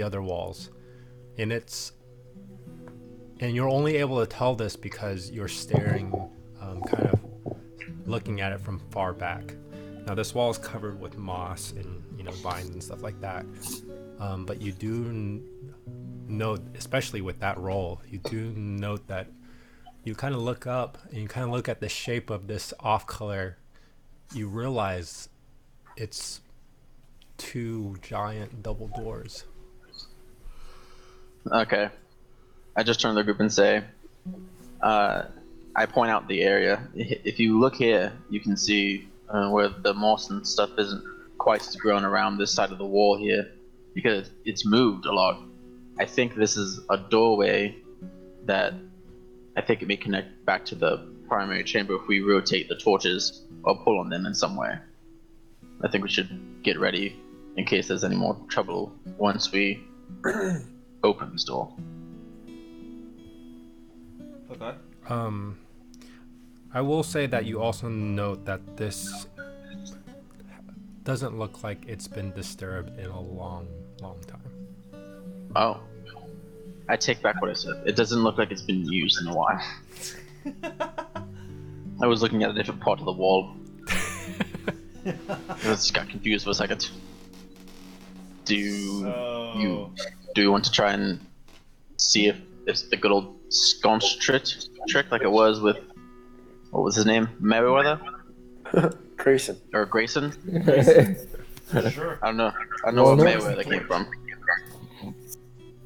other walls, and you're only able to tell this because you're staring, kind of looking at it from far back. Now this wall is covered with moss and vines and stuff like that, but you do note, especially with that roll, you do note that you kind of look up and you kind of look at the shape of this off color. You realize it's 2 giant double doors. Okay. I just turn to the group and say, I point out the area. If you look here, you can see where the moss and stuff isn't quite as grown around this side of the wall here, because it's moved a lot. I think this is a doorway that I think it may connect back to the primary chamber if we rotate the torches or pull on them in some way. I think we should get ready in case there's any more trouble once we open this door. Okay. I will say that you also note that this doesn't look like it's been disturbed in a long time. Oh. I take back what I said. It doesn't look like it's been used in a while. I was looking at a different part of the wall. I just got confused for a second. Do you want to try and see if it's the good old sconce trick like it was with, what was his name? Merriweather? Grayson. Or Grayson? Sure. I don't know where Merriweather came from.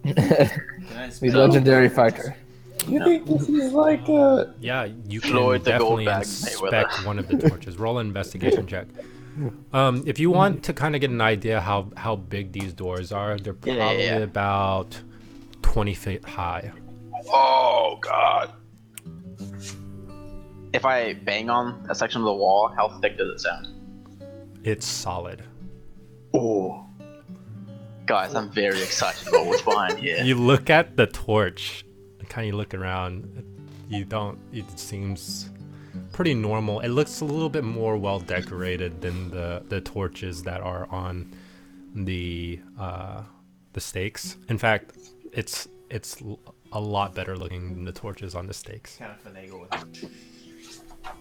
The legendary fighter. You think this is like Yeah, you can Floyd the definitely Goldbag inspect one of the torches. Roll an investigation check. If you want to kind of get an idea how big these doors are, they're probably about 20 feet high. Oh god. If I bang on a section of the wall, how thick does it sound? It's solid. Oh. Guys, I'm very excited about what's behind here. You look at the torch, and kind of look around. It seems pretty normal. It looks a little bit more well decorated than the torches that are on the stakes. In fact, it's a lot better looking than the torches on the stakes. Kind of finagle with it.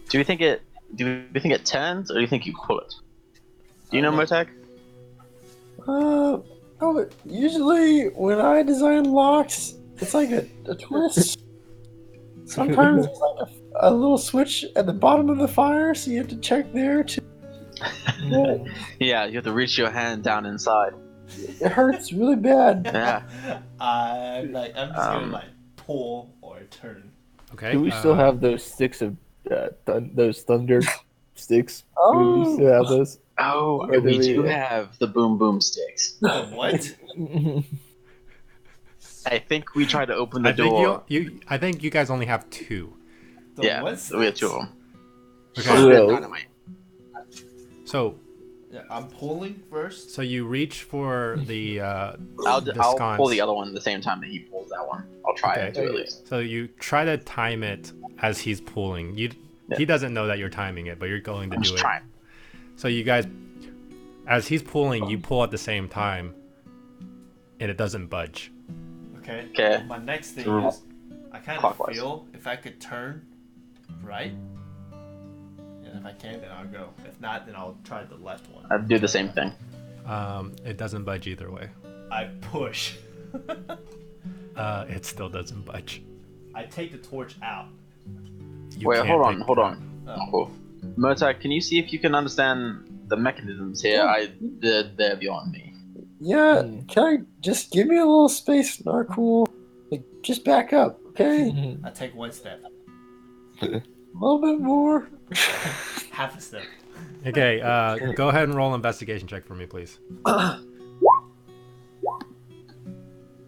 Do you think it turns, or do you think you pull it? Do you know, Motek? oh, usually when I design locks, it's like a twist. Sometimes it's like a little switch at the bottom of the fire, so you have to check there too. Yeah, you have to reach your hand down inside. It hurts really bad. Yeah. I'm just gonna like pull or turn. Okay. Do we still have those sticks of those thunder sticks? Do Oh. we still have those? Oh, Or do we do we- have the boom boom sticks. The what? I think we tried to open the I think door. I think you guys only have two. The Yeah, what's we have this? two of them. Okay. Well, Dynamite. So Yeah, I'm pulling first. so you reach for the I'll the pull sconce. the other one at the same time that he pulls that one. I'll try Okay. it too, at least. So you try to time it as he's pulling. He doesn't know that you're timing it, but you're going to I'm do just it. trying. So you guys, as he's pulling, you pull at the same time, and it doesn't budge. Okay. Okay. My next thing So, is, I kind of clockwise. feel if I could turn right, and if I can, then I'll go. If not, then I'll try the left one. I'd do the same thing. It doesn't budge either way. I push. It still doesn't budge. I take the torch out. You Wait, can't hold on, pick hold that. on. Oh. Cool. Motek, can you see if you can understand the mechanisms here? They're beyond me. Yeah, can I just give me a little space, Narcool? Like, just back up, okay? I take one step, A little bit more. half a step. Okay, go ahead and roll an investigation check for me, please.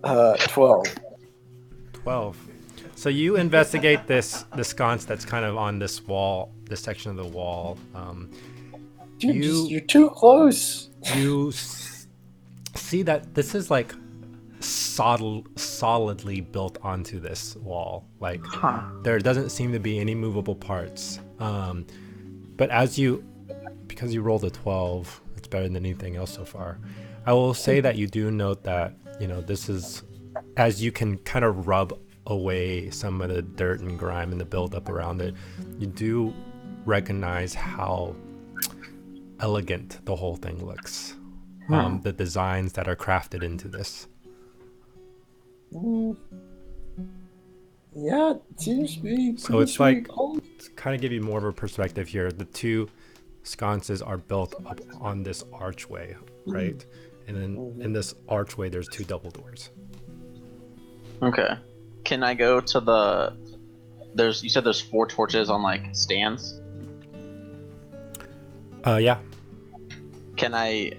12. 12. So you investigate the sconce that's kind of on this wall, this section of the wall. Dude, You- you're too close. You see that this is like solidly built onto this wall. Like there doesn't seem to be any movable parts. But because you rolled a 12, it's better than anything else so far. I will say that you do note that, this is, as you can kind of rub away some of the dirt and grime and the buildup around it, you do recognize how elegant the whole thing looks. The designs that are crafted into this. Yeah, it seems to be So pretty it's sweet. like, to kind of give you more of a perspective here, the two sconces are built up on this archway, right? And then in this archway, there's two double doors. Okay. Can I go to you said there's 4 torches on like stands? Yeah,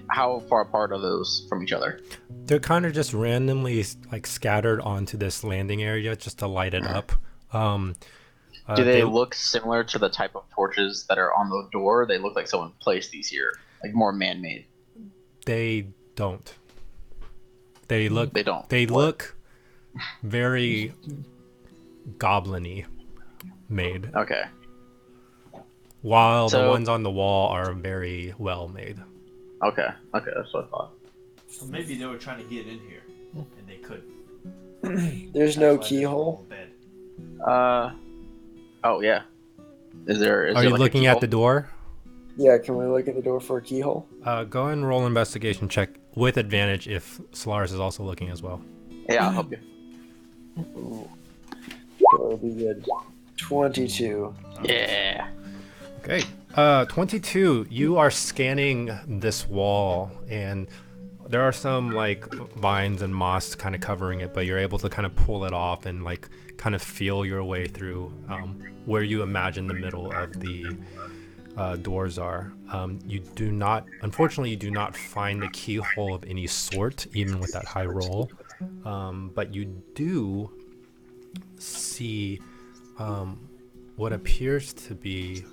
how far apart are those from each other? they're kind of just randomly like scattered onto this landing area just to light it up. Do they look similar to the type of torches that are on the door? They look like someone placed these here, like more man-made. They don't. They look. They don't. They What? look very goblin-y made, Okay. while the So- ones on the wall are very well made. Okay. Okay, that's what I thought. So maybe they were trying to get in here, and they couldn't. There's That's no why there's a keyhole. little bed. Oh yeah. Is there? Are you looking at the door? Yeah, can we look at the door for a keyhole? Go ahead and roll investigation check with advantage if Solaris is also looking as well. Yeah, I'll help you. That'll be good. 22. Yeah. Okay. 22, you are scanning this wall, and there are some like vines and moss kind of covering it, but you're able to kind of pull it off and like kind of feel your way through where you imagine the middle of the doors are. Unfortunately, you do not find the keyhole of any sort, even with that high roll. But you do see what appears to be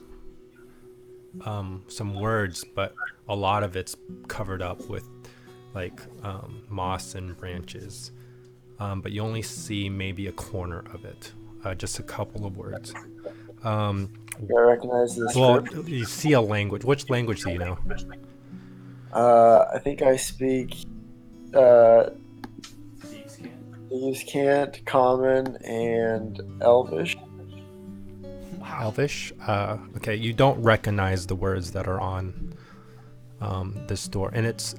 some words, but a lot of it's covered up with like moss and branches. But you only see maybe a corner of it, just a couple of words. Do I recognize this Well, script? you see a language. Which language do you know? I think I speak Thieves can. Thieves Can't, Common, and Elvish. Wow. Elvish? Okay, you don't recognize the words that are on this door, and it's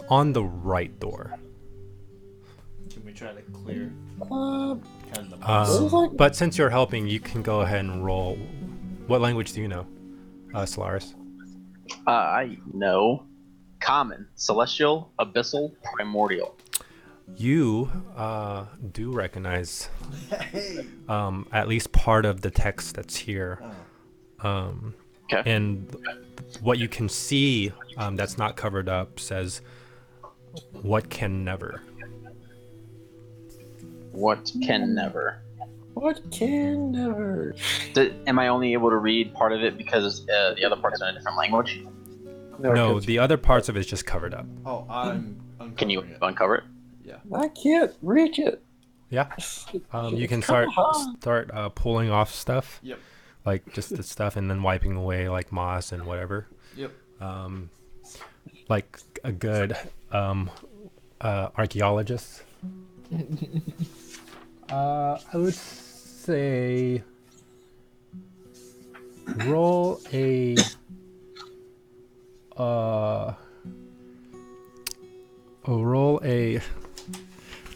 on the right door. Can we try to clear Uh, kind of the moss? But since you're helping, you can go ahead and roll. What language do you know, Solaris? I know. Common, celestial, abyssal, primordial. You do recognize Hey. at least part of the text that's here. Okay. And what you can see that's not covered up says, "What can never." What can never? what can never? Am I only able to read part of it because the other part's in a different language? No, 'cause the other parts of it's just covered up. Oh, I'm uncovering Can you it. uncover it? I can't reach it. Yeah. You can Come start on. pulling off stuff. Yep. Like just the stuff, and then wiping away like moss and whatever. Yep. Like a good archaeologist. I would say roll a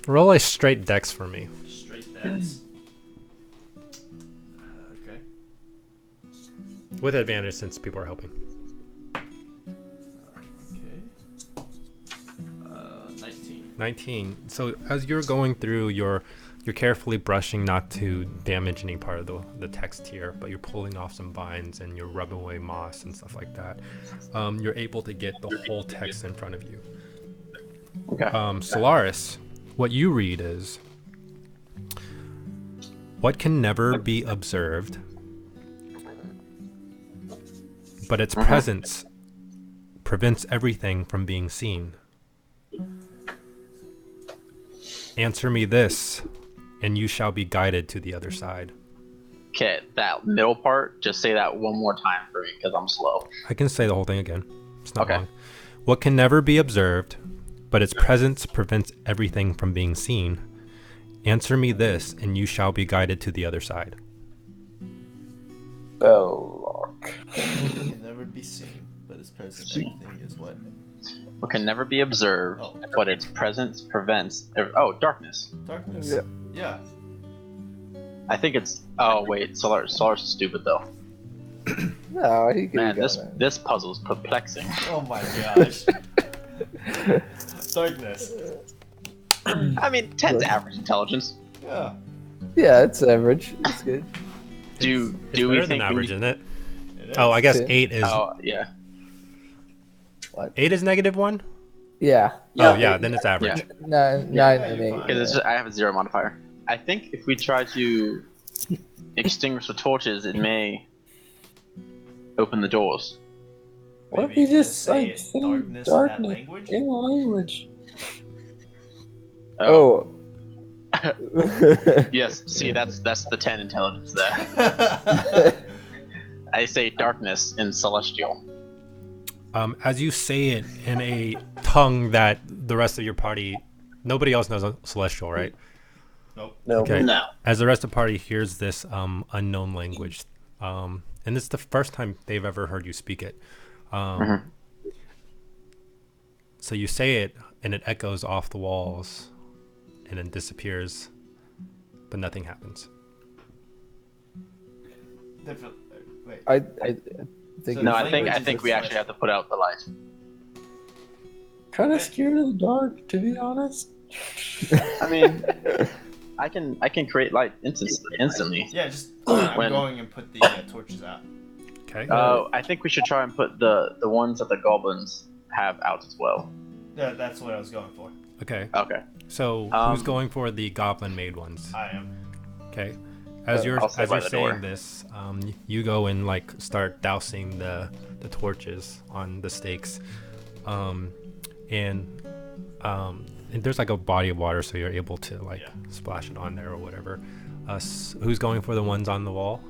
roll a straight dex for me. Straight beds. Okay. With advantage since people are helping. Okay. 19. 19. So as you're going through, you're carefully brushing not to damage any part of the text here, but you're pulling off some vines and you're rubbing away moss and stuff like that. You're able to get the whole text in front of you. Okay. Solaris, what you read is, "What can never be observed, but its presence prevents everything from being seen. Answer me this, and you shall be guided to the other side." Okay, that middle part, just say that one more time for me because I'm slow. I can say the whole thing again. It's not Okay. long. "What can never be observed, but its presence prevents everything from being seen. Answer me this, and you shall be guided to the other side." Belloc. Can never be seen, but its present everything is what? What can never be observed, Oh. but its presence prevents. Darkness. Darkness. Yeah. Yeah. I think it's. Oh wait, Solaris is stupid though. No, he Man, got this it. this puzzle is perplexing. Oh my gosh. Darkness. I mean, 10's average intelligence. Yeah. Yeah, it's average. It's good. Do It's we better than think? average, We, isn't it? It Oh, is. I guess Yeah. 8 is oh yeah. 8 is -1? Yeah. Oh yeah, then it's average. Yeah. Nine Yeah, and you're 8. fine. Because I have a 0 modifier. I think if we try to extinguish the torches, it may open the doors. What if Maybe you just say like it, say darkness, darkness in that language? in language? Oh. Yes. See, that's the 10 intelligence there. I say darkness in celestial. As you say it in a tongue that the rest of your party, nobody else knows celestial, right? Nope. No. Okay. No. As the rest of the party hears this unknown language, and it's the first time they've ever heard you speak it. So you say it, and it echoes off the walls, and then disappears, but nothing happens. Different. Wait. I think So No, the I think language we is actually have to put out the light. Kind of scared of the dark, to be honest. I mean, I can create light instantly. Yeah, just I'm When- going and put the torches out. Okay. I think we should try and put the ones that the goblins have out as well. Yeah, that's what I was going for. Okay. Okay. So who's Um, going for the goblin made ones? I am. Okay. As you're I'll stay by the saying door. this, you go and like start dousing the torches on the stakes, and there's like a body of water, so you're able to like splash it on there or whatever. Who's going for the ones on the wall?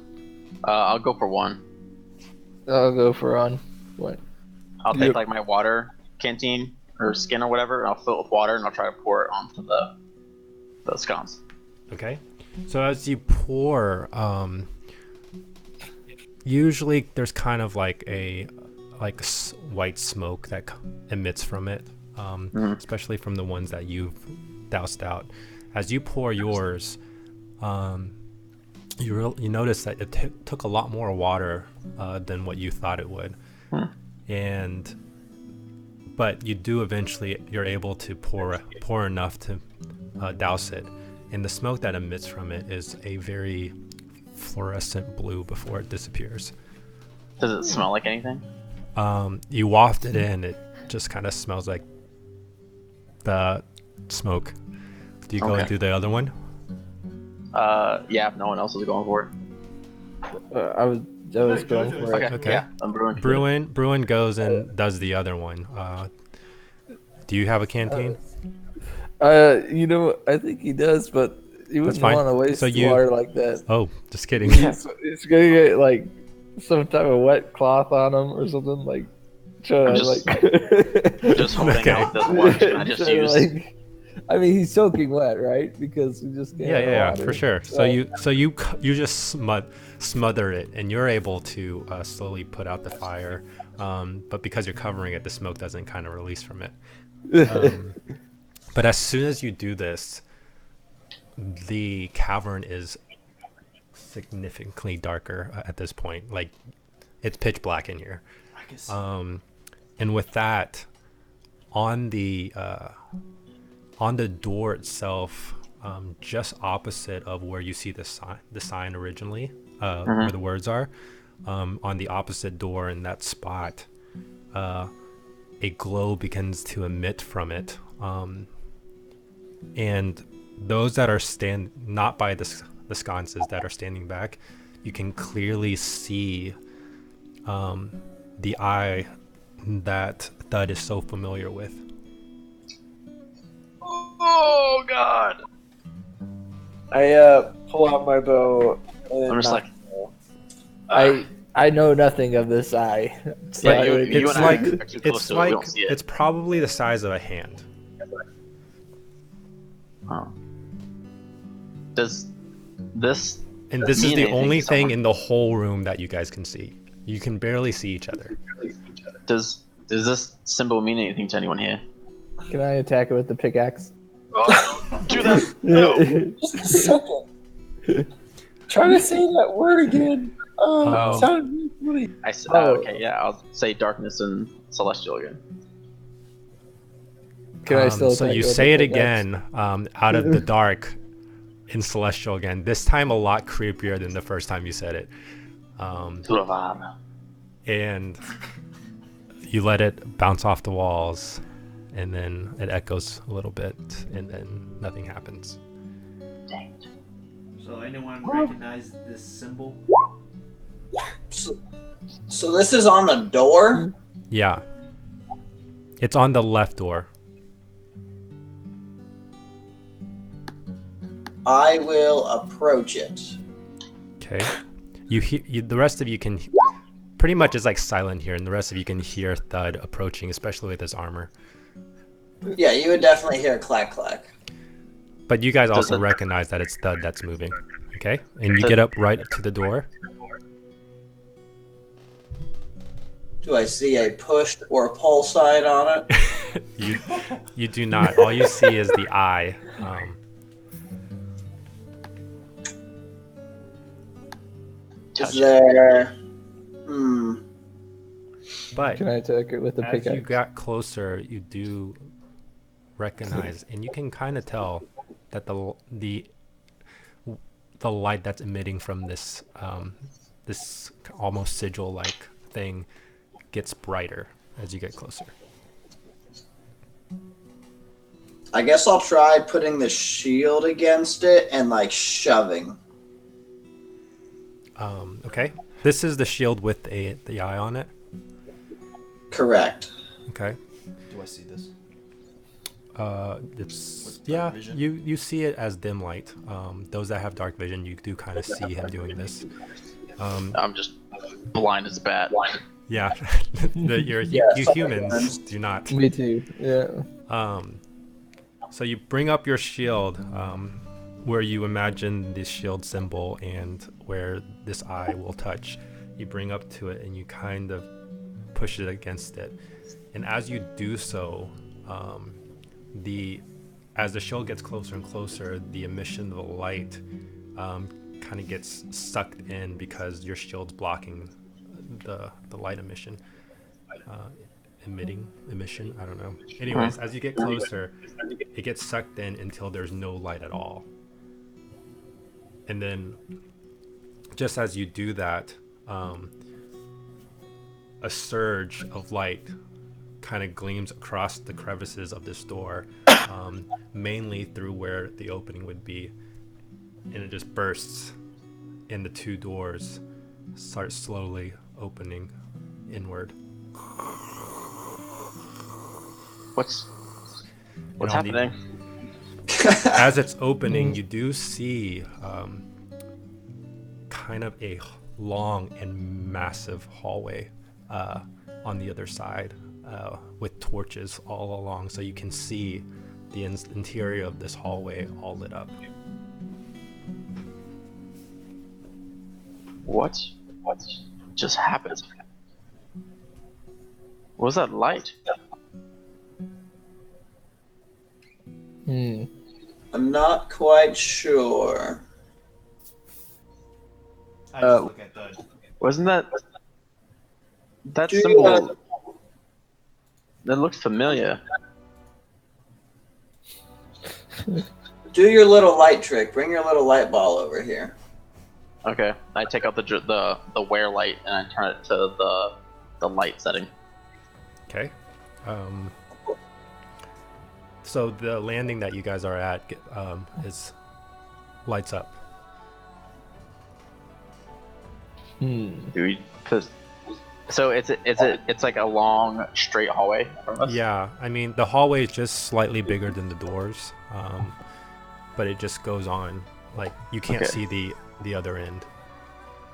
I'll go for one. I'll go for on. What? I'll take Yep. like my water canteen or skin or whatever, and I'll fill it with water, and I'll try to pour it onto the scones. Okay. So as you pour, usually there's kind of like a white smoke that emits from it, especially from the ones that you've doused out. As you pour yours, you notice that it took a lot more water than what you thought it would, but you do eventually you're able to pour enough to douse it, and the smoke that emits from it is a very fluorescent blue before it disappears. Does it smell like anything? You waft it in, it just kind of smells like the smoke. Do you go Okay. and do the other one? Yeah, if no one else is going for it. I was going for it. Okay. Yeah, I'm brewing. Bruin goes and does the other one. Do you have a canteen? I think he does, but he wouldn't fine. want to waste So you- water like that. Oh, just kidding. It's gonna get like some type of wet cloth on him or something like. Try I'm to, just- like, Just holding Okay. out this one I just try to, used. like- I mean, he's soaking wet, right? Because we just can't. Yeah, for sure. So you just smother it, and you're able to slowly put out the fire, but because you're covering it, the smoke doesn't kind of release from it. But as soon as you do this, the cavern is significantly darker at this point. Like, it's pitch black in here. I guess. And with that, on the door itself, just opposite of where you see the sign originally, where the words are, on the opposite door in that spot, a glow begins to emit from it, and those that are not by the sconces that are standing back, you can clearly see the eye that Thud is so familiar with. Oh God! I pull out my bow. And I'm just like, I know nothing of this eye. So yeah, I you would- and it's I like are too close it's to it. We like don't see it. it's probably the size of a hand. Oh. Does this? And this is mean the anything only to thing someone? in the whole room that you guys can see. You can barely see each other. Does this symbol mean anything to anyone here? Can I attack it with the pickaxe? Do that. No. just a second. Try to say that word again. Oh. It sounded really funny. Okay, yeah, I'll say darkness and celestial again. Can I still? So attack you with say the it pickaxe? again, out of the dark, in celestial again. This time a lot creepier than the first time you said it. Tulavan. And you let it bounce off the walls, and then it echoes a little bit, and then nothing happens. Dang it. So anyone recognize this symbol? So this is on the door. Yeah. It's on the left door. I will approach it. Okay. The rest of you can pretty much is like silent here, and the rest of you can hear Thud approaching, especially with his armor. Yeah, you would definitely hear clack clack. But you guys also it- recognize that it's Thud that's moving. Okay? And you get up right to the door. Do I see a push or pull sign on it? You do not. All you see is the eye. Is there? But Can I attack it with a as you pickaxe? got closer, you do recognize, and you can kind of tell that the light that's emitting from this this almost sigil-like thing gets brighter as you get closer. I guess I'll try putting the shield against it and like shoving. Okay. This is the shield with the eye on it. Correct. Okay. Do I see this? It's With dark yeah. vision? You see it as dim light. Those that have dark vision, you do kind of see him doing this. I'm just blind as a bat. Yeah, you humans do not. Me too. Yeah. So you bring up your shield, where you imagine the shield symbol and where this eye will touch. You bring up to it and you kind of push it against it. And as you do so, as the shield gets closer and closer, the emission of the light kind of gets sucked in because your shield's blocking the light emission. Emission, I don't know. Anyways, as you get closer, it gets sucked in until there's no light at all. And then, just as you do that, a surge of light kind of gleams across the crevices of this door, mainly through where the opening would be, and it just bursts, and the two doors start slowly opening inward. What's And on the- happening? As it's opening, you do see kind of a long and massive hallway on the other side with torches all along, so you can see the interior of this hallway all lit up. What just happened? What was that light? I'm not quite sure. I just look at Thud. Wasn't that Do you, symbol? That looked familiar. Do your little light trick. Bring your little light ball over here. Okay, I take out the wear light and I turn it to the light setting. Okay. So the landing that you guys are at is lights up. Do we? So it's like a long straight hallway from us. Yeah, I mean the hallway is just slightly bigger than the doors, but it just goes on. Like you can't Okay. see the other end.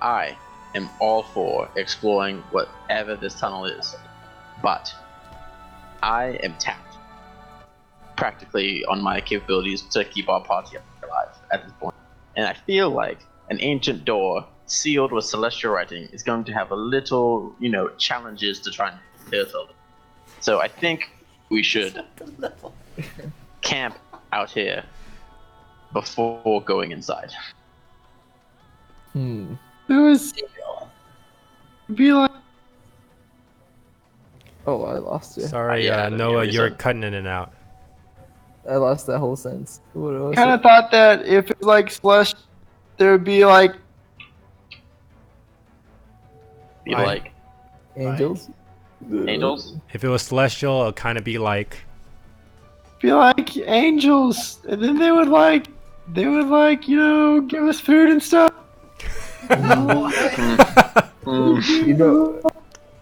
I am all for exploring whatever this tunnel is, but I am tapped practically on my capabilities to keep our party alive at this point. And I feel like an ancient door sealed with celestial writing is going to have a little, challenges to try and fulfill. So I think we should camp out here before going inside. It was be like Oh, I lost you. Sorry, Yeah, Noah, yeah, you're so- cutting in and out. I lost that whole sentence. What was kind it? of thought that if it was like slush, there would be like Be Right. like Angels? angels. If it was celestial, it'll kind of be like angels, and then they would like give us food and stuff.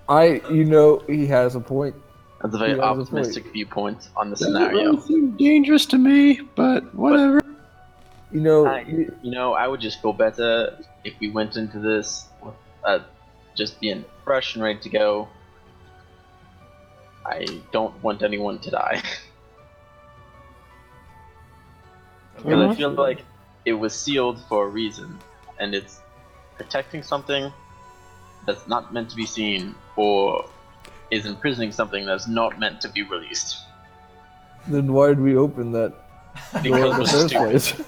He has a point. That's a very Yeah, that's optimistic viewpoint on the That scenario. seemed dangerous to me, but whatever. I would just feel better if we went into this with just being fresh and ready to go. I don't want anyone to die. Because I feel like it was sealed for a reason, and it's protecting something that's not meant to be seen, or is imprisoning something that's not meant to be released. Then why did we open that door in the Because first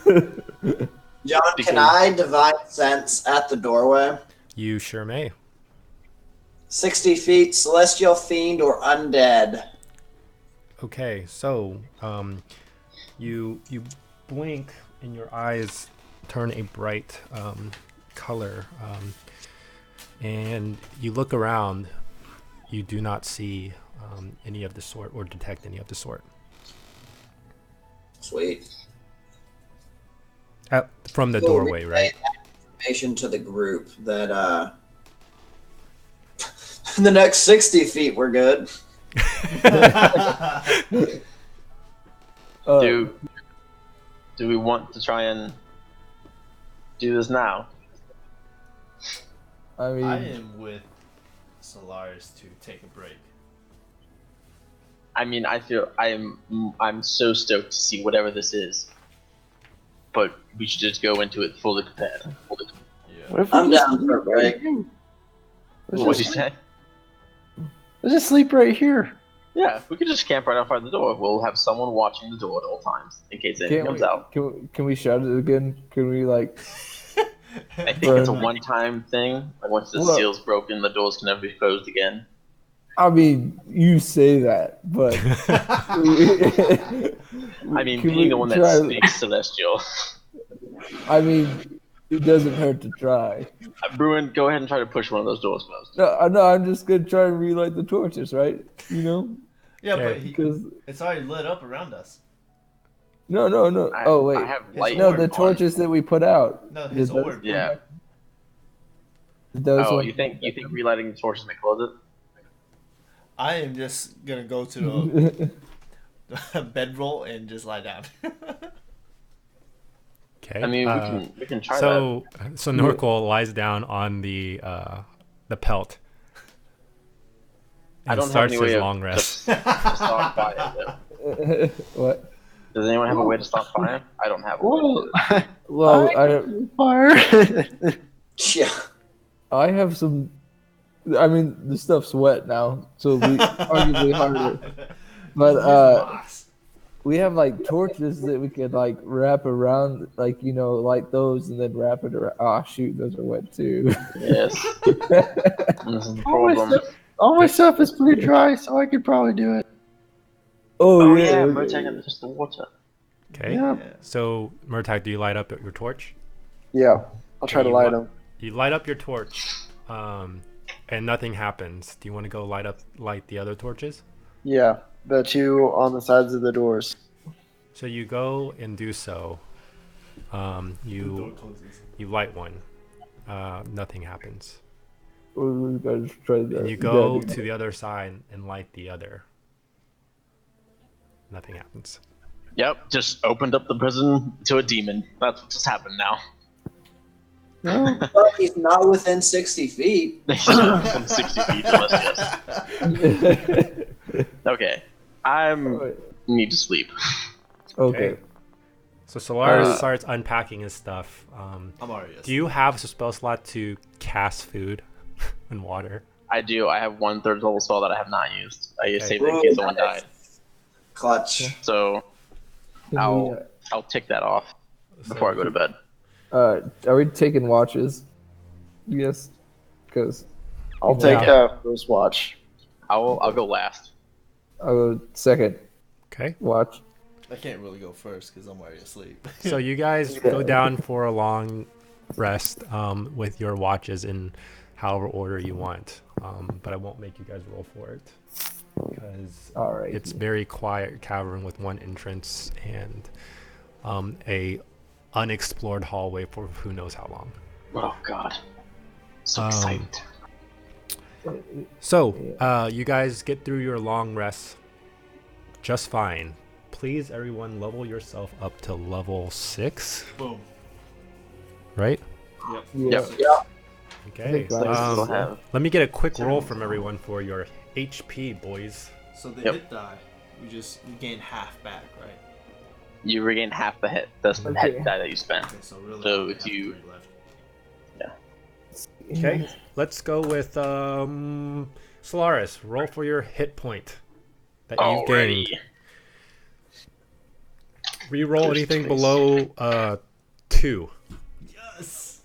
we're place? John, can I divine sense at the doorway? You sure may. 60 feet, celestial fiend or undead. Okay, so you blink and your eyes turn a bright color, and you look around. You do not see any of the sort or detect any of the sort. Sweet. From the So doorway, relay right? that information to the group that in the next 60 feet we're good. Do we want to try and do this now? I mean, I am with Solaris to take a break. I mean, I feel I'm so stoked to see whatever this is, but we should just go into it fully prepared. Yeah. What if we I'm just down for a break. What'd you say? Let's just sleep right here. Yeah, we could just camp right outside the door. We'll have someone watching the door at all times in case anything comes out. Can we shout it again? Can we like? I think it's a one-time thing. Like once the seal's broken, the doors can never be closed again. I mean, you say that, but I mean, can being we the one that try- speaks Celestial. I mean, it doesn't hurt to try. Bruin, go ahead and try to push one of those doors closed. No, I'm just gonna try and relight the torches, right? You know, Yeah, Okay. but because it's already lit up around us. no. Oh wait, I have It's light. no, orb the on. torches that we put out. No, his Did those- orb. Yeah. did those Oh, ones- you think relighting the torches may close it? I am just gonna go to the bedroll and just lie down. Okay. I mean, we can try that. So Norkel lies down on the pelt. I And don't have starts any way his of long rest. to start fire. Though. What? Does anyone have a way to start fire? I don't have a way. To do it. Well, Fire. Yeah. I have some. I mean, the stuff's wet now, so it'll be arguably harder. But we have like torches that we could like wrap around, like light those and then wrap it around. Ah, shoot, those are wet too. Yes. This is the problem. All my stuff is pretty dry, so I could probably do it. Oh, yeah. yeah, okay. Murtag and just the water. Okay. Yeah. So Murtag, do you light up your torch? Yeah, I'll try to light them. You light up your torch, and nothing happens. Do you want to go light the other torches? Yeah, the two on the sides of the doors. So you go and do so. You light one. Nothing happens. We gotta try that. And you go to the other side and light the other. Nothing happens. Yep, just opened up the prison to a demon. That's what just happened now. No. But he's not within 60 feet. He's not within 60 feet unless yes. Okay, I need to sleep. Okay. So Solaris starts unpacking his stuff. I'm already asleep. Do you have a spell slot to cast food and water? I do. I have 1/3 level spell that I have not used. I saved it in case someone died. Clutch. So I'll tick that off before I go to bed. Are we taking watches? Yes, because I'll take first watch. I'll go last. I'll go second Okay. watch. I can't really go first because I'm already asleep. So you guys go down for a long rest with your watches in however order you want. But I won't make you guys roll for it because All right. it's very quiet cavern with one entrance and a unexplored hallway for who knows how long. Oh God, so excited. So you guys get through your long rest just fine. please everyone level yourself up to level 6, Boom. right? Yep. Yeah. Okay. think that's- We'll have Let me get a quick roll from everyone for your HP, boys. So the Yep. hit die, we gain half back, right? you regain half the hit. That's the Okay. hit die that you spent. Okay, so really. So I only if have you- 3 left. Okay. Let's go with Solaris. Roll for your hit point that you've gained. Alrighty. Reroll Just anything face. below 2. Yes.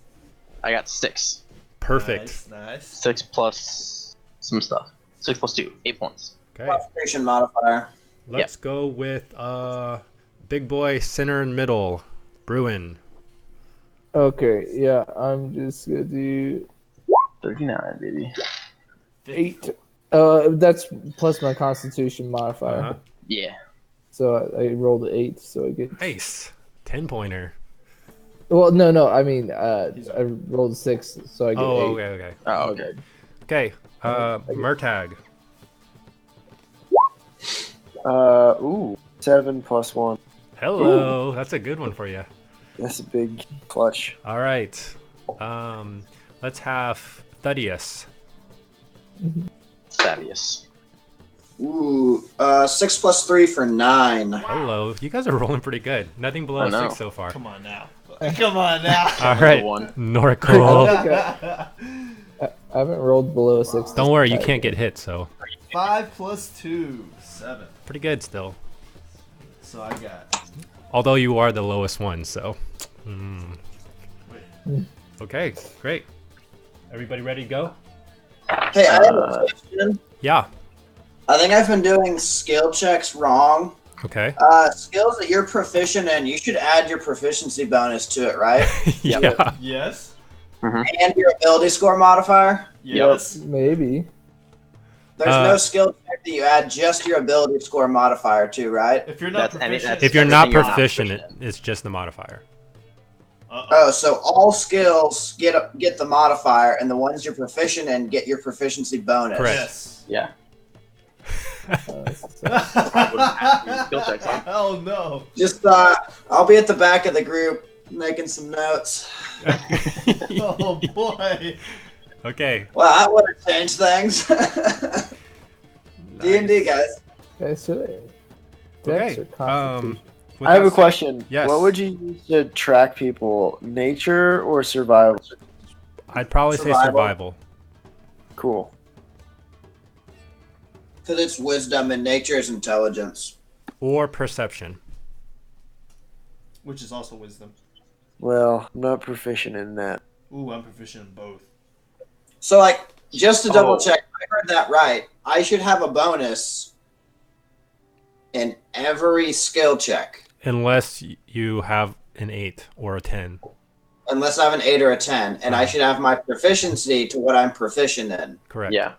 I got 6. Perfect. Nice. 6 plus some stuff. 6 plus 2. 8 points. Okay. Concentration modifier. Let's go with big boy center and middle, Bruin. Okay, yeah, I'm just gonna do 39, baby. 8. That's plus my Constitution modifier. Uh-huh. Yeah. So I rolled an 8, so I get. Nice. 10-pointer. Well, no, I mean, I rolled a 6, so I get 8. Oh, okay. Oh, okay. Okay. Murtag. 7 plus 1. Hello. That's a good one for you. That's a big clutch. All right. Let's have Thaddeus. Thaddeus. Ooh, 6 plus 3 for 9. Hello. You guys are rolling pretty good. Nothing below I know. 6 so far. Come on now. Come on now. All right. One. Norcool. I haven't rolled below a 6. Don't worry, you can't get hit, so 5 plus 2, 7. pretty good still. So I got. Although you are the lowest one, so. Okay, great. Everybody ready to go? Hey, I have a question. Yeah. I think I've been doing skill checks wrong. Okay. Skills that you're proficient in, you should add your proficiency bonus to it, right? Yeah. Yes. And your ability score modifier. Yes. Maybe. There's no skill check that you add just your ability score modifier to, right? If you're not That's any- proficient. that's- If you're not Everything you're not proficient, proficient it's just the modifier. Oh, so all skills get the modifier, and the ones you're proficient in get your proficiency bonus. Correct. Yes. Yeah. Skill checks, huh? Hell no. Just I'll be at the back of the group making some notes. Oh boy. Okay. Well, that would have changed things. D&D, guys. Okay, so Okay. Dex or Constitution? with I have a that- question. Yes. What would you use to track people? Nature or survival? I'd probably say Survival. survival. Cool. Because it's wisdom and nature is intelligence. Or perception. Which is also wisdom. Well, I'm not proficient in that. Ooh, I'm proficient in both. So, like, just to double Oh. check, I heard that right. I should have a bonus in every skill check, Unless you have an 8 or a 10. unless I have an 8 or a 10, and I should have my proficiency to what I'm proficient in. Correct. Yeah.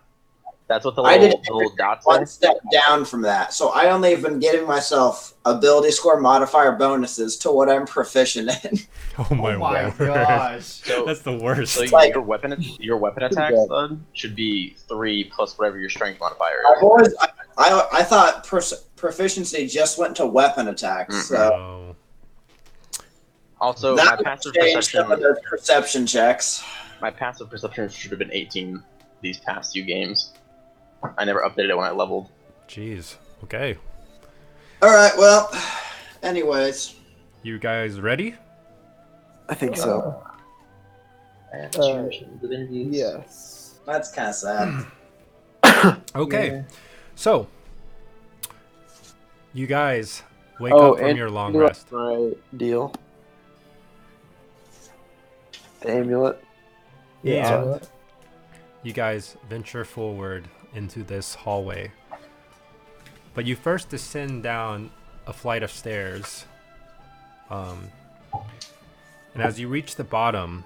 That's what the I little, did the little dots one are. step down from that. So I only have been giving myself ability score modifier bonuses to what I'm proficient in. Oh my, Oh my word. gosh. So, That's the worst. so Like- your weapon attacks should be 3 plus whatever your strength modifier I've is. always, I thought proficiency just went to weapon attacks. So Oh. Also, my that would passive change some of perception, those perception checks. should have been 18 these past few games. I never updated it when I leveled. Jeez. Okay. All right. Well, anyways, You guys ready? I think so. Yes. that's kind of sad. Okay. Yeah. So, you guys wake Oh, up from and your long you know rest. my deal. The amulet. Yeah. You guys venture forward into this hallway. But you first descend down a flight of stairs. And as you reach the bottom,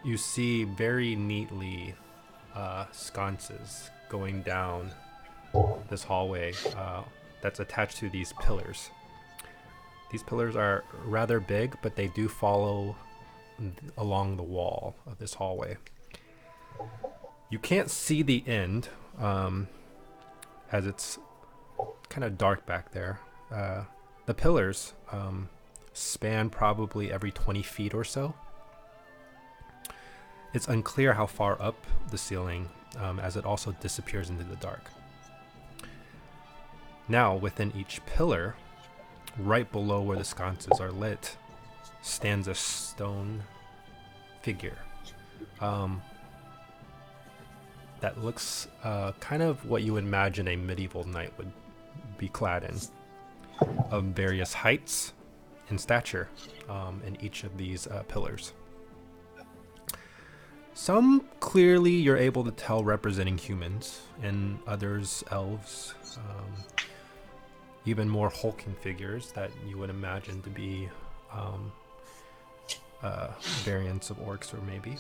you see very neatly sconces going down this hallway that's attached to these pillars. These pillars are rather big, but they do follow along the wall of this hallway. You can't see the end, as it's kind of dark back there. the pillars span probably every 20 feet or so. It's unclear how far up the ceiling, as it also disappears into the dark. Now, within each pillar, right below where the sconces are lit, stands a stone figure that looks kind of what you imagine a medieval knight would be clad in, of various heights and stature in each of these pillars. Some clearly you're able to tell representing humans, and others elves, even more hulking figures that you would imagine to be variants of orcs, or maybe.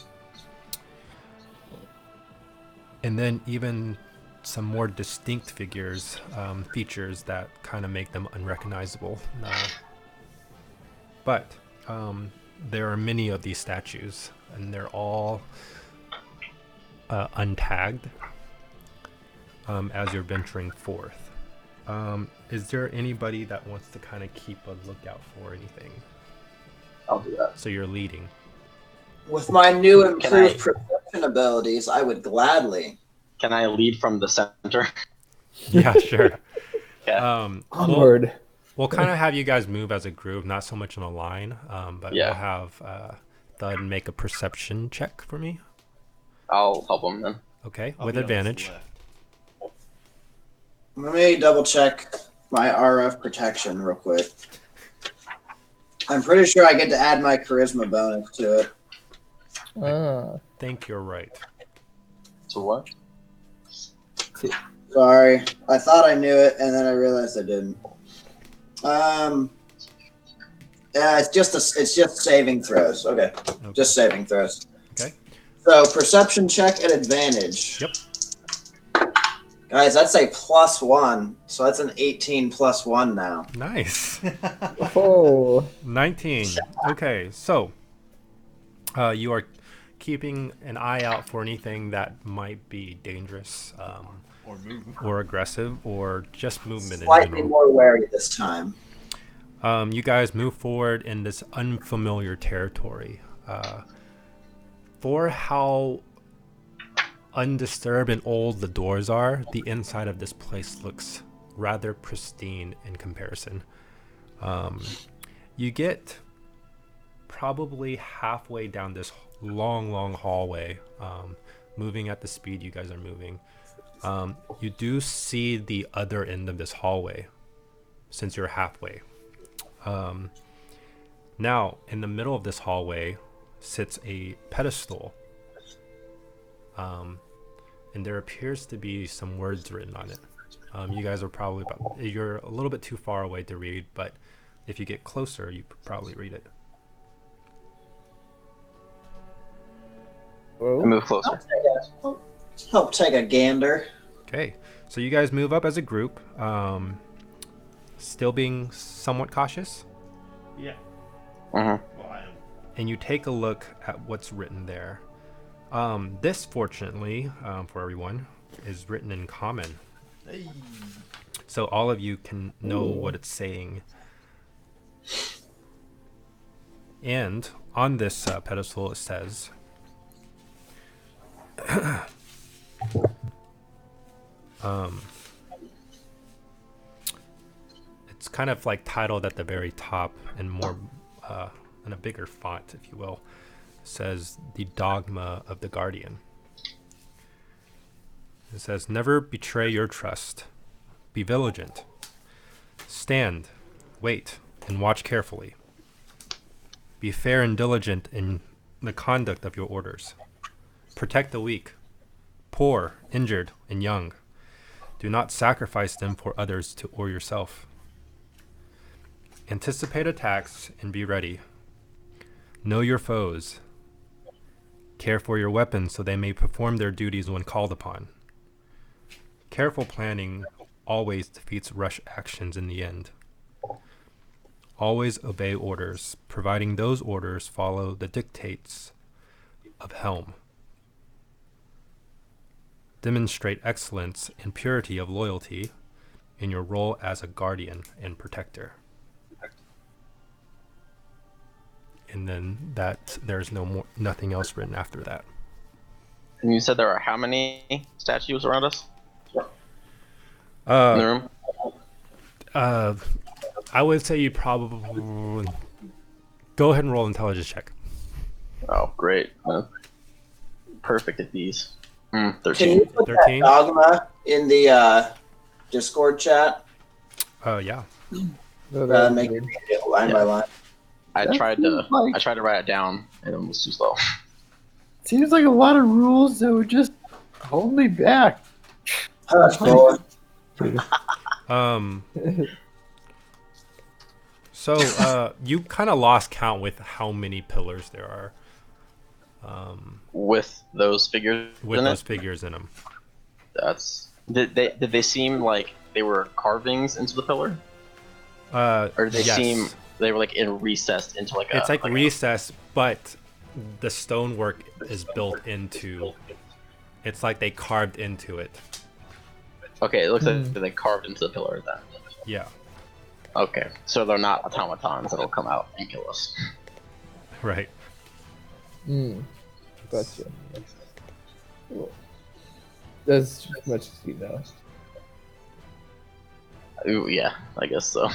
And then even some more distinct figures, features that kind of make them unrecognizable. But there are many of these statues, and they're all untagged as you're venturing forth. Is there anybody that wants to kind of keep a lookout for anything? I'll do that. So you're leading. With my new improved perception abilities, I would gladly. Can I lead from the center? Yeah, sure. Yeah. Onward. We'll kind of have you guys move as a group, not so much in a line, but Yeah. we'll have Thud make a perception check for me. I'll help him then. Okay, I'll with be on his advantage. left. Let me double check my RF protection real quick. I'm pretty sure I get to add my charisma bonus to it. Ah. Think you're right. So what? Sorry, I thought I knew it, and then I realized I didn't. Yeah, it's just saving throws. Okay, just saving throws. Okay. So perception check at advantage. Yep. Guys, that's a +1, so that's an 18 + 1 now. Nice. Oh. 19. Okay, so you are keeping an eye out for anything that might be dangerous, Or move. or aggressive, or just movement in Slightly general. more wary this time. You guys move forward in this unfamiliar territory. For how undisturbed and old the doors are, the inside of this place looks rather pristine in comparison. You get probably halfway down this long hallway, moving at the speed you guys are moving. You do see the other end of this hallway, since you're halfway. Now, in the middle of this hallway sits a pedestal, and there appears to be some words written on it. You guys are probably you're a little bit too far away to read, but if you get closer, you could probably read it. I Oh. move closer. Help take a gander. Okay, so you guys move up as a group, still being somewhat cautious, Yeah. Mm-hmm. Well, I am. and you take a look at what's written there. This, fortunately, for everyone, is written in common, Hey. so all of you can know what it's saying. And on this pedestal, it says, it's kind of like titled at the very top and more in a bigger font, if you will. It says the dogma of the guardian. It says, never betray your trust. Be vigilant. Stand, wait, and watch carefully. Be fair and diligent in the conduct of your orders. Protect the weak, poor, injured, and young. Do not sacrifice them for others or yourself. Anticipate attacks and be ready. Know your foes. Care for your weapons so they may perform their duties when called upon. Careful planning always defeats rush actions in the end. Always obey orders, providing those orders follow the dictates of Helm. Demonstrate excellence and purity of loyalty. in your role as a guardian and protector. And then there's nothing else written after that. And you said there are how many statues around us in the room? I would say you probably go ahead and roll intelligence check. Oh, great. Perfect at these. Can 13. you put that 13? dogma in the Discord chat? Yeah. No, that Make would it be read it line by line. I That tried seems like- to write it down and it was too slow. Seems like a lot of rules that would just hold me back. Hush, boy. So you kind of lost count with how many pillars there are With those figures with in those it. figures in them. Did they seem like they were carvings into the pillar? Or did they Yes. seem they were like recessed into like a It's like recessed, but the stonework is built into. It's like they carved into it. Okay, it looks like they carved into the pillar then. Yeah. Okay, so they're not automatons that'll come out and kill us. Right. Gotcha. Well, that's as much as you know. Ooh, yeah, I guess so.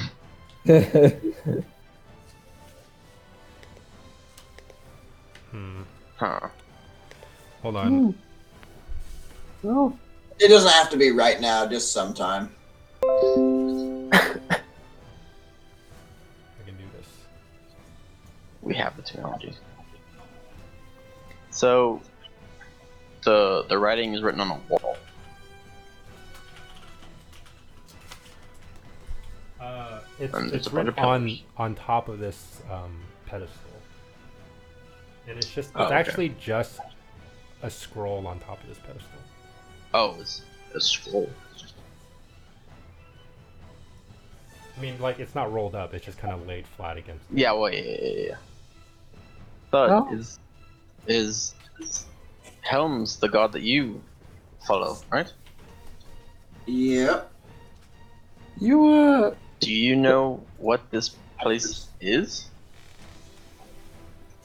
Huh. Hold on. Oh, It doesn't have to be right now, just sometime. I can do this. We have the technology. So the writing is written on a wall. It's And it's it's a bunch written of pillars. on top of this pedestal, and it's Oh, okay. actually just a scroll on top of this pedestal. Oh, it's a scroll. I mean, like it's not rolled up; it's just kind of laid flat against. Yeah, well, yeah. But Oh. is Helm's the god that you follow, right? Yep. you Do you know what this place is?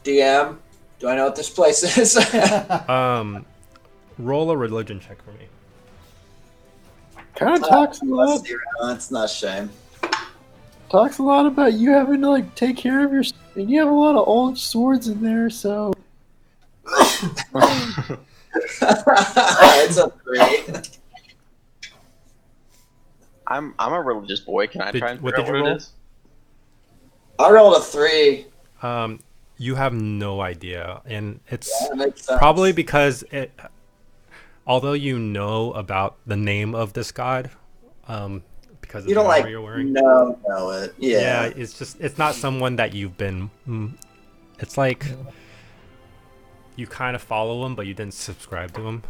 DM, do I know what this place is? Roll a religion check for me. kind of talks a lot. That's not a shame. Talks a lot about you having to like take care of your, and you have a lot of old swords in there. So It's a 3. I'm a religious boy. Can I Did- try and what figure did out you what roll? it is? I rolled a 3. You have no idea, and it's That makes sense. probably because although you know about the name of this god, because of You the don't armor like you're wearing. know it. Yeah, Yeah. it's not someone that you've been. It's like you kind of follow him, but you didn't subscribe to him.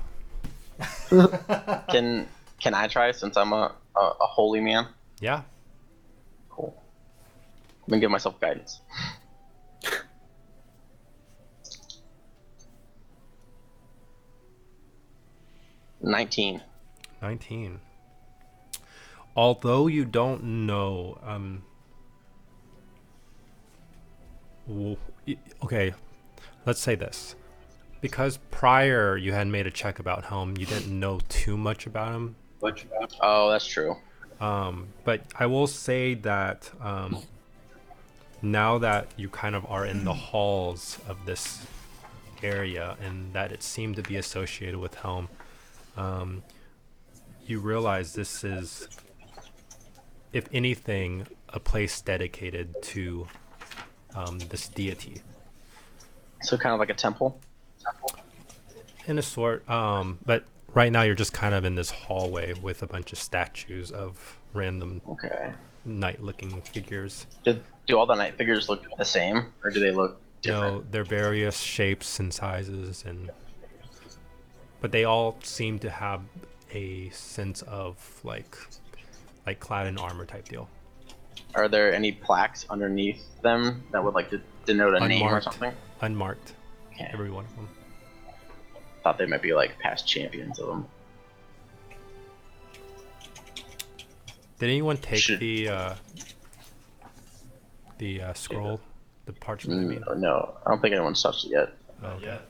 Can I try since I'm a holy man? Yeah. Cool. I'm gonna give myself guidance. $19. 19. Although you don't know, okay, let's say this. Because prior you had made a check about Helm, you didn't know too much about him. Oh, that's true. But I will say that now that you kind of are in the halls of this area and that it seemed to be associated with Helm, you realize this is, if anything, a place dedicated to this deity. So kind of like a temple. In a sort, but right now you're just kind of in this hallway with a bunch of statues of random Okay. knight-looking figures. Do all the night figures look the same, or do they look different? No, they're various shapes and sizes, but they all seem to have a sense of like clad in armor type deal. Are there any plaques underneath them that would like to denote a name or Unmarked. something? Unmarked, Okay. every one of them. Thought they might be like past champions of them. Did anyone take Should- the scroll, the parchment? I mean, No, I don't think anyone's touched it yet. Not okay. yet.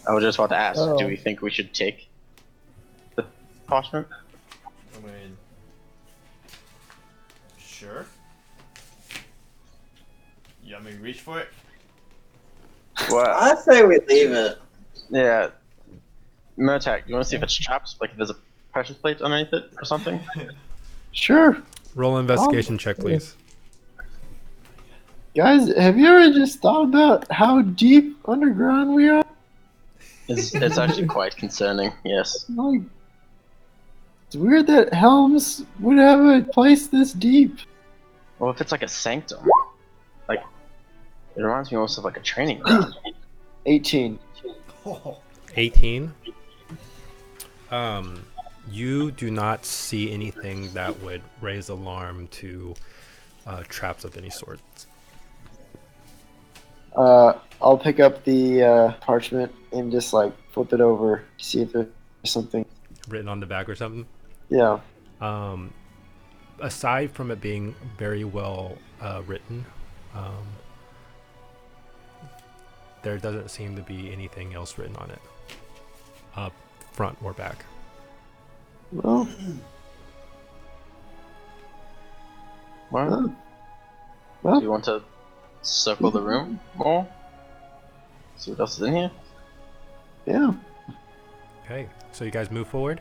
I was just about to ask, Oh. do we think we should take the parchment? I mean, sure. You want me to reach for it? Well, I say we leave it. yeah. Murtak, you want to see if it's trapped? Like if there's a pressure plate underneath it or something? Sure. Roll an investigation check, please. Guys, have you ever just thought about how deep underground we are? It's actually quite concerning, yes. Like, it's weird that Helms would have a place this deep. Well, if it's like a sanctum, like, it reminds me almost of like a training ground. 18. Oh, 18. You do not see anything that would raise alarm to traps of any sort. I'll pick up the parchment and just like flip it over to see if there's something. Written on the back or something. Yeah. Aside from it being very well written, there doesn't seem to be anything else written on it, up front or back. Well, Well, do well, you want to circle the room more? See what else is in here? yeah. Okay, so you guys move forward.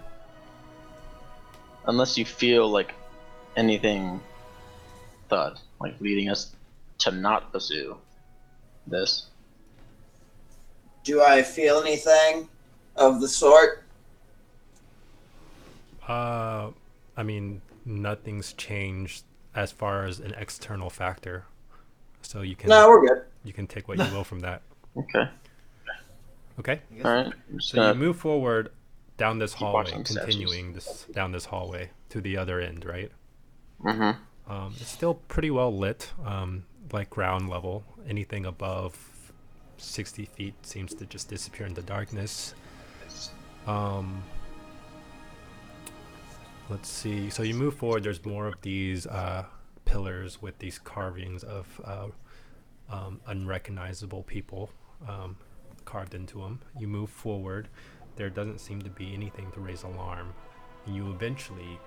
Unless you feel like anything thud, like leading us to not pursue this. Do I feel anything of the sort? I mean, nothing's changed as far as an external factor, so you can No, we're good. you can take what you will from that. Okay. Okay, I guess Alright. I'm just so you gonna. move forward down this Keep hallway, watching statues. continuing down this hallway to the other end, right? Mm-hmm. It's still pretty well lit, like ground level. Anything above 60 feet seems to just disappear into darkness. Let's see. So you move forward. There's more of these pillars with these carvings of unrecognizable people carved into them. You move forward. There doesn't seem to be anything to raise alarm. And you eventually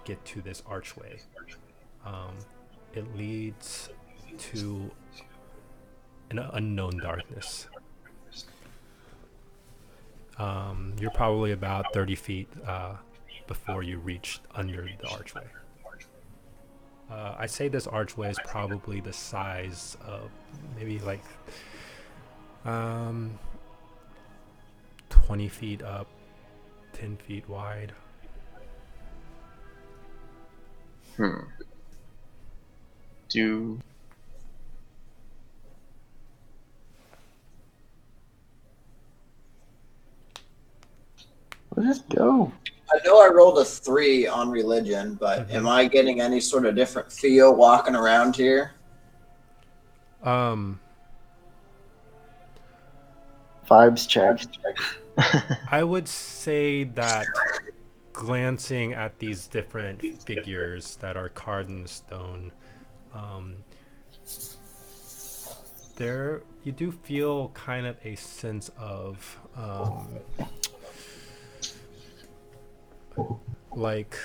get to this archway. It leads to an unknown darkness. You're probably about 30 feet before you reach under the archway. I say this archway is probably the size of maybe like 20 feet up, 10 feet wide. Do Let's just go. I know I rolled a 3 on religion, but am I getting any sort of different feel walking around here? Vibes check. I would say that glancing at these different figures that are carved in stone, there you do feel kind of a sense of like,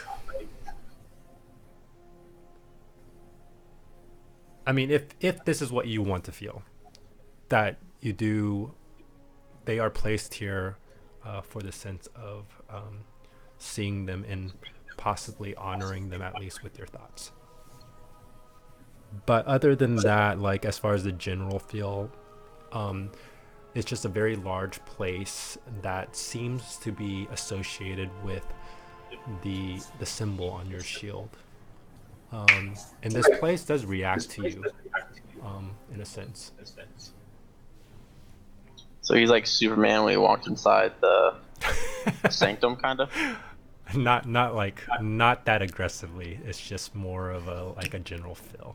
I mean, if this is what you want to feel, that you do, they are placed here for the sense of seeing them and possibly honoring them at least with your thoughts. But other than that, like as far as the general feel, it's just a very large place that seems to be associated with the symbol on your shield. And this place does react to you, in a sense. So he's like Superman when he walked inside the sanctum, kind of. Not that aggressively. It's just more of a general feel.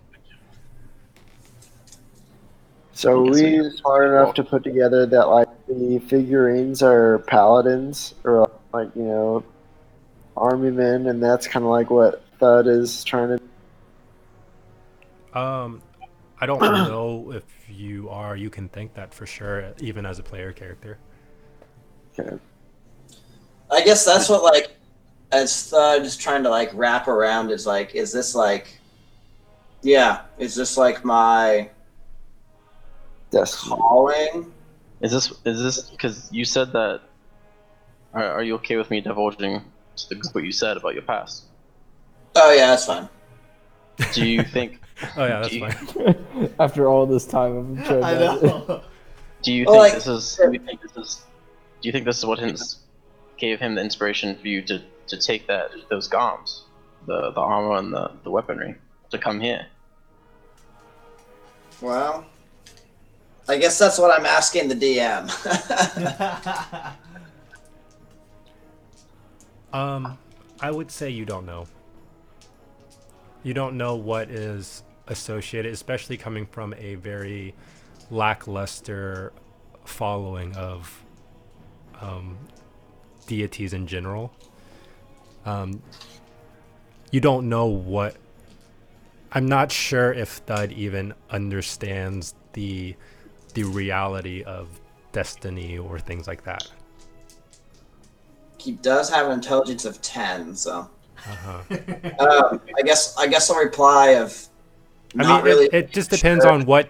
So we smart enough to put together that like the figurines are paladins or like army men, and that's kind of like what Thud is trying to. I don't know if you are. You can think that for sure, even as a player character. Okay. I guess that's what like as Thud is trying to like wrap around is like, is this like, yeah, is this like my Destiny. calling? Is this because you said that? Are you okay with me divulging what you said about your past? Oh yeah, that's fine. Do you think? Oh yeah, that's do you, fine. After all this time, I've tried I that. know. Do you Well, think like- this is? Do you think this is? Do you think this is what gave him the inspiration for you to take those goms, the armor and the weaponry, to come here? Well, I guess that's what I'm asking the DM. I would say you don't know. You don't know what is associated, especially coming from a very lackluster following of deities in general. You don't know what. I'm not sure if Thud even understands the reality of destiny or things like that. He does have an intelligence of 10, so Uh-huh. I guess I'll reply of I not mean, really. it just depends on what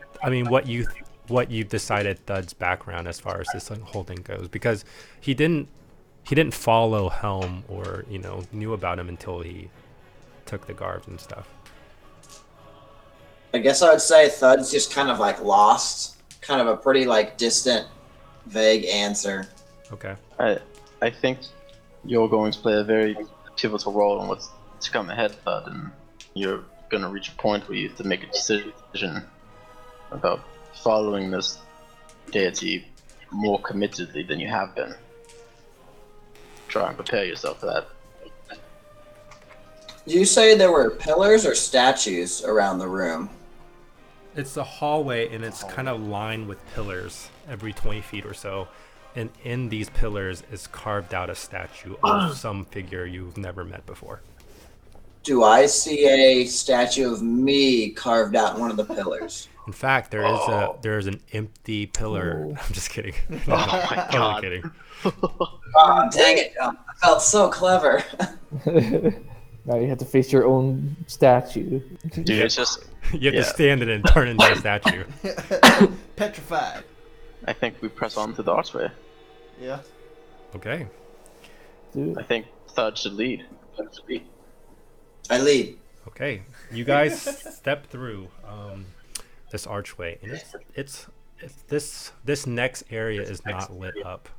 you decided Thud's background as far as this whole thing goes, because he didn't follow Helm or knew about him until he took the garbs and stuff. I guess I would say Thud's just kind of like lost, kind of a pretty like distant, vague answer. Okay. I think you're going to play a very pivotal role in what's to come ahead, Thud, and you're going to reach a point where you have to make a decision about following this deity more committedly than you have been. Try and prepare yourself for that. Did you say there were pillars or statues around the room? It's a hallway, and it's kind of lined with pillars every 20 feet or so. And in these pillars is carved out a statue of some figure you've never met before. Do I see a statue of me carved out in one of the pillars? In fact, there is an empty pillar. Oh. I'm just kidding. Oh my Totally God. kidding. Oh, dang it! I felt so clever. Now you have to face your own statue. Dude, it's just. You have Yeah. to stand it and turn into a statue. Petrified. I think we press on to the archway. Yeah. Okay. Dude. I think Thud should lead. I lead. Okay. You guys step through this archway, and it's this next area is not lit up.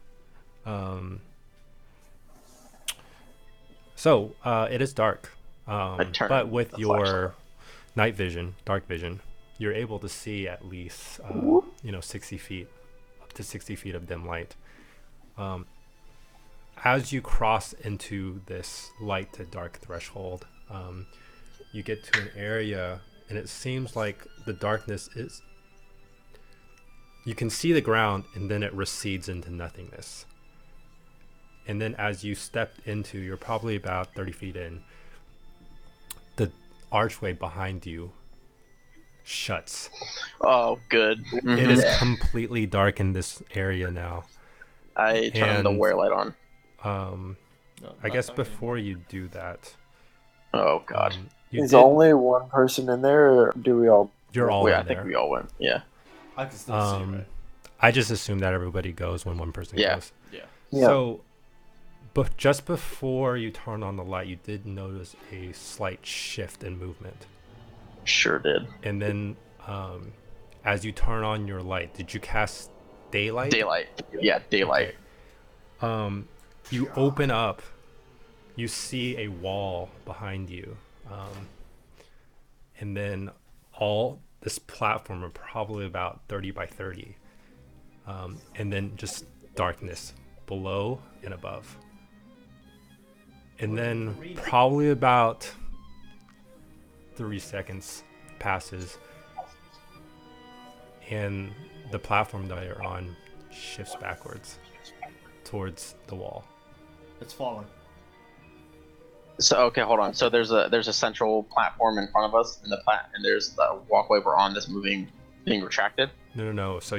So it is dark. But with your night vision, dark vision, you're able to see at least 60 feet, up to 60 feet of dim light. As you cross into this light to dark threshold, you get to an area, and it seems like the darkness is. You can see the ground, and then it recedes into nothingness. And then as you step into, you're probably about 30 feet in, the archway behind you shuts. Oh, good. It is completely dark in this area now. I turned the and- wear light on. No, I not guess talking. before you do that, Oh God. you Is did, only one person in there, or do we all? you're all Wait, in I think there. we all went. Yeah. I can still see, right? I just assume that everybody goes when one person Yeah. goes. Yeah. Yeah. So, but just before you turn on the light, you did notice a slight shift in movement. Sure did. And then, as you turn on your light, did you cast daylight? Daylight. Yeah, daylight. You open up, you see a wall behind you, and then all this platform are probably about 30 by 30, and then just darkness below and above. And then probably about 3 seconds passes, and the platform that you're on shifts backwards towards the wall. It's falling. So okay, hold on. So there's a central platform in front of us, and and there's the walkway we're on that's being retracted. No. So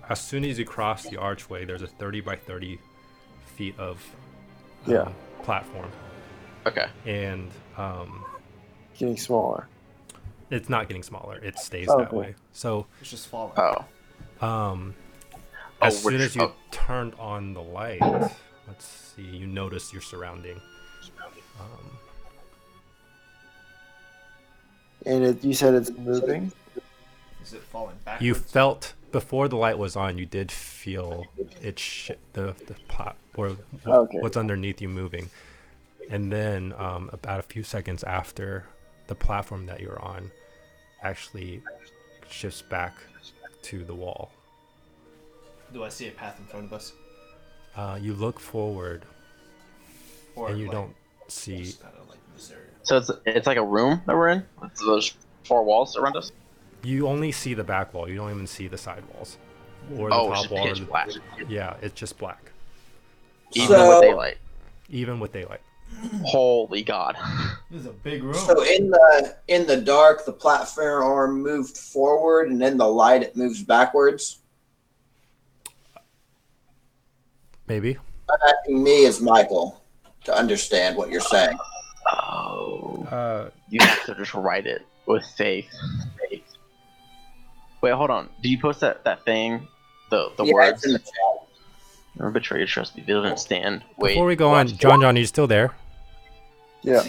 as soon as you cross the archway, there's a 30 by 30 feet of Yeah. platform, Okay. and Getting smaller. it's not getting smaller. It stays Oh, that okay. way. So It's just falling. Oh. as soon which- as you oh. turned on the light, let's see, you notice your surrounding. And you said it's moving? Is it falling backwards? You felt before the light was on. You did feel it the pot or Okay. what's underneath you moving, and then about a few seconds after, the platform that you're on actually shifts back to the wall. Do I see a path in front of us? You look forward Or and you like, don't see. just kind of like in this area? So it's like a room that we're in with those 4 walls around us. You only see the back wall. You don't even see the side walls or the Oh, it's top just wall. pitch black. Yeah, it's just black, Even So- with daylight. even with daylight. Holy God. This is a big room. So in the dark, the platform moved forward, and in the light, it moves backwards. Maybe. I'm asking me as Michael to understand what you're saying. Oh. You have to just write it with faith. Wait, hold on. Did you post that thing? The Yeah, words? it's in the chat. Never betray your trust, be vigilant, stand. Wait. Before we go on, watch. John, are you still there? Yeah.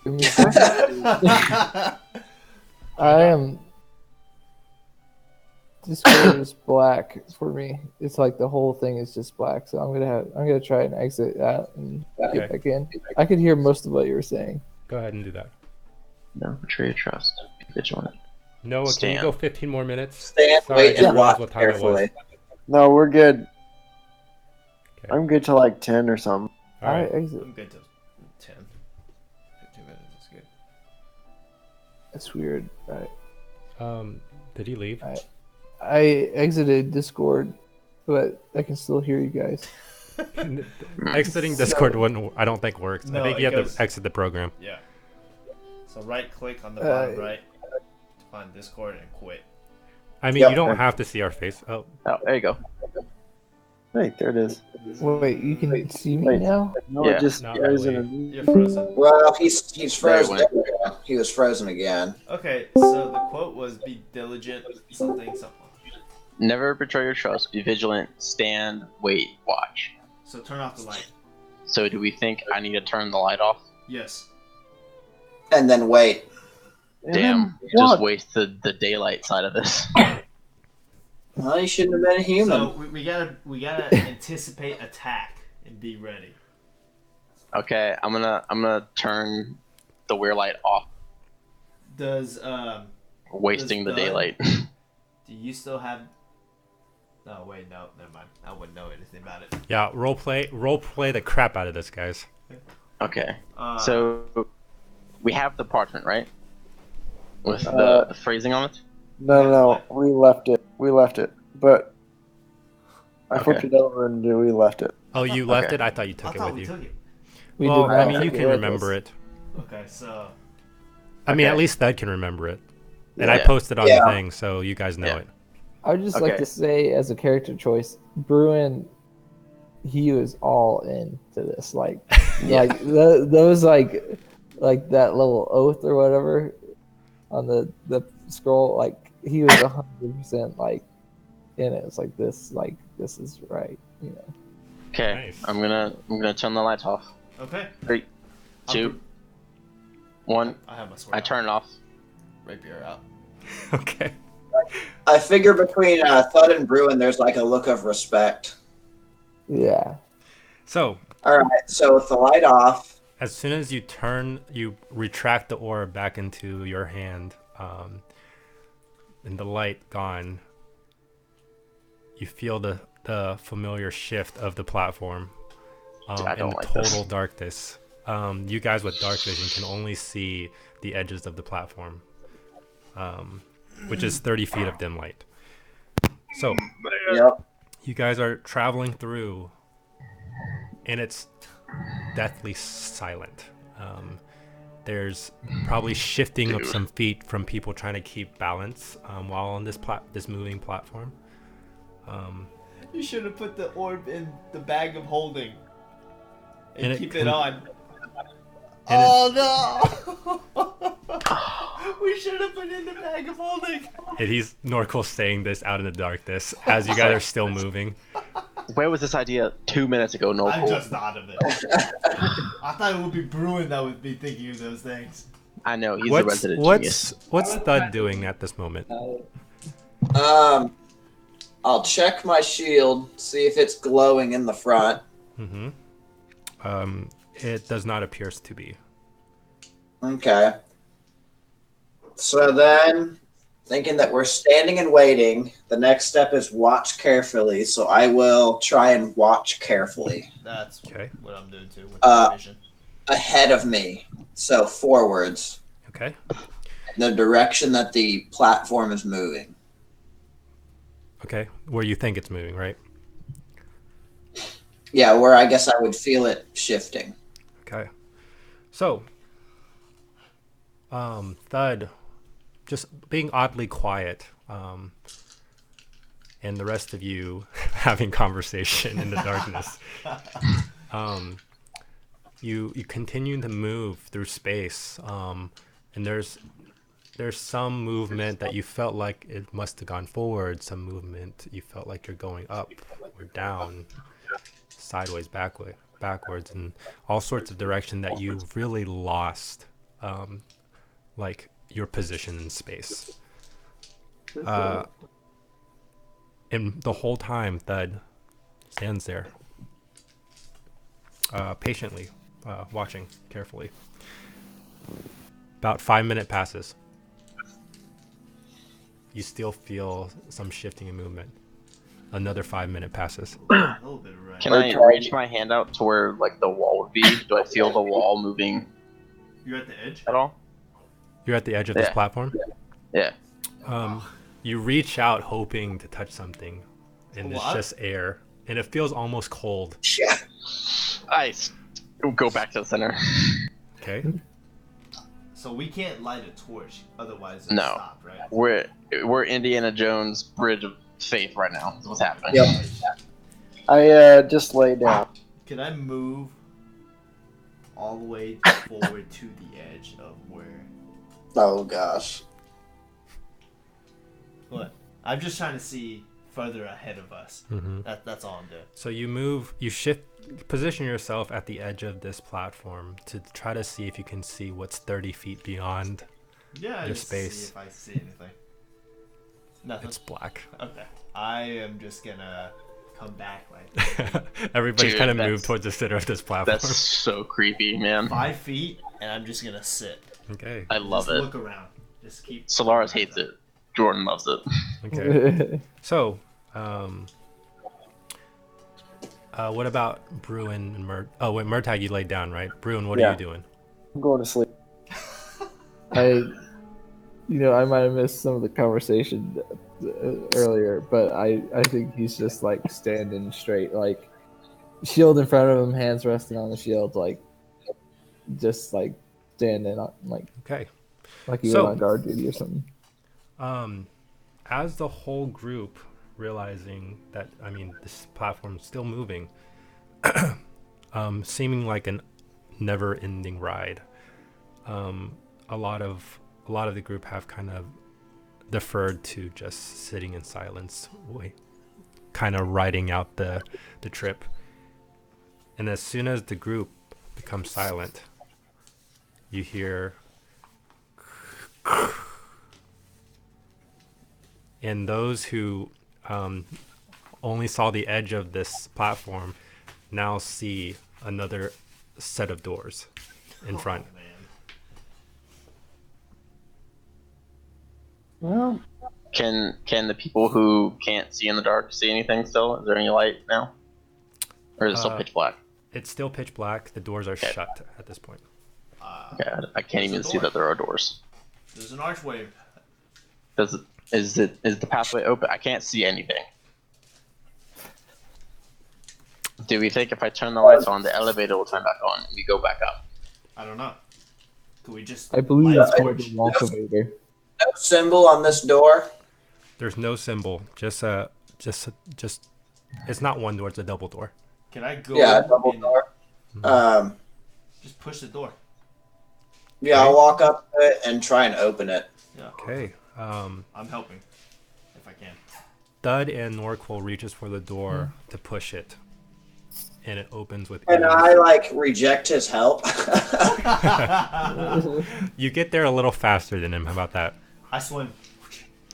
Give me a second. I am. Discord is black for me. It's like the whole thing is just black. So I'm gonna try and exit out and Okay. get back in. I could hear most of what you were saying. Go ahead and do that. Never betray your trust, be vigilant. Noah, can Stand. you go 15 more minutes? Stand, Sorry, I wait, didn't and realize watch what time it was. carefully. No, we're good. Okay. I'm good to like 10 or something. All right. I exit. I'm good to 10. 15 minutes is good. That's weird. Did he leave? I exited Discord, but I can still hear you guys. Exiting Discord wouldn't, I don't think works. No, I think it you have goes- to exit the program. Yeah. So right click on the bottom right to find Discord and quit. I mean, Yep. you don't have to see our face. Oh, Oh, there you go. Hey, there it is. Wait, you can see me Wait. now? No, Yeah. it just Not goes in really. You're frozen. Well, he's frozen. went. There we go. He was frozen again. Okay, so the quote was be diligent, something. Never betray your trust, be vigilant, stand, wait, watch. So turn off the light. So do we think I need to turn the light off? Yes. And then wait. And Damn, then just what? wasted the daylight side of this. Well, he shouldn't have been a human. So we gotta anticipate attack and be ready. Okay, I'm gonna turn the weird light off, Does wasting the Does daylight. do you still have? Oh wait, no, never mind. I wouldn't know anything about it. yeah. Role play the crap out of this, guys. Okay, Uh, so we have the parchment, right? With Uh, the phrasing on it. No, we left it. But I Okay. flipped it over and we left it. Oh, you left Okay. it? I thought you I took it thought with we you. took it. We Well, did I not mean, you take can with remember us. it. Okay, so I mean, Okay. at least Thud can remember it. And I Yeah. posted on Yeah. the thing, so you guys know Yeah. it. I would just like Okay. to say, as a character choice, Bruin, he was all into this. Like, like those like that little oath or whatever on the scroll. Like he was 100% like in it. It's like this is right. You know. Okay, Nice. I'm gonna turn the lights off. okay. 3, 2, 1. I have my sword. I out. turn it off. rapier out. Okay. I figure between Thud and Bruin, there's like a look of respect. Yeah. So, All right, so with the light off, as soon as you retract the orb back into your hand, and the light gone, you feel the familiar shift of the platform I in don't the like total this. darkness. You guys with dark vision can only see the edges of the platform, which is 30 feet of dim light. So, yep. you guys are traveling through, and it's deathly silent. There's probably shifting of some feet from people trying to keep balance while on this moving platform. You should have put the orb in the bag of holding And and keep it on. and Oh no! We should have put it in the bag of holding. And he's Norkel saying this out in the darkness as you guys are still moving. Where was this idea 2 minutes ago, I Norfolk? just thought of it. I thought it would be Bruin that would be thinking of those things. I know, he's a resident genius. What's Thud doing at this moment? I'll check my shield, see if it's glowing in the front. It does not appear to be. Okay. So then, thinking that we're standing and waiting, the next step is watch carefully. So I will try and watch carefully. That's Okay. what I'm doing too with the vision. Ahead of me, so forwards, Okay. the direction that the platform is moving. Okay. Where you think it's moving, right? Yeah, where I guess I would feel it shifting. Okay. So, Thud, just being oddly quiet, and the rest of you having conversation in the darkness. You continue to move through space, and there's some movement that you felt like it must have gone forward, some movement you felt like you're going up or down, sideways, backwards, and all sorts of direction that you really lost, like your position in space. And the whole time, Thud stands there, patiently, watching carefully. About 5 minutes passes. You still feel some shifting and movement. Another 5 minutes passes. A little bit of right. Can I reach my hand out to where like the wall would be? Do I feel the wall moving You're at the edge? at all? You're at the edge of this platform. Yeah. You reach out hoping to touch something, and it's What? just air, and it feels almost cold. Yeah. I go back to the center. Okay. So we can't light a torch, otherwise it'll No. stop, right? We're Indiana Jones Bridge of Faith right now. That's what's happening. Yep. I just lay down. Can I move all the way forward to the edge of where? Oh gosh. What? I'm just trying to see further ahead of us. Mm-hmm. That's all I'm doing. So you position yourself at the edge of this platform to try to see if you can see what's 30 feet beyond. Yeah, Your just space. see if I see anything. Nothing. It's black. Okay. I am just gonna come back like Everybody's Dude, kind of that's- moved towards the center of this platform. That's so creepy, man. 5 feet, and I'm just gonna sit. Okay. I love Just it. Look around. Just keep. Solaris hates it. Jordan loves it. Okay. So, what about Bruin and Oh, wait, Murtag, you laid down, right? Bruin, what are Yeah. you doing? I'm going to sleep. I might have missed some of the conversation earlier, but I think he's just like standing straight, like shield in front of him, hands resting on the shield, like just like standing on, Okay. like he So- was on guard duty or something. As the whole group realizing that, this platform's still moving, seeming like a never-ending ride, a lot of the group have kind of deferred to just sitting in silence, kind of riding out the trip. And as soon as the group becomes silent, you hear, and those who only saw the edge of this platform now see another set of doors in front. Oh, man. Well, Can the people who can't see in the dark see anything still? Is there any light now? Or is it still pitch black? It's still pitch black. The doors are Okay. shut at this point. Okay, I can't even There's a see door. that there are doors. There's an archway. Is the pathway open? I can't see anything. Do we think if I turn the lights on, the elevator will turn back on and we go back up? I don't know. Could we just I believe light it's a called torch? the walkover. No symbol on this door. There's no symbol. Just it's not one door, it's a double door. Can I go? Yeah, double and door. Just push the door. Yeah, I'll walk up to it and try and open it. Yeah. Okay. I'm helping if I can. Dud and Norquil reaches for the door to push it, and it opens with And ease. I like reject his help. You get there a little faster than him. How about that? I swim.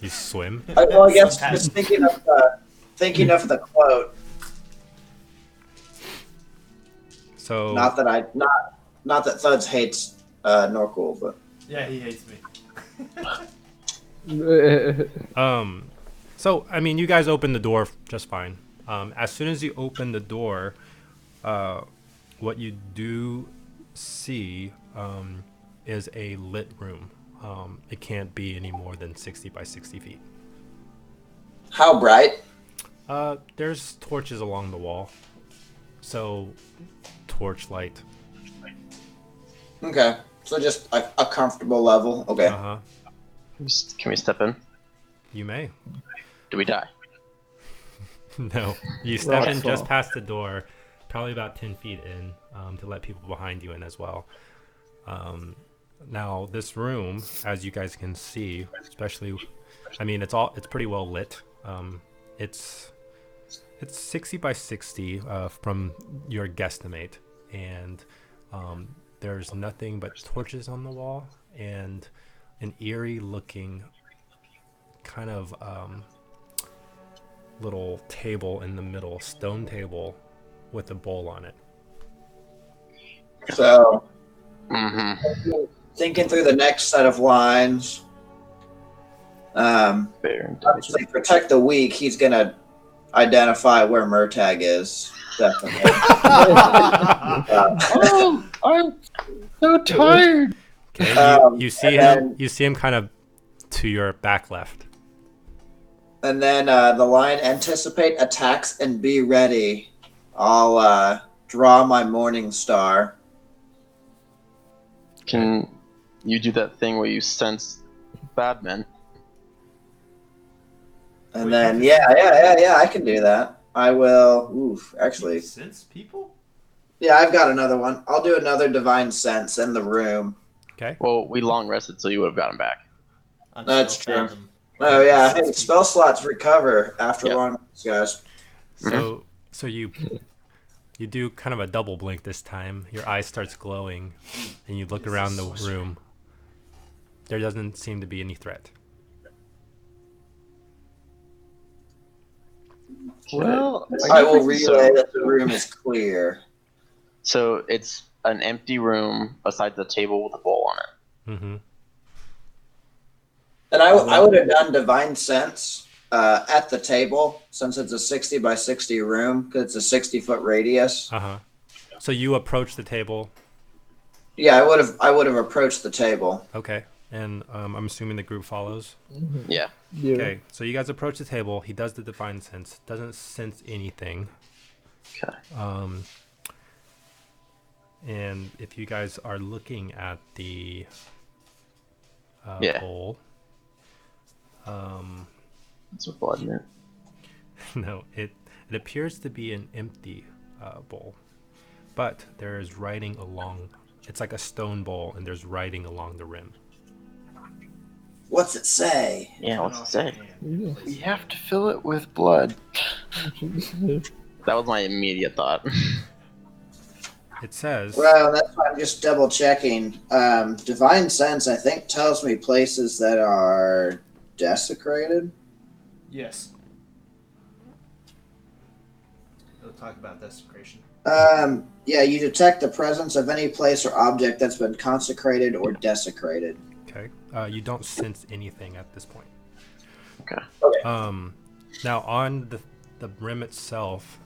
You swim. Well, I guess just thinking of the quote. So Not that Thuds hates Norcool, but Yeah, he hates me. So I mean, you guys open the door just fine. As soon as you open the door, what you do see is a lit room. It can't be any more than 60 by 60 feet. how bright? There's torches along the wall, so torch light. Okay, so just a comfortable level. Okay. Uh huh. Can we step in? You may. Do we die? No, you step in Rock just fall. past the door, probably about 10 feet in, to let people behind you in as well. Now this room, as you guys can see, especially, I mean, it's pretty well lit. It's 60 by 60 from your guesstimate, and there's nothing but torches on the wall and an eerie looking kind of little table in the middle, stone table with a bowl on it. So Mm-hmm. thinking through the next set of lines. Fair. Obviously, protect the weak. He's gonna identify where Murtag is. Definitely. Oh, I'm so tired. Okay, you see and him. You see him kind of to your back left. And then the line: anticipate attacks and be ready. I'll draw my morning star. Can you do that thing where you sense bad men? And Wait, then you yeah, I can do that. I will. Oof, Can you actually, sense people? yeah, I've got another one. I'll do another divine sense in the room. Okay. Well, we long rested, so you would have gotten back. I'm That's still true. fathom. Oh yeah, Sense hey, spell slots recover after Yeah. long rest, guys. So you do kind of a double blink this time. Your eye starts glowing, and you look This around is the sorcery. room. There doesn't seem to be any threat. Well, I will relay So- that the room is clear. So it's an empty room beside the table with a bowl on it. Mm-hmm. And I would have done divine sense at the table since it's a 60 by 60 room because it's a 60-foot radius. Uh-huh. So you approach the table. Yeah, I would have approached the table. Okay. And I'm assuming the group follows. Yeah. Yeah. Okay. So you guys approach the table. He does the divine sense. Doesn't sense anything. Okay. And if you guys are looking at the Yeah. bowl, It's with blood in it. no, it appears to be an empty bowl, but there is writing along. It's like a stone bowl, and there's writing along the rim. What's it say? Yeah, what's it say? we have to fill it with blood. That was my immediate thought. It says, Well, that's why I'm just double checking. Divine sense, I think, tells me places that are desecrated. Yes. We'll talk about desecration. Yeah, you detect the presence of any place or object that's been consecrated or desecrated. okay, you don't sense anything at this point. Okay. Now on the rim itself,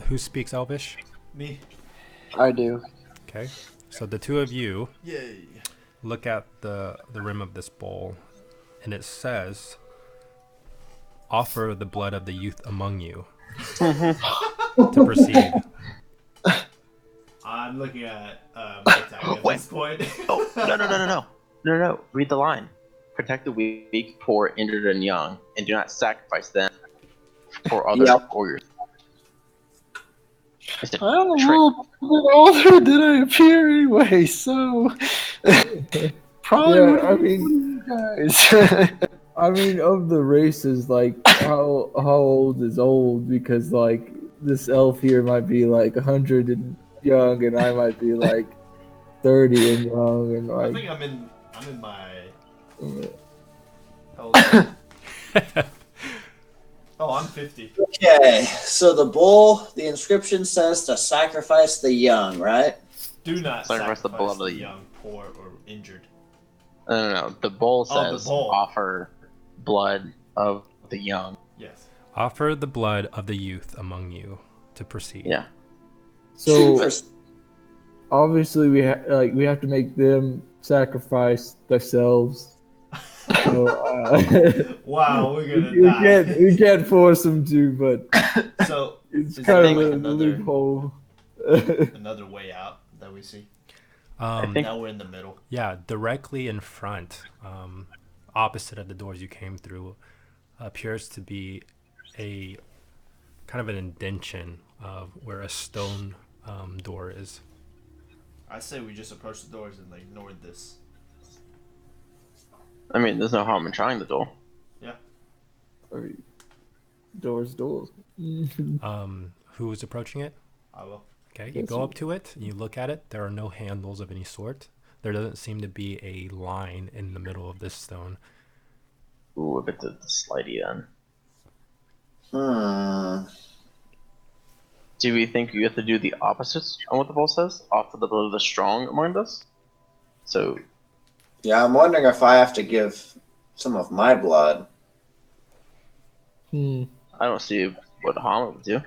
who speaks Elvish? Me. I do. Okay, so the two of you Yay. look at the rim of this bowl, and it says, "Offer the blood of the youth among you, to proceed. I'm looking at my attack at Wait. this point. Oh, no. Read the line. Protect the weak, poor, injured, and young, and do not sacrifice them for other Yep. warriors. It's a I'm a trick. little bit older than I appear anyway, so probably Yeah, wouldn't I be mean- one of you guys. I mean, of the races, like how old is old? Because like this elf here might be like 100 and young, and I might be like 30 and young, and I like think I'm in my. How old am I? Oh, I'm 50. Okay, so the inscription says to sacrifice the young, right? Do not Sacrifice sacrifice the blood of the the- young, poor, or injured. No. The bowl Oh, the says bowl. offer blood of the young. Yes. Offer the blood of the youth among you to proceed. Yeah. so obviously we have to make them sacrifice themselves. So, Wow, we're gonna die. we can't force them to, but So it's Is kind there, of like, a another- loophole. another way out that we see. think- Now we're in the middle. Yeah, directly in front, opposite of the doors you came through, appears to be a kind of an indention of where a stone door is. I say we just approach the doors and like ignore this. I mean, there's no harm in trying the door. I mean, doors. Who is approaching it? I will. Okay, you Yes, go sir. up to it, and you look at it. There are no handles of any sort. There doesn't seem to be a line in the middle of this stone. Ooh, a bit the slidey then. Do we think you have to do the opposites on what the bowl says? Offer the blood of the strong among us? So, Yeah, I'm wondering if I have to give some of my blood. I don't see what harm it would do.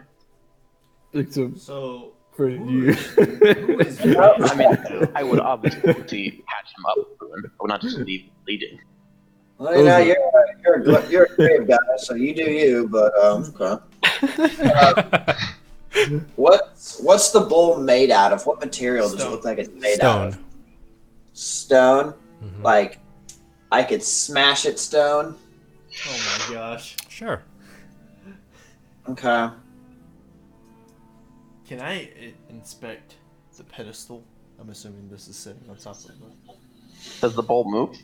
Except So for you. who is I mean, I would obviously patch him up, I would not just leave him bleeding. Well, you know, you're a brave guy, so you do you. But okay. What's the bowl made out of? What material does it Stone. look like it's made out of? Stone. Stone. Mhm. Like I could smash it stone. Oh my gosh. Sure. Okay. Can I inspect the pedestal? I'm assuming this is sitting on top of it. Does the bowl move?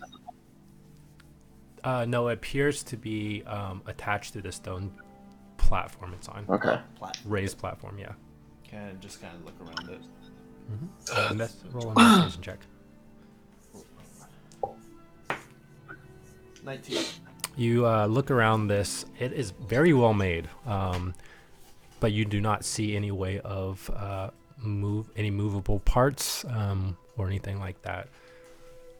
No, it appears to be attached to the stone platform it's on. Okay. Raised platform, yeah. Can I just kind of look around it? Roll an investigation check. 19. You look around this. It is very well made, but you do not see any way of any movable parts or anything like that.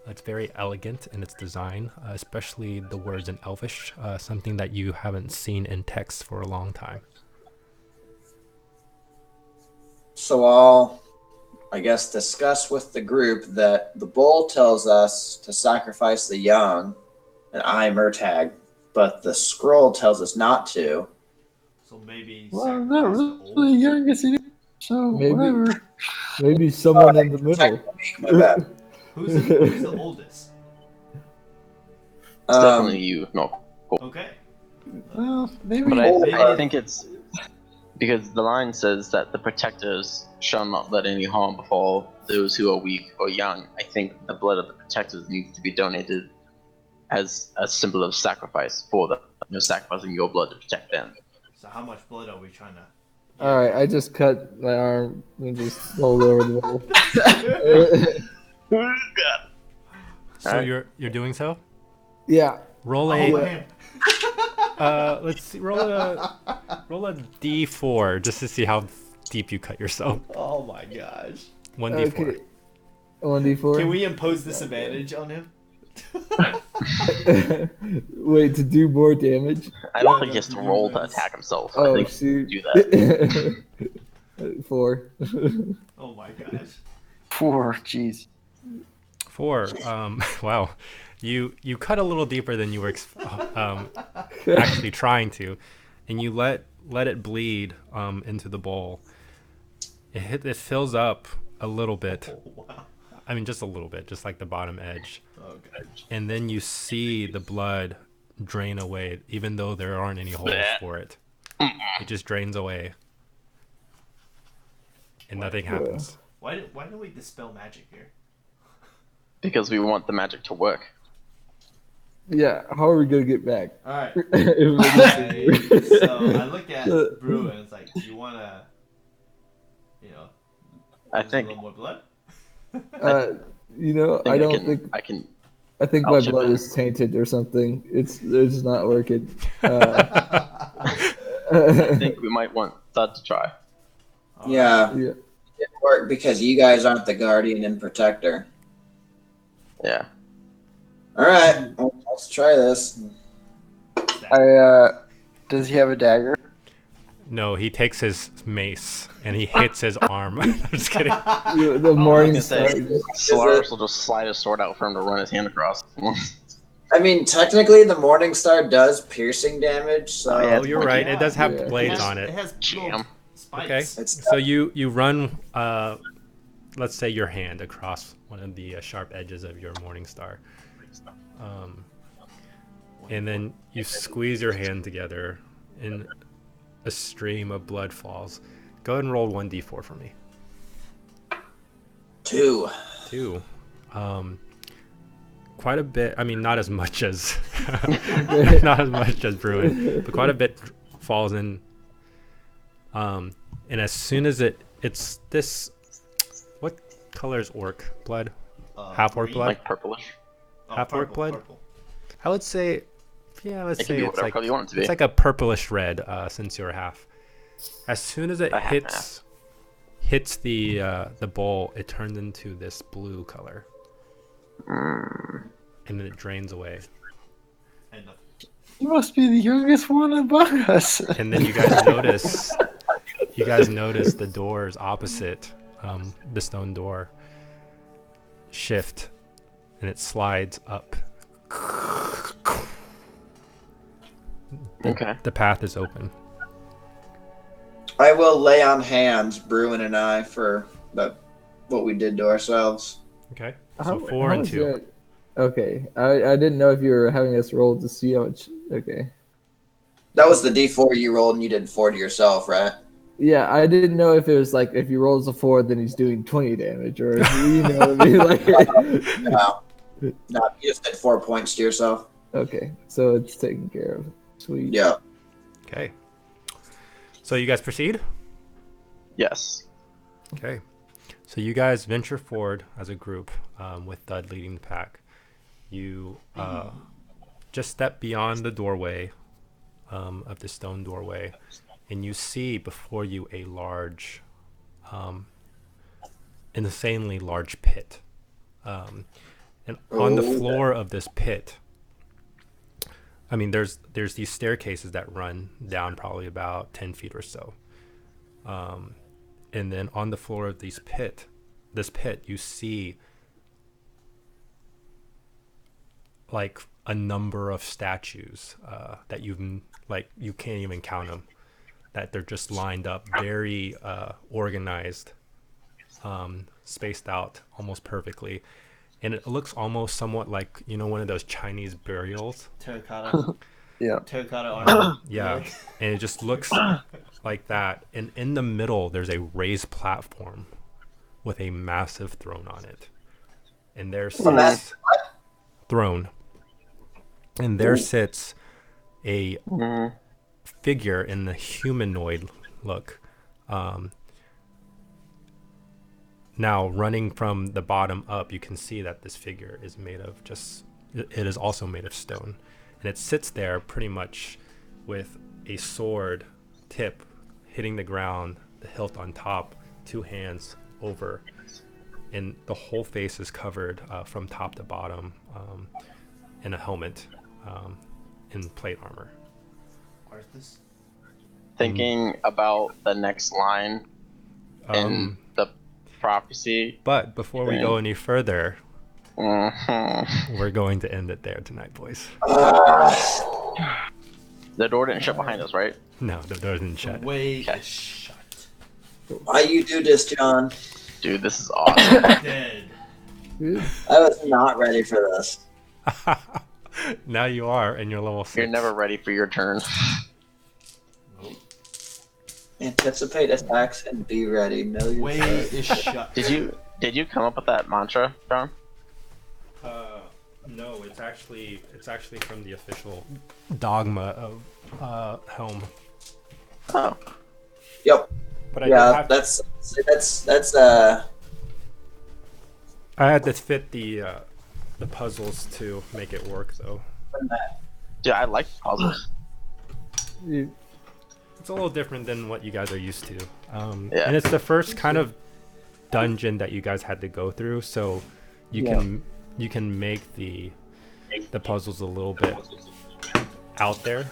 It's very elegant in its design, especially the words in Elvish, something that you haven't seen in text for a long time. So I'll, I guess, discuss with the group that the bull tells us to sacrifice the young, and I Murtag, but the scroll tells us not to. So maybe. Well, I'm not sacrifice the old? really young as anyway, so Maybe. whatever. Maybe someone in the middle. My bad. Who's the oldest? It's definitely you, no. Okay. Well, maybe. But Maybe. I think it's because the line says that the protectors shall not let any harm befall those who are weak or young. I think the blood of the protectors needs to be donated as a symbol of sacrifice for them. You're sacrificing your blood to protect them. So how much blood are we trying to? All right, I just cut my arm and just rolled over the bowl. So Alright. you're doing so. Yeah. Roll Oh, a. man. Let's see. Roll a d4 just to see how deep you cut yourself. Oh my gosh. 1d4. Okay. 1d4. Can we impose disadvantage on him? Wait, to do more damage? I don't think he has to roll to attack himself. I Oh, think shoot. do that. 4. Oh my gosh. 4, jeez. 4. Wow. You cut a little deeper than you were actually trying to, and you let let it bleed into the bowl. It fills up a little bit. Oh, wow. I mean, just a little bit, just like the bottom edge. Okay. And then you see the blood drain away, even though there aren't any holes for it. It just drains away, and nothing happens. Why don't we dispel magic here? Because we want the magic to work. Yeah, how are we gonna get back? All right. If So I look at Brew and it's like, do you want to, I lose think- a little more blood? I don't think. I can. I think I'll my chip blood in. is tainted or something. It's not working. I think we might want Thud to try. Yeah, Yeah. it worked because you guys aren't the guardian and protector. Yeah. All right, well, let's try this. Does he have a dagger? No, he takes his mace and he hits his arm. I'm just kidding. The morning star. Solaris will just slide his sword out for him to run his hand across. I mean, technically, the Morning Star does piercing damage, so Oh, yeah. Oh, you're right. It does have Yeah. blades on it. It has little Jam. spikes. Okay. it's So you run, let's say your hand across one of the sharp edges of your morning star, and then you squeeze your hand together, and a stream of blood falls. Go ahead and roll 1d4 for me. 2. 2. Quite a bit. I mean, not as much as not as much as Bruin, but quite a bit falls in. And as soon as it's this, what color is orc blood? Half orc Green. blood? Like purplish. Oh, half orc purple, blood? purple. I would say, yeah, let's It can say be it's whatever like color you want it to be. it's like a purplish red. Since you're half, as soon as it A half and hits the bowl, it turns into this blue color, and then it drains away. And nothing. You must be the youngest one among us. And then you guys notice the doors opposite the stone door shift, and it slides up. Okay. The path is open. I will lay on hands, Bruin and I, for what we did to ourselves. Okay. How- So 4 how and is 2. that- Okay, I didn't know if you were having us roll to see how much. Okay. That was the D4 you rolled, and you did 4 to yourself, right? Yeah, I didn't know if it was like if he rolls a 4, then he's doing 20 damage, or if, you know what I mean. Like, No. No, you just did 4 points to yourself. okay, so it's taken care of. Sweet. Yeah. Okay. So you guys proceed? Yes. Okay. So you guys venture forward as a group, with Thud leading the pack. You just step beyond the doorway of the stone doorway, and you see before you a large, insanely large pit. And on the floor of this pit, I mean, there's these staircases that run down probably about 10 feet or so. And then on the floor of this pit, you see like a number of statues that you can't even count them. That they're just lined up, very organized, spaced out almost perfectly, and it looks almost somewhat like one of those Chinese burials. Terracotta. Yeah. Terracotta armor. Yeah, Like, and it just looks like that. And in the middle, there's a raised platform with a massive throne on it, and there sits throne, and there sits a figure in the humanoid look. Now, running from the bottom up, you can see that this figure is it is also made of stone. And it sits there pretty much with a sword tip hitting the ground, the hilt on top, 2 hands over. And the whole face is covered from top to bottom in a helmet in plate armor. where's this? Thinking about the next line in the prophecy. But before we go any further, Mhm. we're going to end it there tonight, boys. The door didn't shut behind us, right? No, the door didn't The shut. way Okay. is shut. Why you do this, John? Dude, this is awesome. Dead. Dude, I was not ready for this. Now you are, and you're level 6. You're never ready for your turn. Anticipate attacks and be ready. Know your Way threat. is shut. Did you come up with that mantra, John? No, it's actually from the official dogma of Helm. Oh. Yep. But I Yeah, did have that's I had to fit the puzzles to make it work, though. Dude, I like puzzles. dude, It's a little different than what you guys are used to. Yeah. And it's the first kind of dungeon that you guys had to go through, so you can make the puzzles a little bit out there.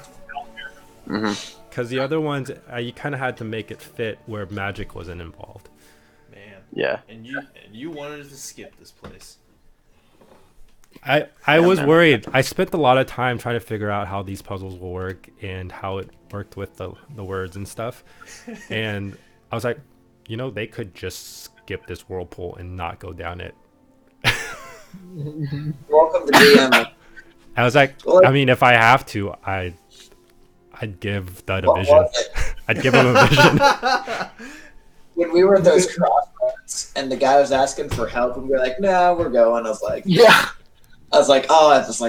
Mm-hmm. Because the other ones, you kind of had to make it fit where magic wasn't involved. Man. Yeah. And you wanted to skip this place. I was man. worried. I spent a lot of time trying to figure out how these puzzles will work and how it worked with the words and stuff. And I was like, they could just skip this whirlpool and not go down it. welcome to DM. I was like, Well, I mean, if I have to, I'd give Dud a What vision. was it? I'd give him a vision. When we were at those crossroads and the guy was asking for help and we were like, nah, we're going. I was like, Yeah.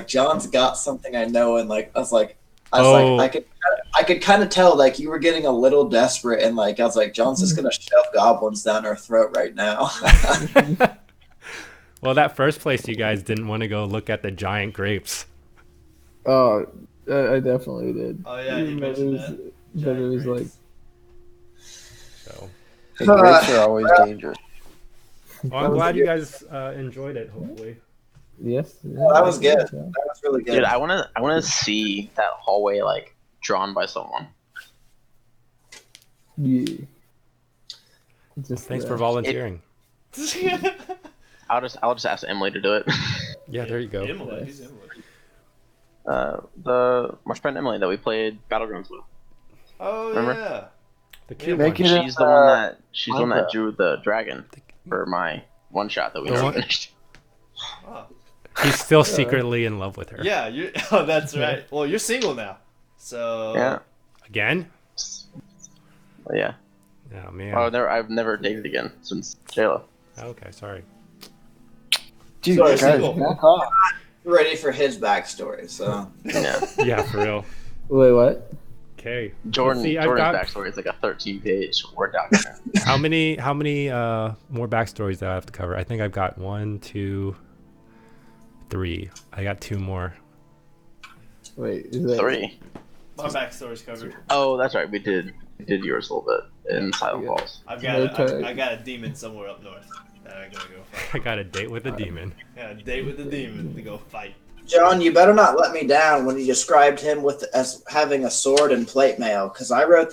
John's got something I know, and like I was like, Oh. I could kind of tell like you were getting a little desperate, and like I was like, John's just gonna shove goblins down our throat right now. Well, that first place you guys didn't want to go look at the giant grapes. oh, I definitely did. Oh yeah, you Even though mentioned it was- that. But it was like, So, The grapes are always dangerous. well, I'm glad you guys enjoyed it. Hopefully, yes. that was good. That was really good. Dude, I wanna see that hallway like drawn by someone. Yeah. Just thanks that. for volunteering. I'll just ask Emily to do it. Yeah, there you go. Emily, who's Emily? The my friend Emily that we played Battlegrounds with. Oh Remember? yeah. The cute Make one. it She's the one that Minecraft. drew the dragon for my one shot that we The never one- finished. Oh. He's still secretly in love with her. Yeah, you. Oh, that's right. Well, you're single now, so Yeah. Again? Yeah. Oh man. I've never dated again since Jayla. Okay, sorry. Dude, Sorry, guys, single. back off. Ready for his backstory, so Yeah. Yeah, for real. Wait, what? Okay. Jordan's See, I've got backstory is like a 13-page Word document. how many more backstories that I have to cover? I think I've got 1, 2, 3. I got 2 more. Wait, is that 3. my backstory's covered. Oh, that's right. We did yours a little bit in Silent Yeah. Falls. I've No got tag. I got a demon somewhere up north that I gotta go fight. I got a date with a demon. I got a date with the demon to go fight. John, you better not let me down when you described him as having a sword and plate mail, because I wrote